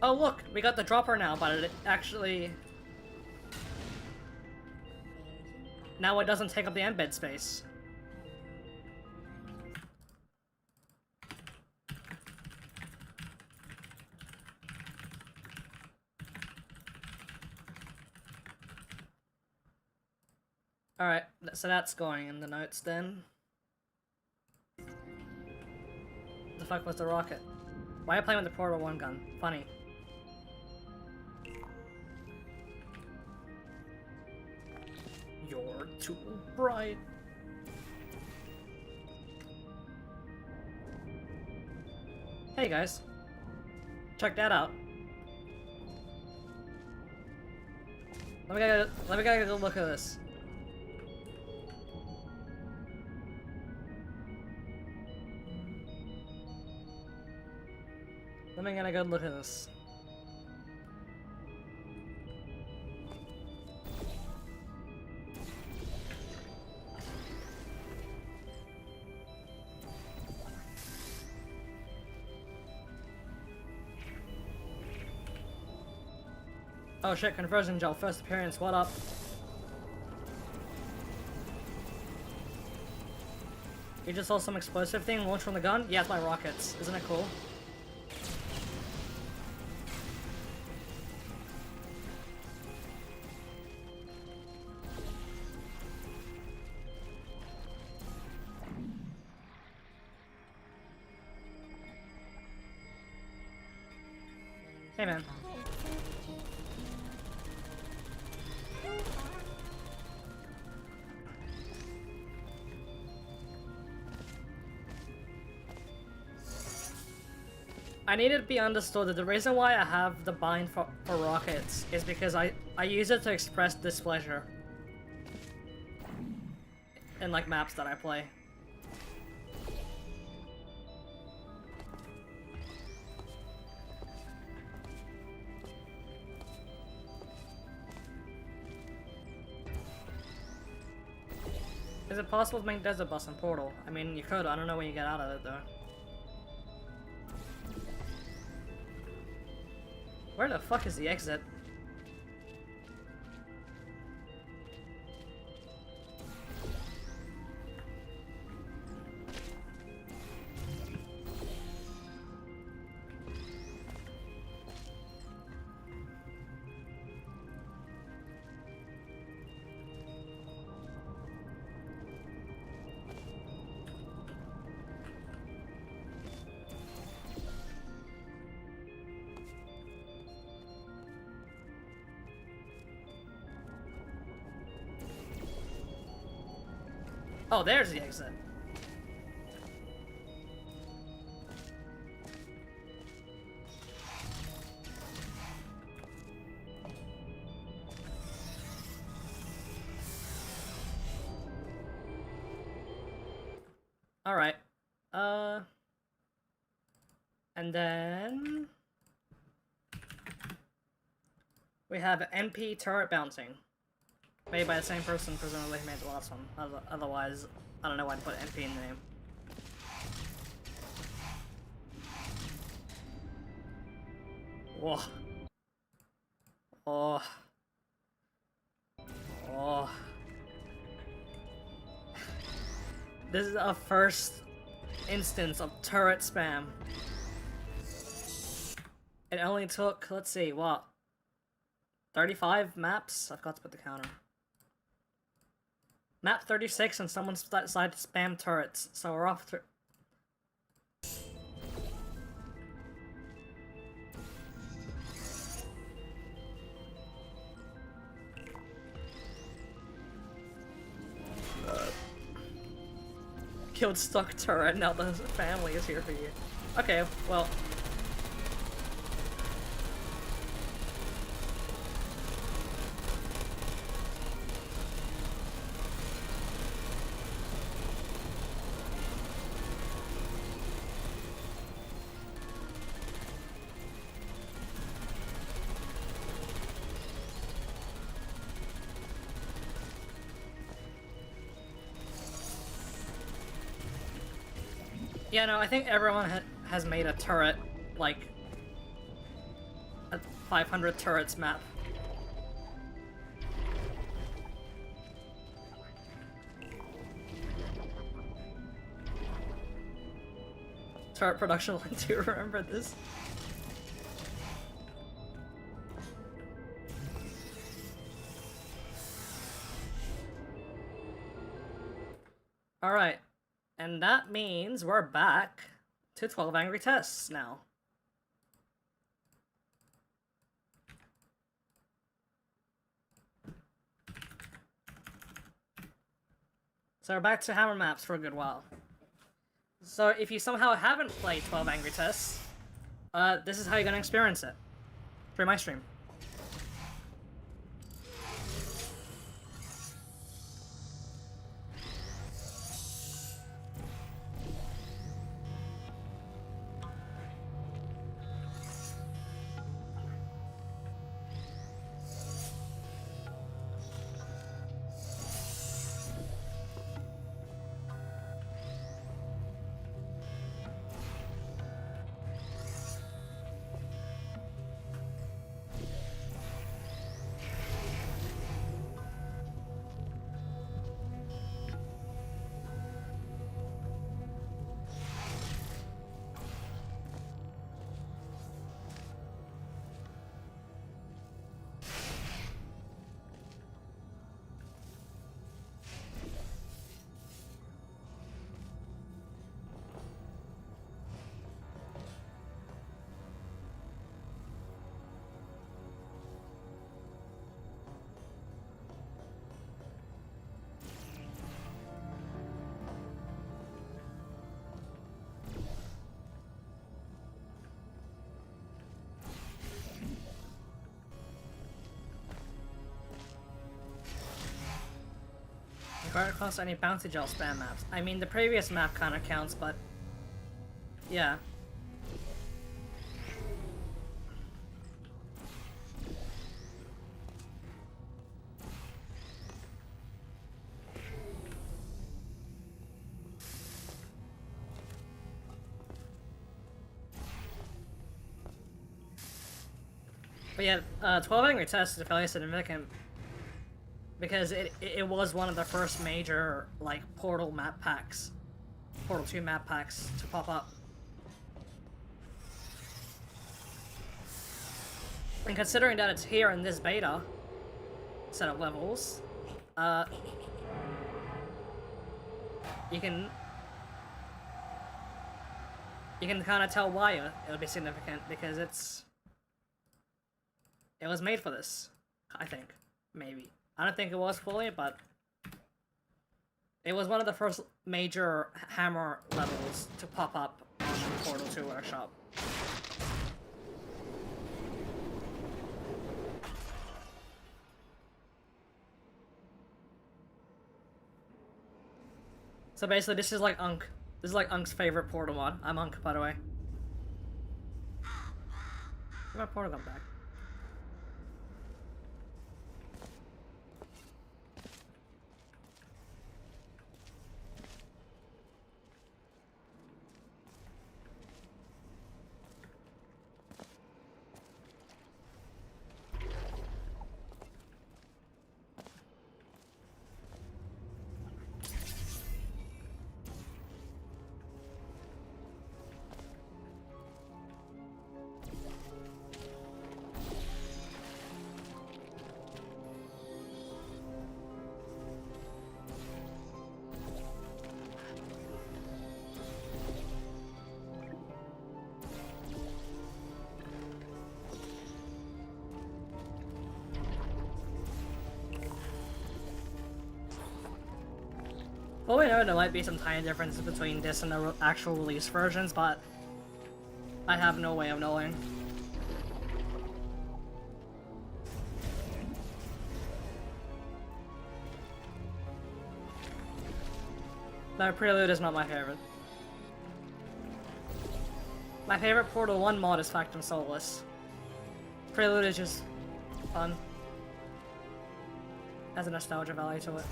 Oh look, we got the dropper now, but it actually... Now it doesn't take up the embed space. Alright, so that's going in the notes then. The fuck was the rocket? Why are you playing with the Portal 1 gun? Funny. You're too bright. Hey guys, check that out. Let me get a good look at this. Let me get a good look at this. Oh shit, conversion gel, first appearance, what up? You just saw some explosive thing launch from the gun? Yeah, it's my rockets. Isn't it cool? Hey man. I need it to be understood that the reason why I have the bind for rockets is because I use it to express displeasure in like maps that I play. Is it possible to make Desert Bus and Portal? I mean, you could. I don't know when you get out of it, though. Where the fuck is the exit? Oh, there's the exit. All right. And then we have MP turret bouncing. Made by the same person, presumably who made the last one. Otherwise, I don't know why to put MP in the name. Whoa. Oh. Oh. This is a first instance of turret spam. It only took, let's see, what? 35 maps? I forgot to put the counter. Map 36 and someone decided to spam turrets, so we're off to... Killed stuck turret, now the family is here for you. Okay, well... Yeah, no, I think everyone has made a turret, like, a 500 turrets map. Turret production line 2, remember this? Alright. And that means we're back to 12 Angry Tests now. So we're back to hammer maps for a good while. So if you somehow haven't played 12 Angry Tests, this is how you're gonna experience it. Through my stream. Square across any bouncy gel spam maps. I mean, the previous map kind of counts, but yeah. But yeah, 12 Angry Tests is fairly significant because it was one of the first major, like, Portal map packs. Portal 2 map packs to pop up. And considering that it's here in this beta set of levels, you can kind of tell why it'll be significant, because it was made for this, I think. Maybe. I don't think it was fully, but it was one of the first major Hammer levels to pop up on the Portal 2 workshop. So basically, this is like Unk. This is like Unk's favorite Portal mod. I'm Unk, by the way. Where'd my Portal come back? Well, we know there might be some tiny differences between this and the actual release versions, but I have no way of knowing. No, Prelude is not my favorite. My favorite Portal 1 mod is Factum Solus. Prelude is just fun. Has a nostalgia value to it.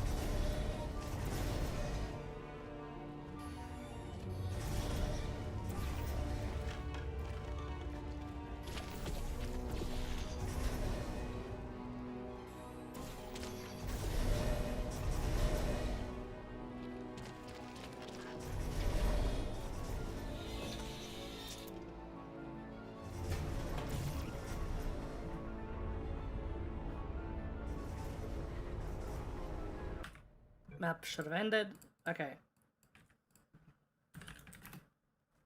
Map should have ended. Okay.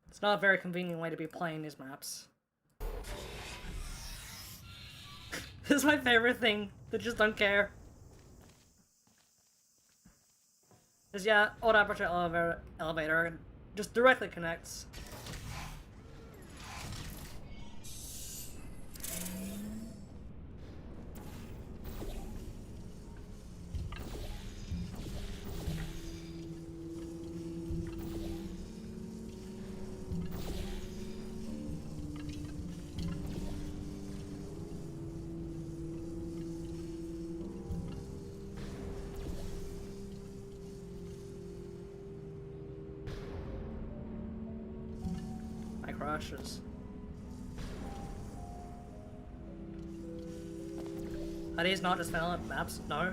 It's not a very convenient way to be playing these maps. This is my favorite thing. They just don't care. Is yeah, old aperture elevator just directly connects. Crashes. Are these not just vanilla maps? No.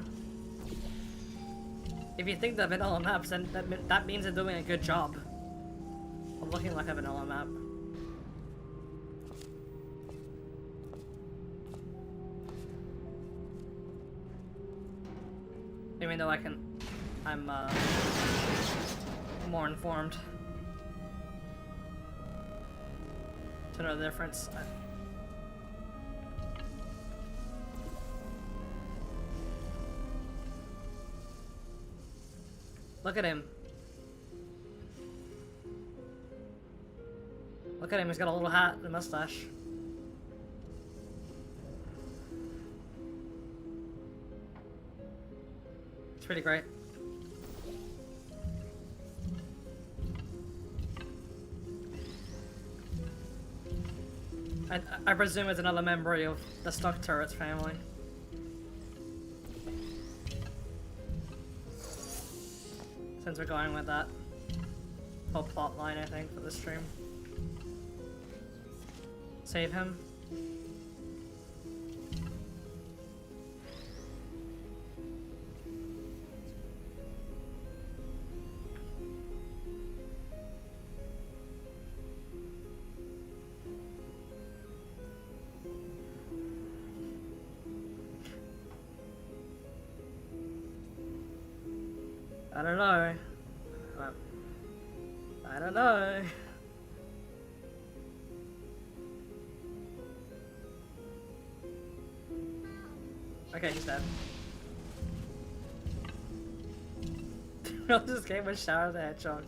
If you think they're vanilla maps, then that means they're doing a good job of looking like a vanilla map. Even though I'm more informed to know the difference. Look at him. Look at him, he's got a little hat and a mustache. It's pretty great. I presume it's another member of the Stuck Turrets family. Since we're going with that whole plot line, I think, for the stream. Save him. I don't know. I don't know. Okay, he's dead. This game was Shower the Hedgehog.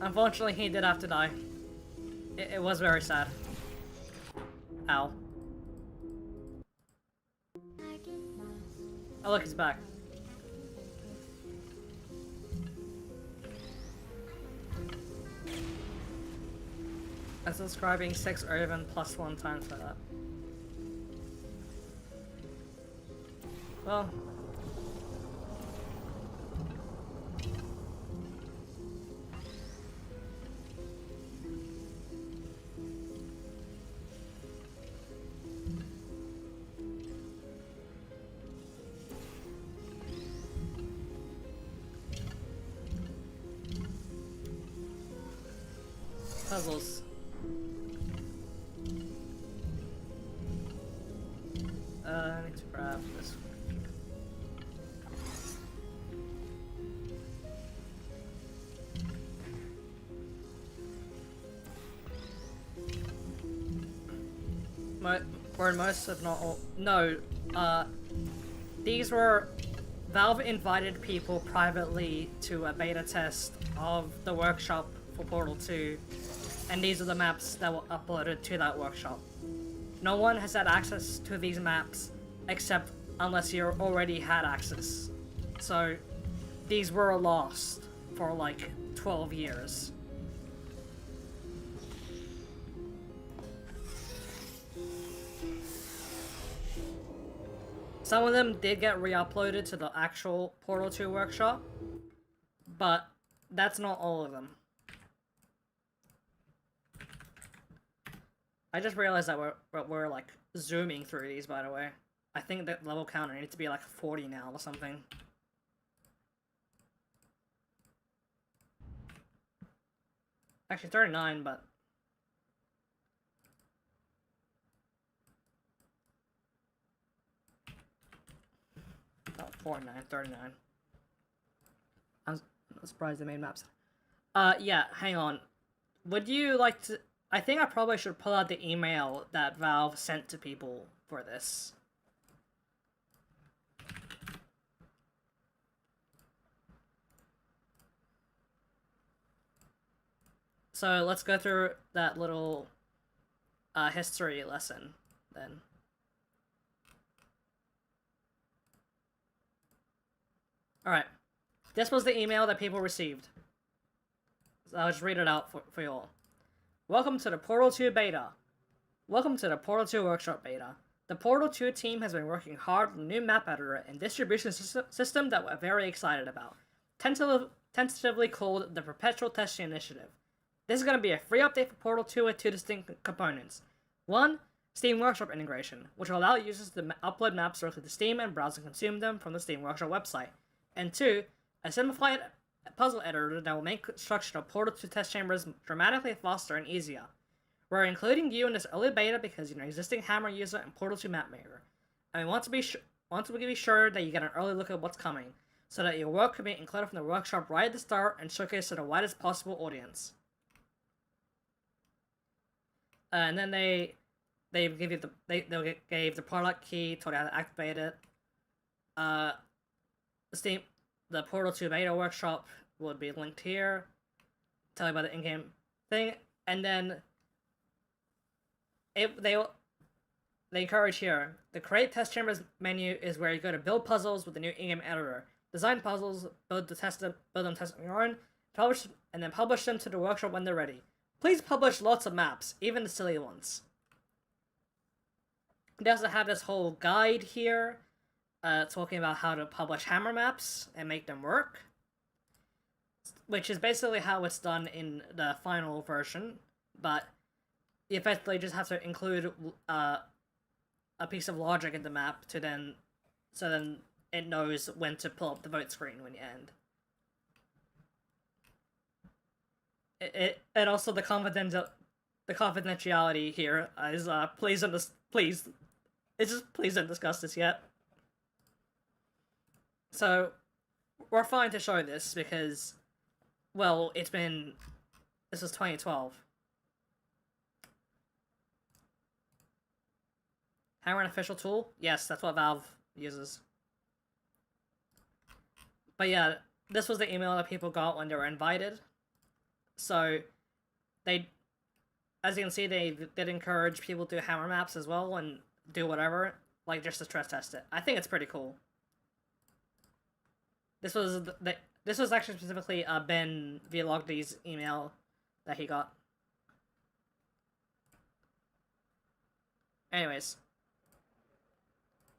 Unfortunately, he did have to die. It was very sad. Ow. Oh look, he's back. I'm subscribing 6 or even +1 times for that. Well. Puzzles. I need to grab this. Or most, if not all. No, these were Valve invited people privately to a beta test of the workshop for Portal 2. And these are the maps that were uploaded to that workshop. No one has had access to these maps except unless you already had access. So these were lost for like 12 years. Some of them did get re-uploaded to the actual Portal 2 workshop, but that's not all of them. I just realized that we're like zooming through these, by the way. I think that level counter needs to be like 40 now or something. Actually 39, but... Oh, 49, 39. I'm surprised they made maps. Yeah, hang on. Would you like to... I think I probably should pull out the email that Valve sent to people for this. So let's go through that little history lesson then. Alright. This was the email that people received. So I'll just read it out for you all. Welcome to the Portal 2 beta. Welcome to the Portal 2 workshop beta. The Portal 2 team has been working hard on a new map editor and distribution system that we're very excited about. Tentatively called the Perpetual Testing Initiative. This is going to be a free update for Portal 2 with 2 distinct components. 1. Steam Workshop integration, which will allow users to upload maps directly to Steam and browse and consume them from the Steam Workshop website. And 2. A simplified puzzle editor that will make construction of Portal 2 test chambers dramatically faster and easier. We're including you in this early beta because you're an existing Hammer user and Portal 2 map maker, and we want to be sure that you get an early look at what's coming, so that your work can be included from the workshop right at the start and showcased to the widest possible audience. And then they give you gave the product key, told you how to activate it. The Portal 2 beta workshop will be linked here. Tell you about the in-game thing, and then they encourage here. The Create Test Chambers menu is where you go to build puzzles with the new in-game editor. Design puzzles, build them, test on your own, and then publish them to the workshop when they're ready. Please publish lots of maps, even the silly ones. They also have this whole guide here, talking about how to publish hammer maps and make them work, which is basically how it's done in the final version, but you effectively just have to include a piece of logic in the map to then, so then it knows when to pull up the vote screen when you end. And also the confidentiality here is please don't discuss this yet. So we're fine to show this because, well, this was 2012. Hammer an official tool? Yes, that's what Valve uses. But yeah, this was the email that people got when they were invited. So, as you can see, they did encourage people to hammer maps as well and do whatever, like just to stress test it. I think it's pretty cool. This was actually specifically BenVlodgi's email that he got. Anyways,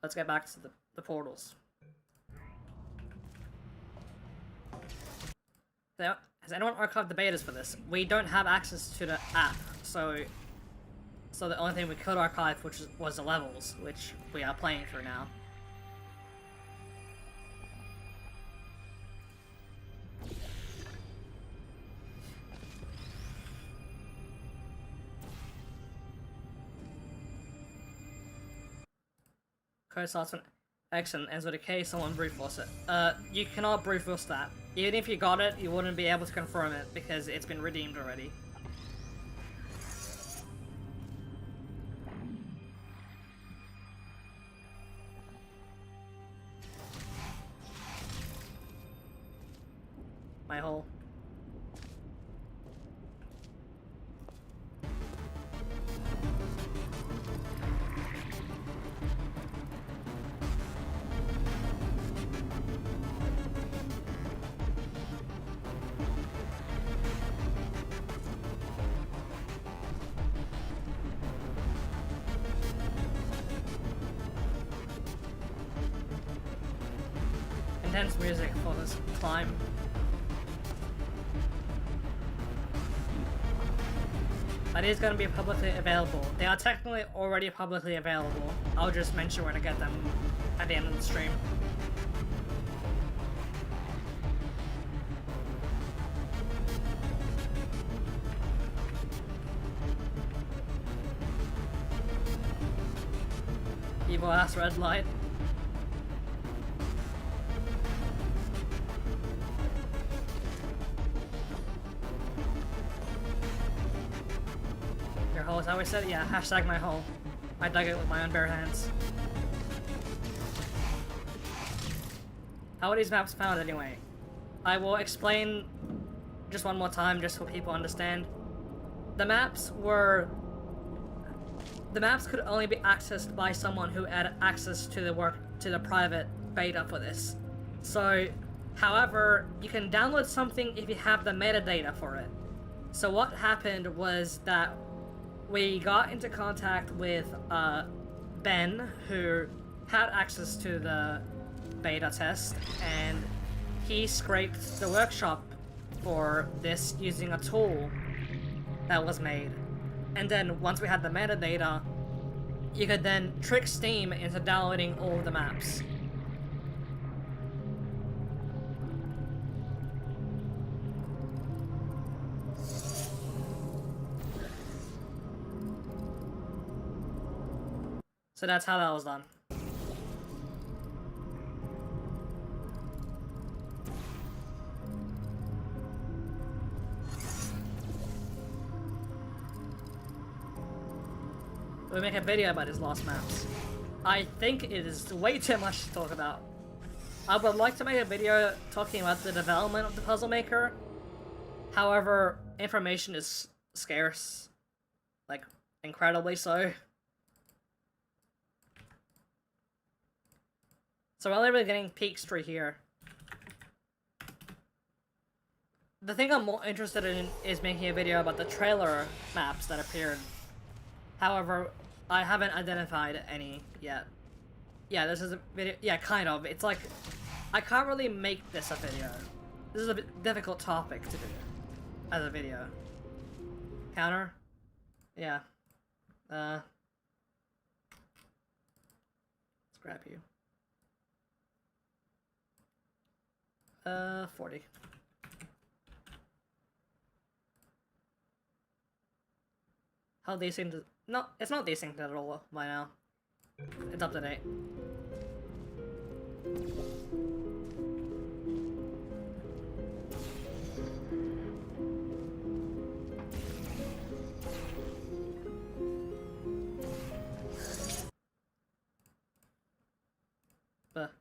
let's get back to the portals. So, has anyone archived the betas for this? We don't have access to the app, so the only thing we could archive was the levels, which we are playing through now. Code starts with X and ends with a K, someone brute force it. You cannot brute force that. Even if you got it, you wouldn't be able to confirm it because it's been redeemed already. My hole. Intense music for this climb. That is going to be publicly available. They are technically already publicly available. I'll just mention where to get them at the end of the stream. Evil ass red light. Your hole is how we said it? Yeah, hashtag my hole. I dug it with my own bare hands. How are these maps found anyway? I will explain just one more time just so people understand. The maps could only be accessed by someone who had access to the private beta for this. So, however, you can download something if you have the metadata for it. So what happened was that we got into contact with Ben, who had access to the beta test, and he scraped the workshop for this using a tool that was made. And then once we had the metadata, you could then trick Steam into downloading all of the maps. So that's how that was done. We'll make a video about his lost maps. I think it is way too much to talk about. I would like to make a video talking about the development of the puzzle maker. However, information is scarce. Like, incredibly so. So we're literally getting Peakstreet here. the thing I'm more interested in is making a video about the trailer maps that appeared. However, I haven't identified any yet. Yeah, this is a video. Yeah, kind of. It's like, I can't really make this a video. This is a bit difficult topic to do as a video. Counter? Yeah. Scrap you. 40. How desynced is... No, it's not desynced at all by now. It's up to date. But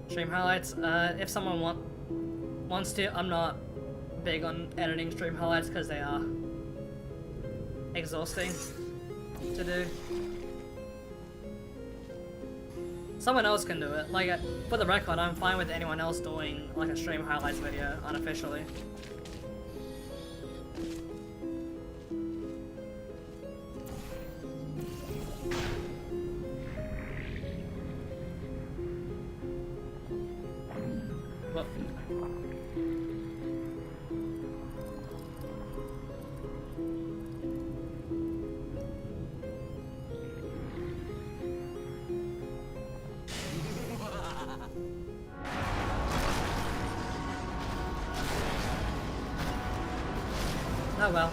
stream highlights, if someone wants to, I'm not big on editing stream highlights because they are exhausting to do. Someone else can do it. Like, for the record, I'm fine with anyone else doing like a stream highlights video unofficially. Well, oh well.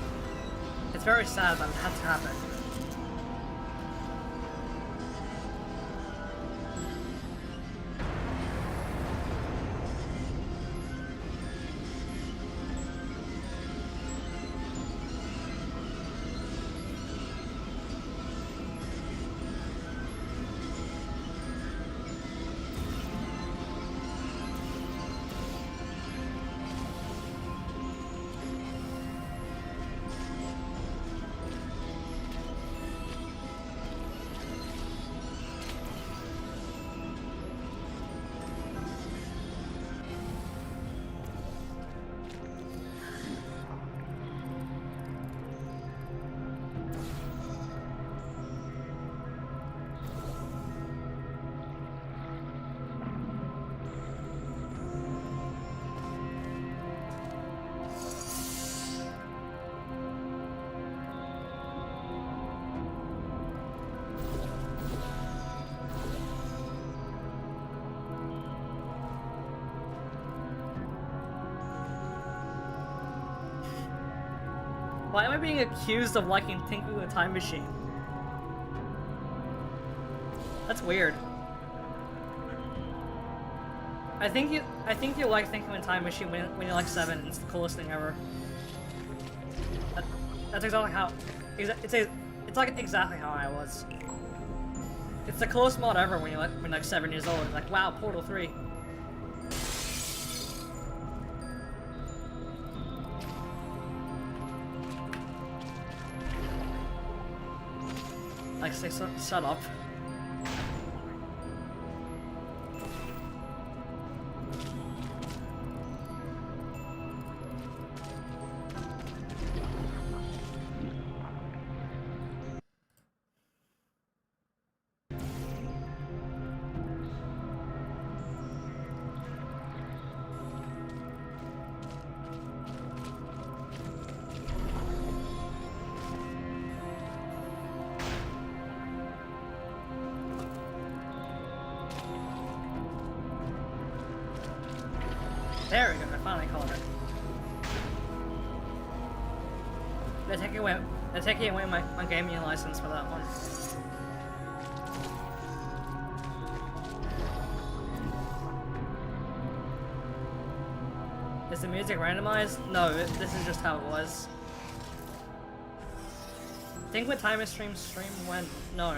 It's very sad, but it had to happen. Why am I being accused of liking Tinkling the Time Machine? That's weird. I think you like Tinkling the Time Machine when you're like 7. It's the coolest thing ever. That's exactly how. It's like exactly how I was. It's the coolest mod ever when you're like 7 years old. It's like, wow, Portal 3. Like, shut up. There we go, I finally called it. They're taking away my gaming license for that one. Is the music randomized? No, this is just how it was. Think what time is stream when? No.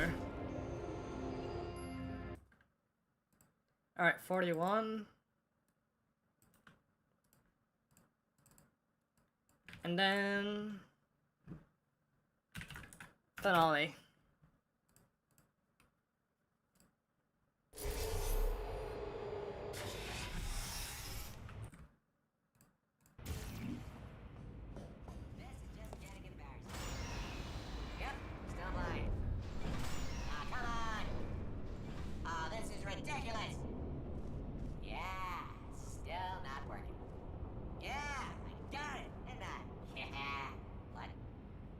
Alright, 41. And then finale.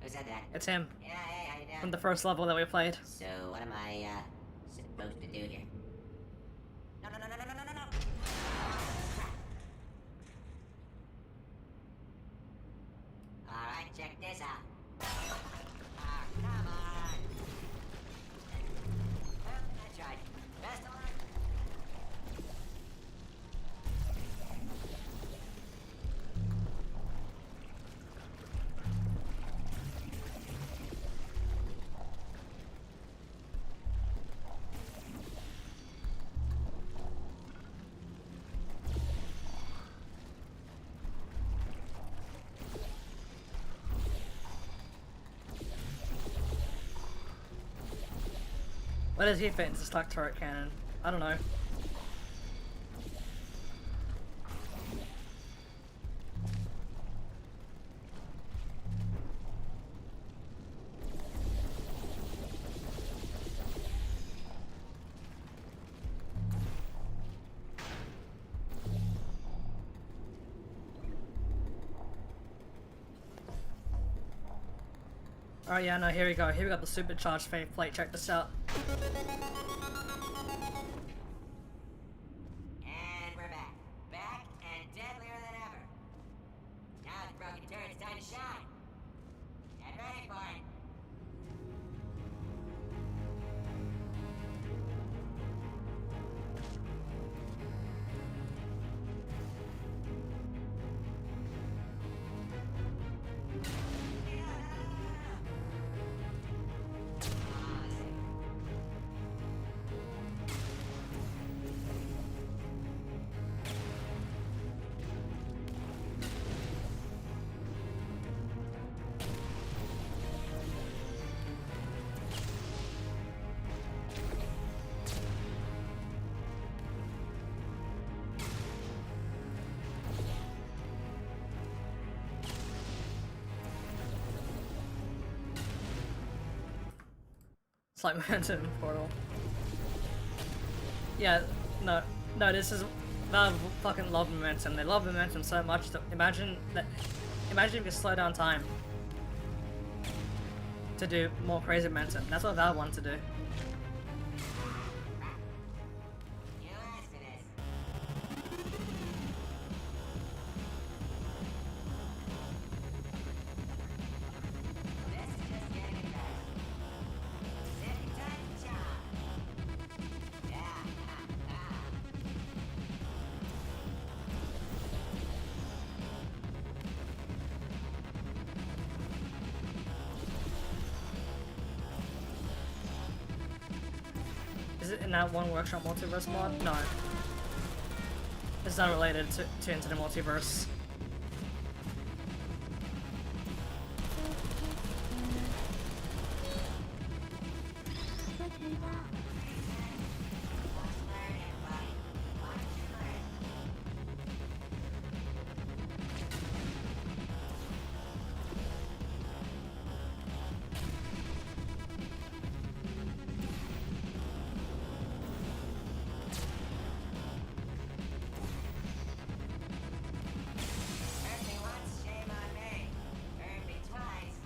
who said that? It's him Yeah, hey, how you doing? from the first level that we played. So, what am I, supposed to do here? No, no, no, no, no, no, no, no! Alright, check this out. Ah, come on! Well, I tried. Best of luck. Where does he fit into the stock turret cannon? I don't know. Oh yeah, no, here we go. Here we got the supercharged faith plate. Check this out. And we're back. Back and deadlier than ever. Now it's broken turn, it's time to shine. Get ready for it. It's like momentum portal. Yeah, no, this is Valve fucking love momentum. They love momentum so much that imagine if you could slow down time to do more crazy momentum. That's what Valve wanted to do. You asked for this. This is just getting it better. Second time the job. Yeah. Is it in that one workshop multiverse mod? No. It's not related to Into the Multiverse. Put me down. Hurt me once, shame on me. Hurt me twice.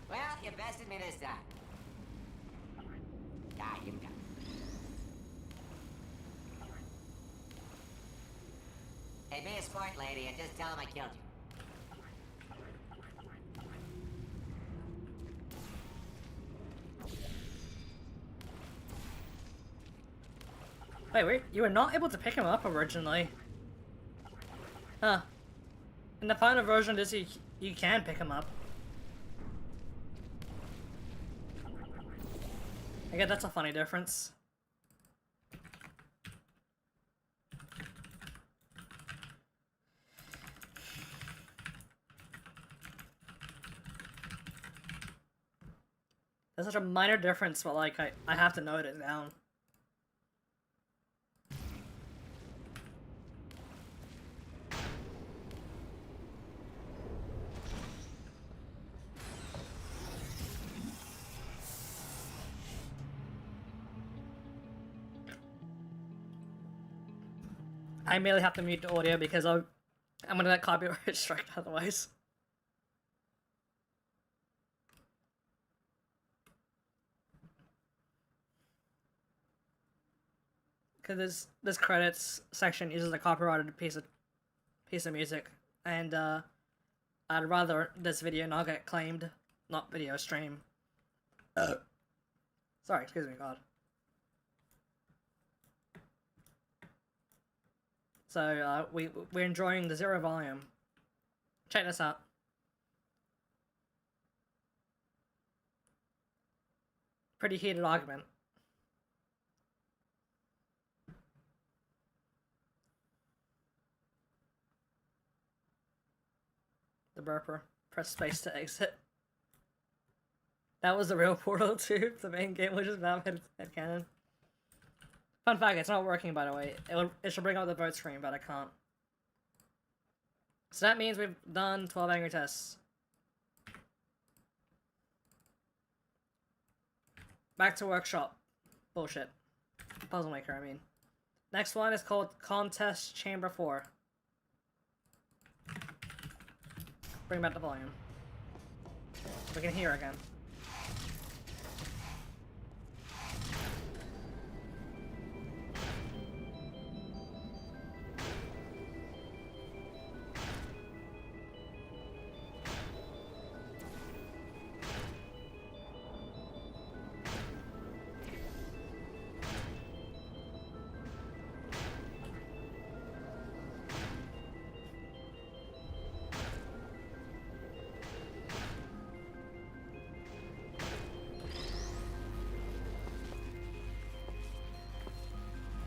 Well, you bested me this time. Ah, you go. Hey, be a sport, lady, and just tell him I killed you. Wait, you were not able to pick him up originally. Huh. In the final version, you can pick him up. I guess that's a funny difference. That's such a minor difference, but like I have to note it down. I merely have to mute the audio because I'm gonna get copyright strike otherwise. Because this credits section uses a copyrighted piece of music, and I'd rather this video not get claimed, not video stream. Sorry, excuse me, God. So we're enjoying the zero volume. Check this out. Pretty heated argument. The burper. Press space to exit. That was the real Portal 2. The main game was just Valve headcanon. Fun fact, it's not working, by the way. It should bring up the vote screen, but I can't. So that means we've done 12 angry tests. Back to workshop. Bullshit. Puzzle maker, I mean. Next one is called Contest Chamber 4. Bring back the volume. We can hear again.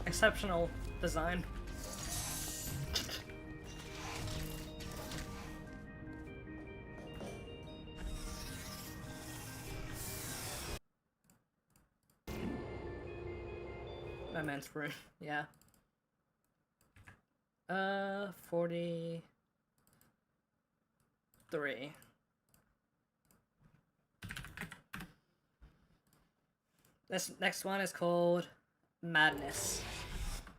Exceptional design. Immense room, yeah. 43. This next one is called Madness.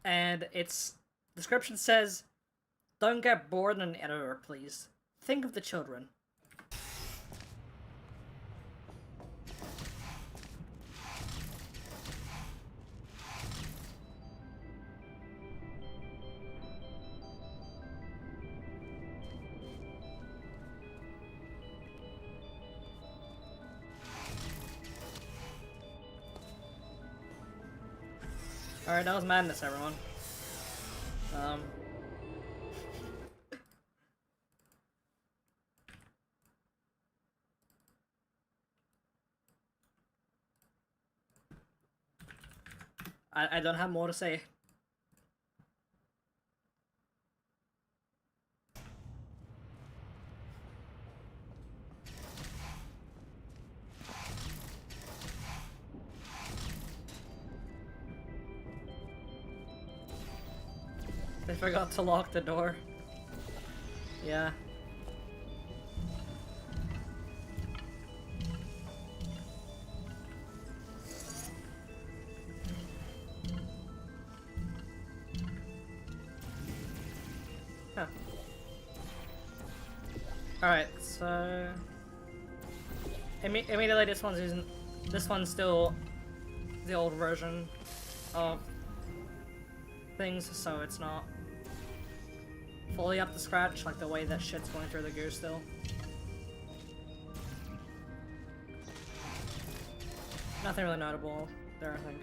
And its description says, "Don't get bored in an editor, please. Think of the children." Alright, that was Madness, everyone. I don't have more to say. They forgot to lock the door. Yeah. Huh. Alright, so immediately this one's still the old version of things, so it's not fully up to scratch, like the way that shit's going through the gear still. Nothing really notable there, I think.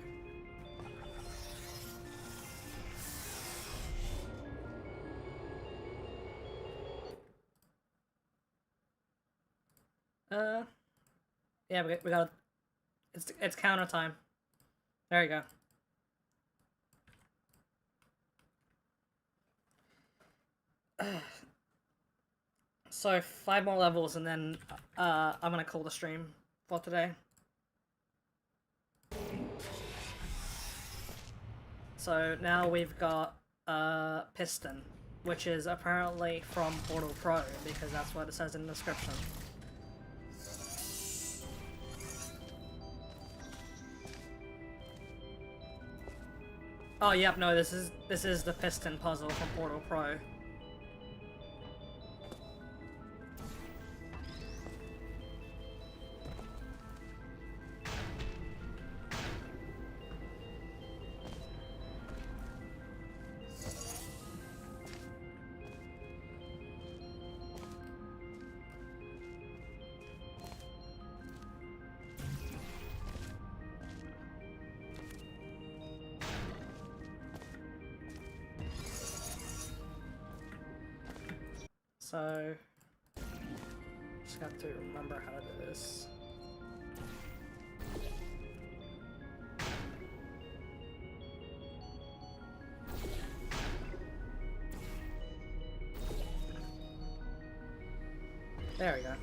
Yeah, we got it's counter time. There you go. So 5 more levels, and then I'm gonna call the stream for today. So now we've got Piston, which is apparently from Portal Pro, because that's what it says in the description. Oh, yep, no, this is the piston puzzle from Portal Pro. So, just have to remember how to do this. There we go.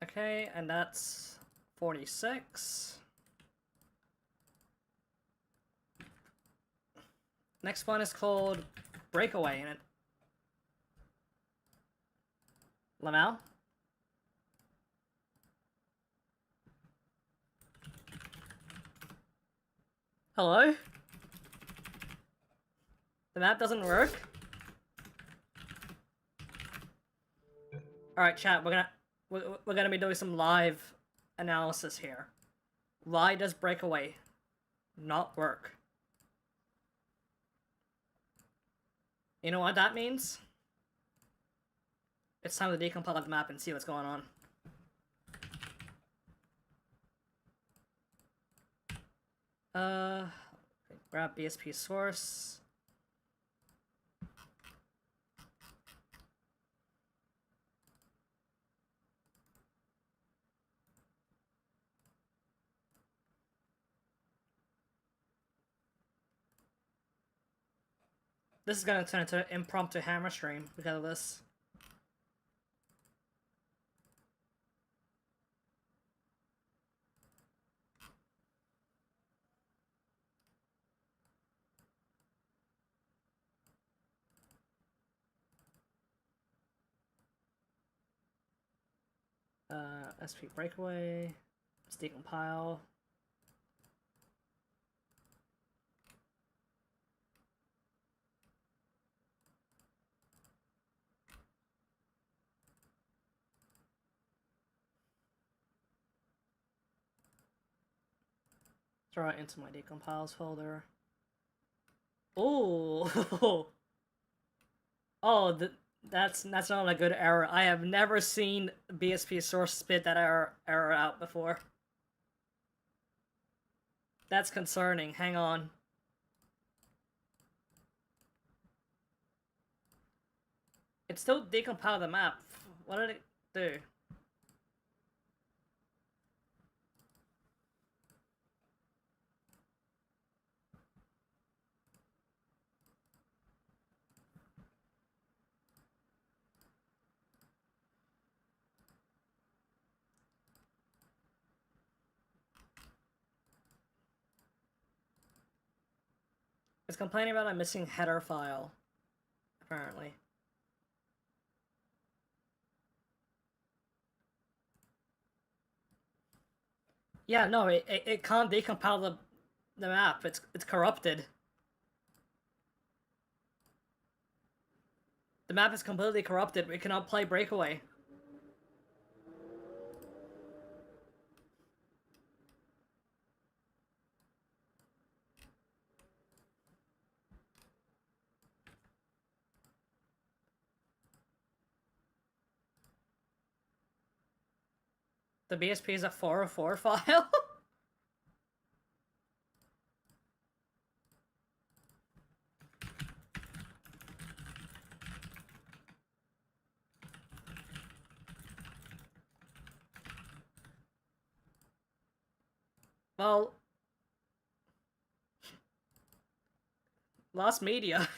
Okay, and that's 46. Next one is called Breakaway, and it... Lamau? Hello? The map doesn't work? Alright, chat, we're gonna be doing some live analysis here. Why does Breakaway not work? You know what that means? It's time to decompile the map and see what's going on. Grab BSP source. This is gonna turn into an impromptu hammer stream because of this. SP breakaway. Let's decompile. Throw it into my decompiles folder. Oh, oh, that's not a good error. I have never seen BSP source spit that error out before. That's concerning. Hang on. It still decompiled the map. What did it do? It's complaining about a missing header file, apparently. Yeah, no, it can't decompile the map. It's corrupted. The map is completely corrupted. We cannot play Breakaway. The BSP is a 404 file? Well... Lost media.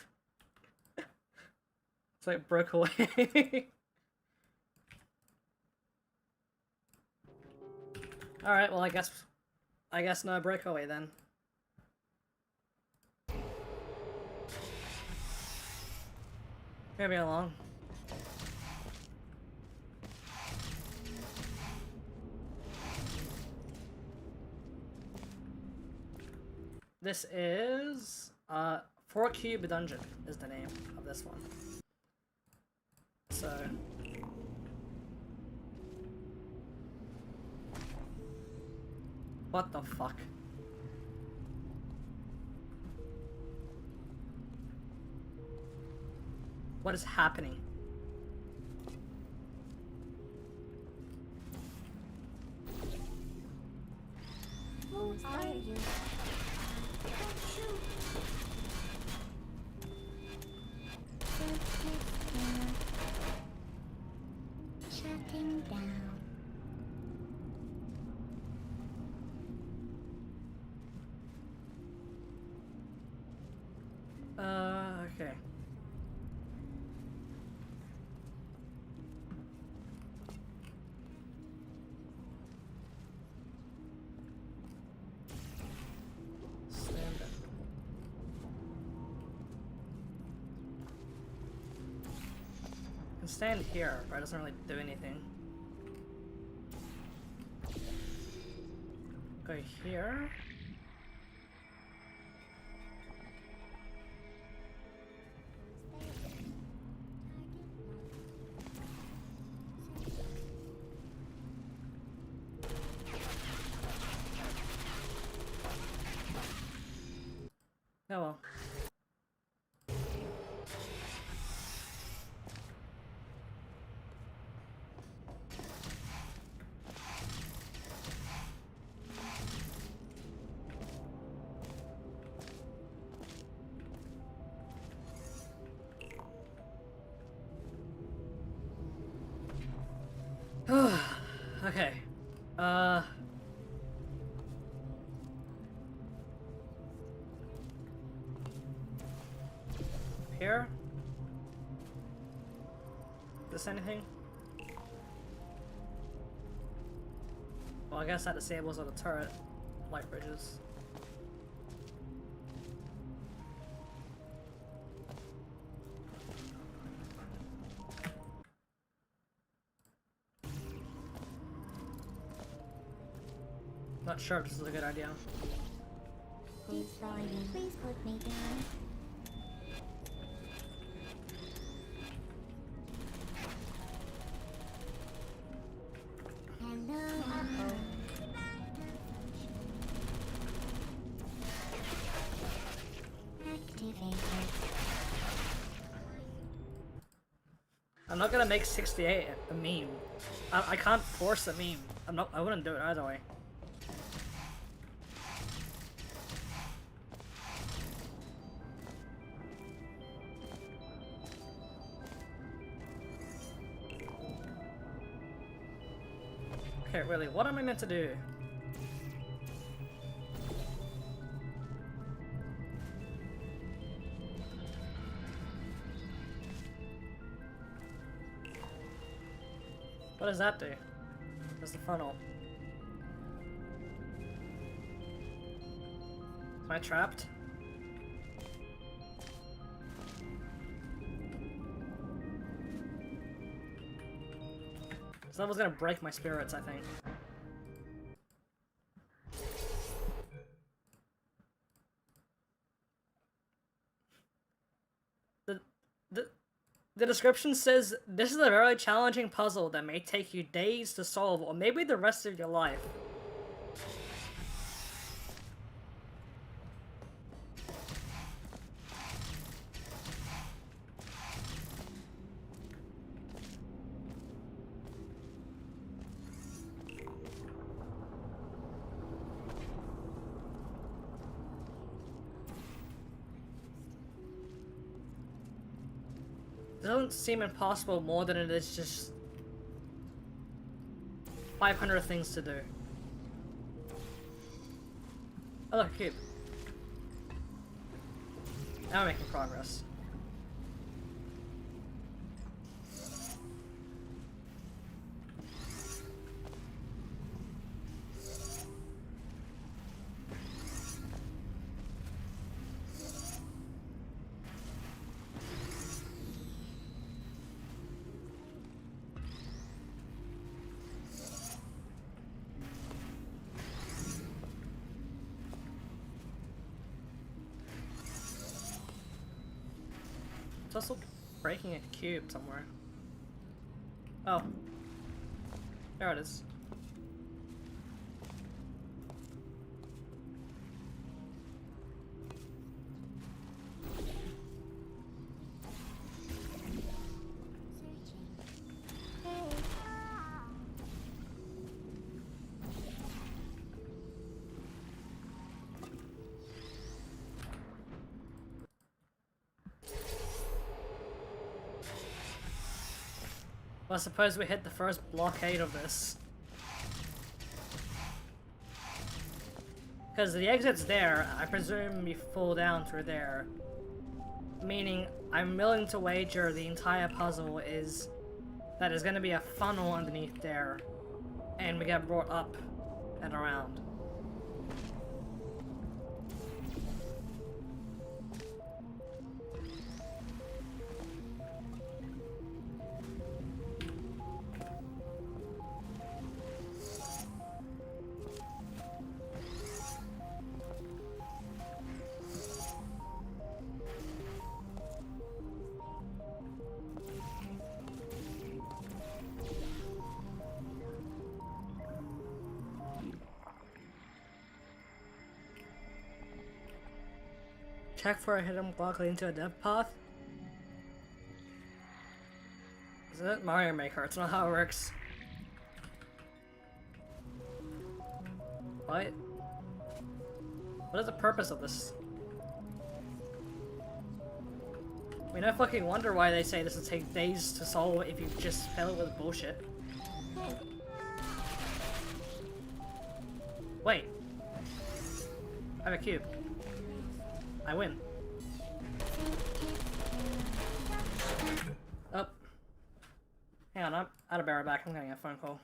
It's like broke away. Alright, well I guess no breakaway then. Maybe along. This is 4 Cube Dungeon is the name of this one. So what the fuck? What is happening? Who are you? Don't shoot. Shutting down. Okay. Stand up. I can stand here, but it doesn't really do anything. Go here. Oh well. Okay. Here? This anything? Well, I guess that disables all the turret light bridges. Not sure if this is a good idea. Please, please put me down. Hello, activated. I'm not gonna make 68 a meme. I can't force a meme. I wouldn't do it either way. Okay, really, what am I meant to do? What does that do? There's the funnel. Am I trapped? This level's gonna break my spirits, I think. The description says, this is a very challenging puzzle that may take you days to solve, or maybe the rest of your life. It doesn't seem impossible more than it is just 500 things to do. Oh look, cube. Now we're making progress. It's also breaking a cube somewhere. Oh. There it is. Well, I suppose we hit the first blockade of this. Because the exit's there, I presume you fall down through there. Meaning, I'm willing to wager the entire puzzle is that there's gonna be a funnel underneath there, and we get brought up and around. Check for a hidden block leading to a death path. Is it Mario Maker? It's not how it works. What? What is the purpose of this? I mean, I fucking wonder why they say this will take days to solve if you just fill it with bullshit. Wait. I have a cube. I win. Oh. Hang on, I'm out of barrel back. I'm getting a phone call.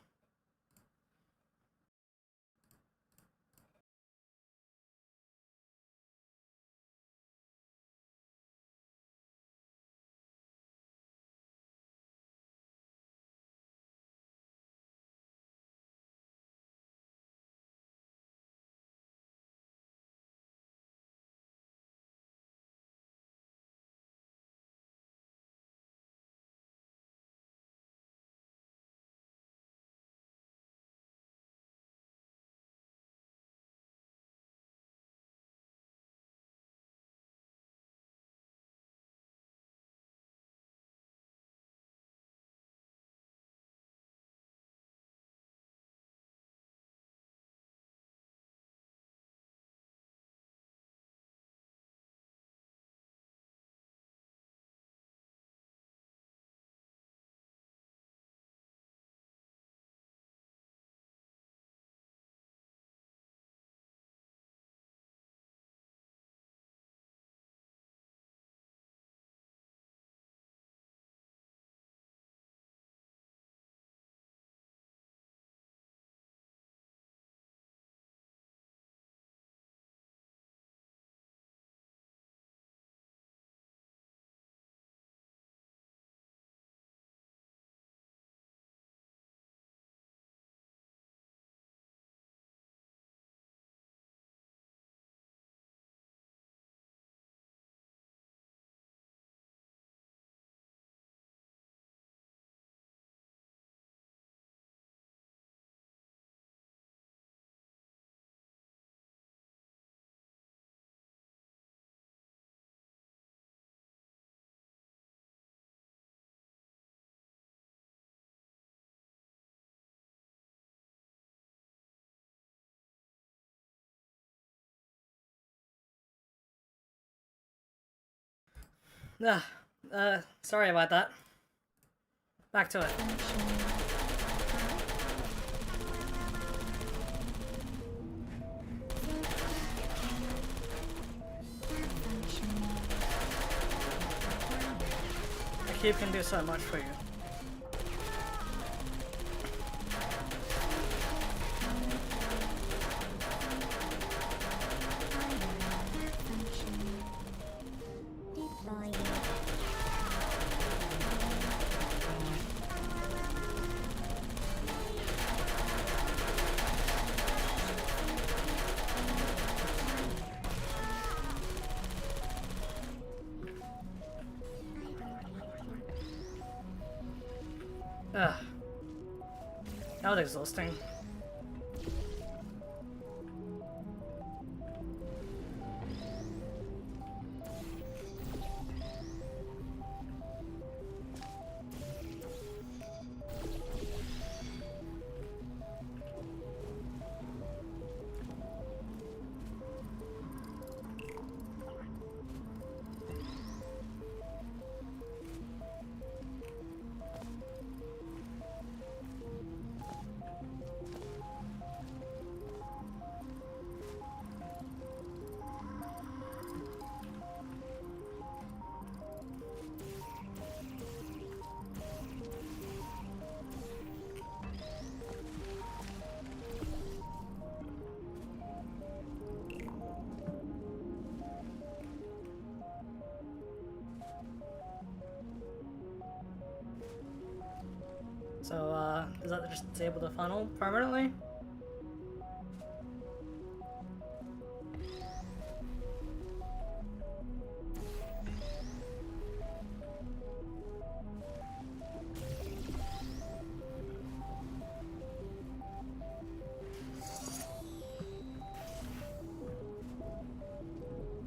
Sorry about that. Back to it. The cube can do so much for you. Ugh. That was exhausting. So, does that just disable the funnel permanently?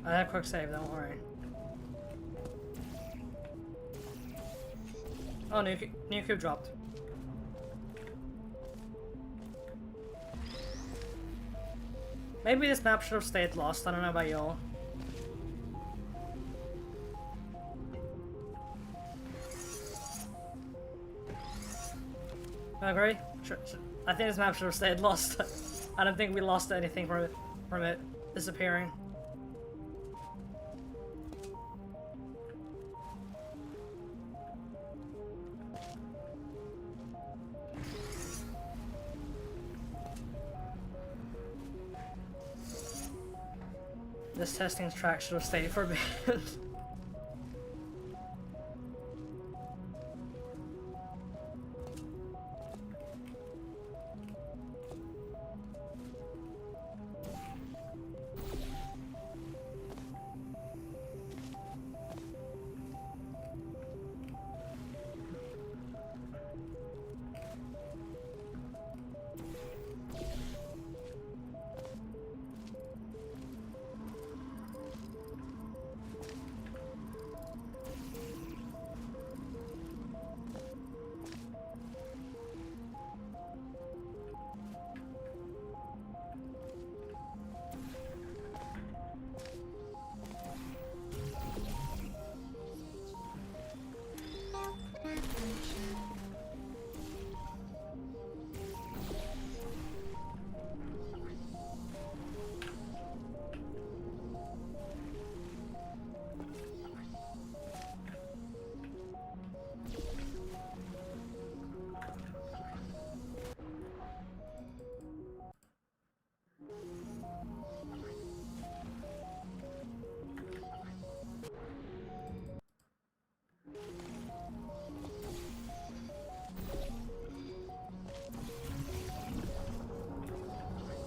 I have quick save, don't worry. Oh, new cube dropped. Maybe this map should have stayed lost, I don't know about y'all. I agree. Sure. I think this map should have stayed lost. I don't think we lost anything from it disappearing. This testing track should have stayed for a bit.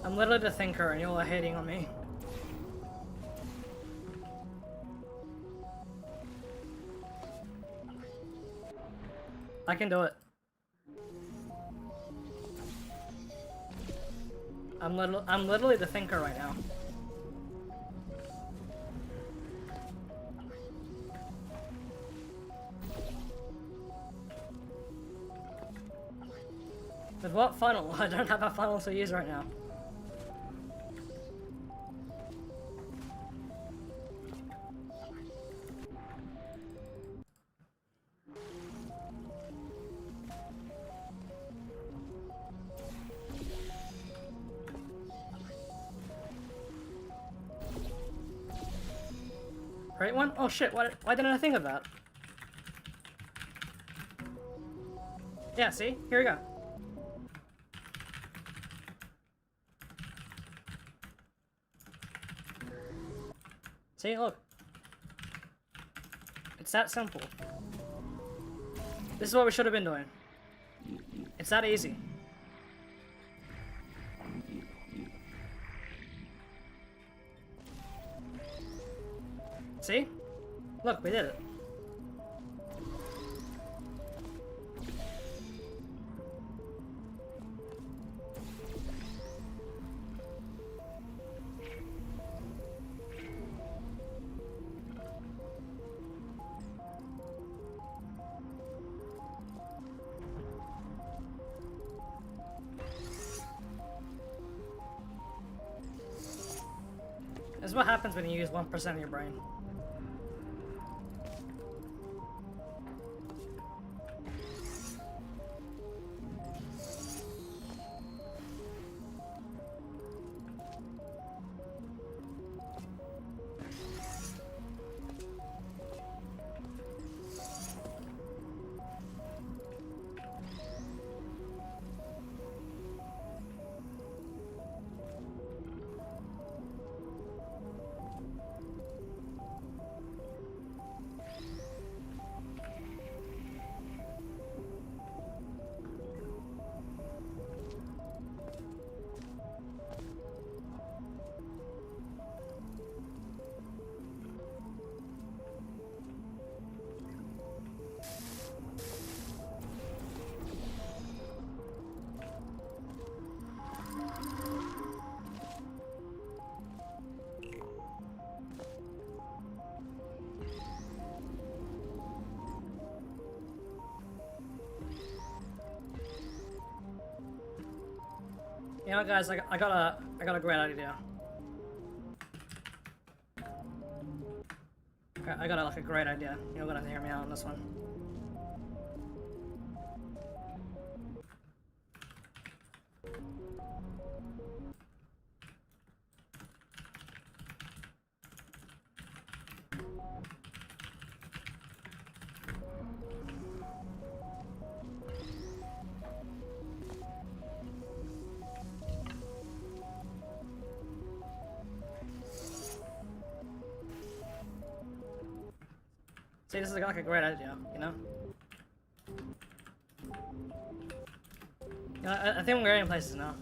I'm literally the thinker and y'all are hating on me. I can do it. I'm literally the thinker right now. With what funnel? I don't have a funnel to use right now. Right one? Oh shit, why didn't I think of that? Yeah, see? Here we go. See, look. It's that simple. This is what we should have been doing. It's that easy. See? Look, we did it. This is what happens when you use 1% of your brain. You know what, guys? I got a great idea. Okay, I got like a great idea. You're gonna hear me out on this one. See, this is like a great idea, you know? You know, I think we're getting places now.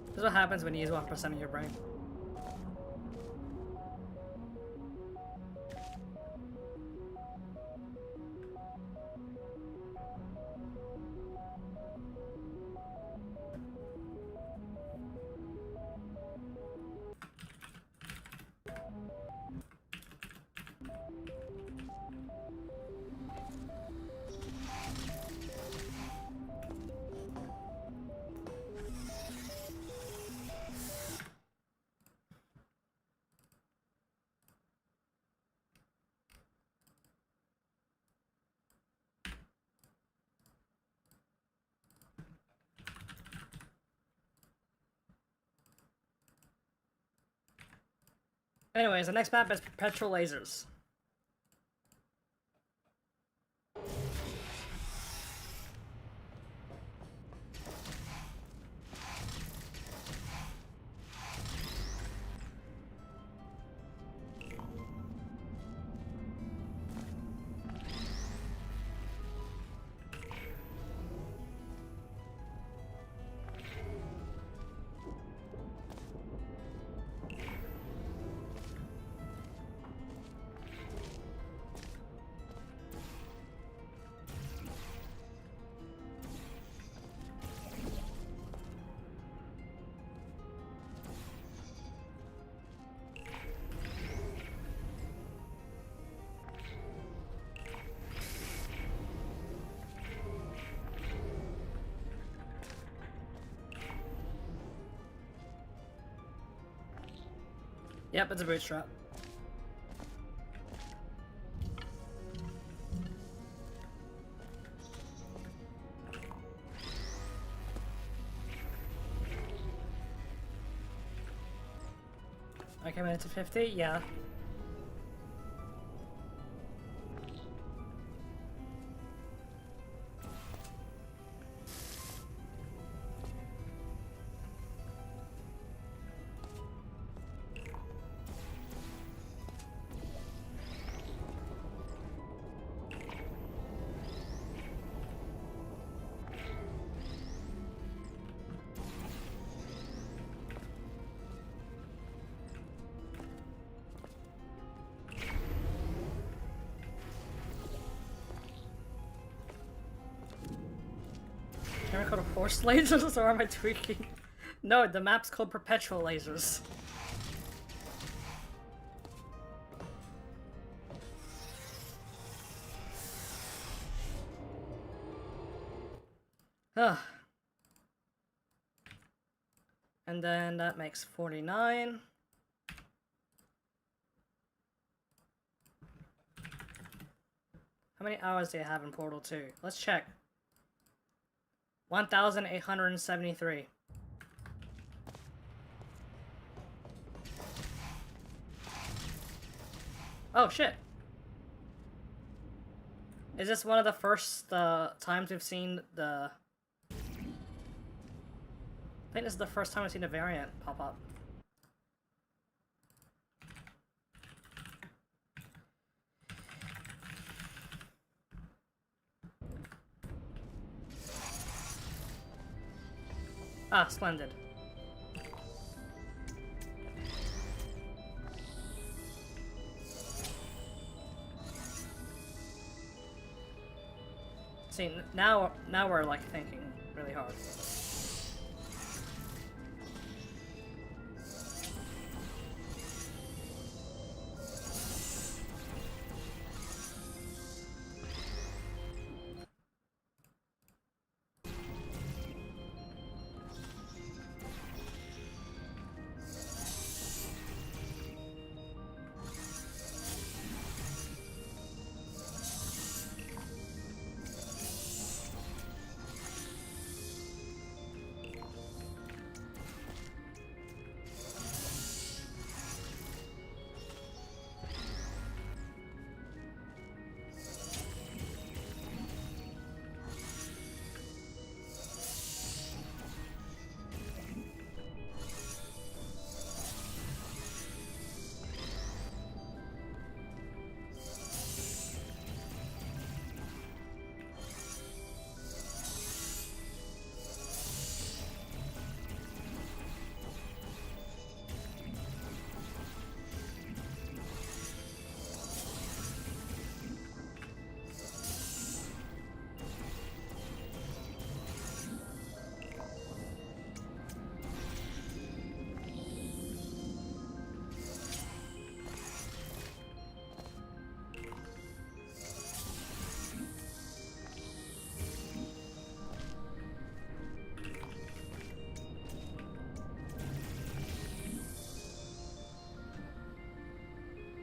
This is what happens when you use 1% of your brain. Anyways, the next map is perpetual lasers. Yep, it's a bootstrap. Okay, made it to 50, yeah. Can I call it horse lasers or am I tweaking? No, the map's called perpetual lasers. Ugh. And then that makes 49. How many hours do you have in Portal 2? Let's check. 1,873. Oh shit. Is this one of the first times we've seen the... I think this is the first time I've seen a variant pop up. Ah, splendid. See, now we're like thinking really hard.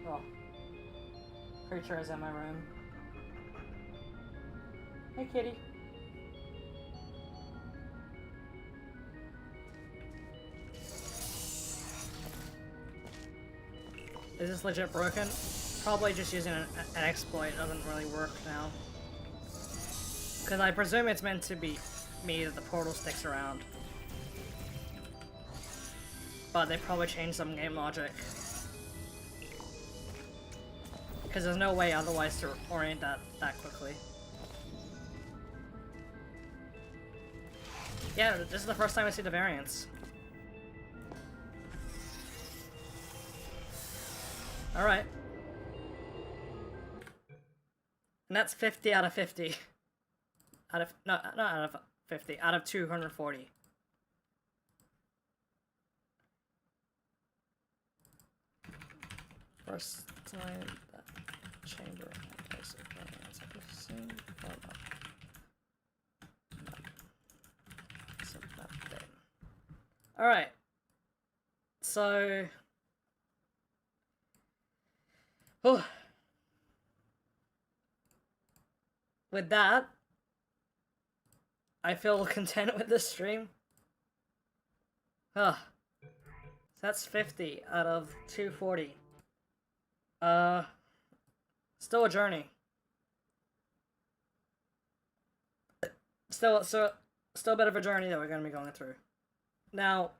Oh. Creature is in my room. Hey, kitty. Is this legit broken? Probably just using an exploit doesn't really work now. Because I presume it's meant to be me that the portal sticks around. But they probably changed some game logic. Because there's no way otherwise to orient that quickly. Yeah, this is the first time I see the variants. Alright. And that's 50 out of 50. Out of, no, not out of 50, out of 240. First time that chamber has variants I've seen. Alright. So... Oh. With that, I feel content with this stream. So that's 50 out of 240. Still a journey. Still a bit of a journey that we're gonna be going through. Now,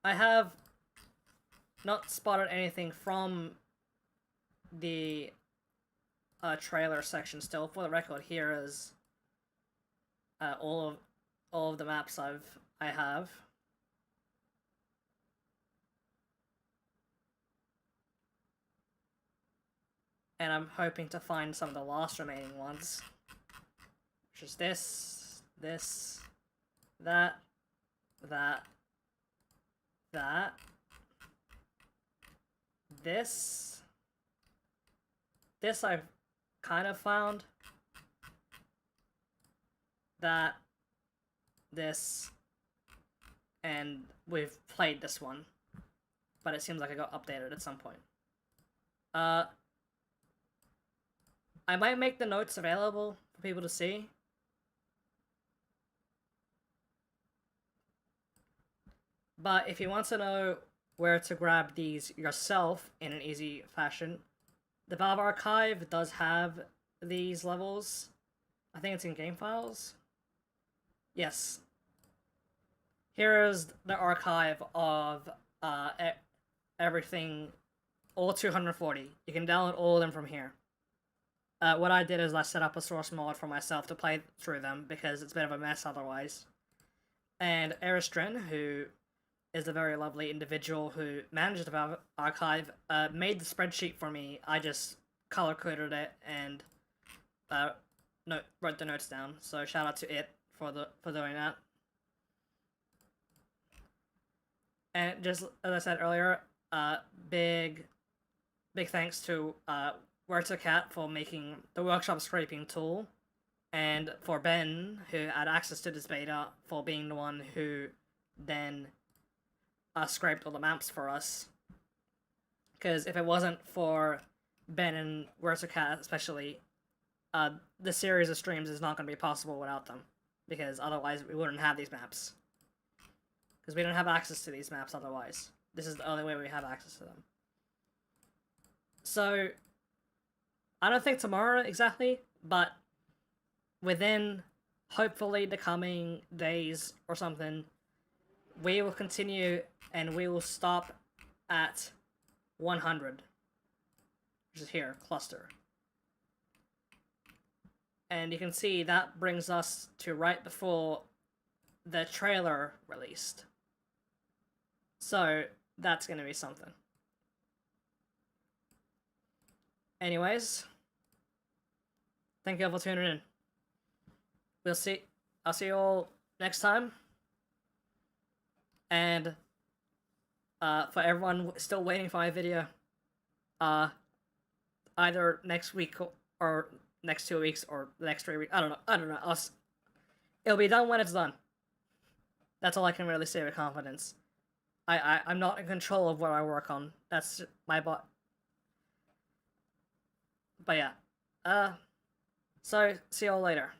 I have not spotted anything from the trailer section still. For the record, here is all of the maps I have. And I'm hoping to find some of the last remaining ones. which is this, that, that, this I've kind of found, that, this, and we've played this one, but it seems like it got updated at some point. I might make the notes available for people to see. But if you want to know where to grab these yourself in an easy fashion, the Valve Archive does have these levels. I think it's in game files. Yes. Here is the archive of everything, all 240. You can download all of them from here. What I did is I set up a source mod for myself to play through them because it's a bit of a mess otherwise. And Erysdren, who is a very lovely individual who managed the Valve Archive, made the spreadsheet for me. I just color-coded it and wrote the notes down. So shout out to it for doing that. And just as I said earlier, big thanks to wertercatt for making the workshop scraping tool, and for Ben, who had access to this beta, for being the one who then scraped all the maps for us. Because if it wasn't for Ben and wertercatt especially, the series of streams is not going to be possible without them. Because otherwise we wouldn't have these maps. Because we don't have access to these maps otherwise. This is the only way we have access to them. So, I don't think tomorrow exactly, but within, hopefully, the coming days or something, we will continue and we will stop at 100. Which is here, cluster. And you can see that brings us to right before the trailer released. So, that's gonna be something. Anyways, thank you all for tuning in. I'll see you all next time. And for everyone still waiting for my video, either next week or next 2 weeks or the next 3 weeks, I don't know. It'll be done when it's done. That's all I can really say with confidence. I'm not in control of what I work on. That's my But yeah. So, see y'all later.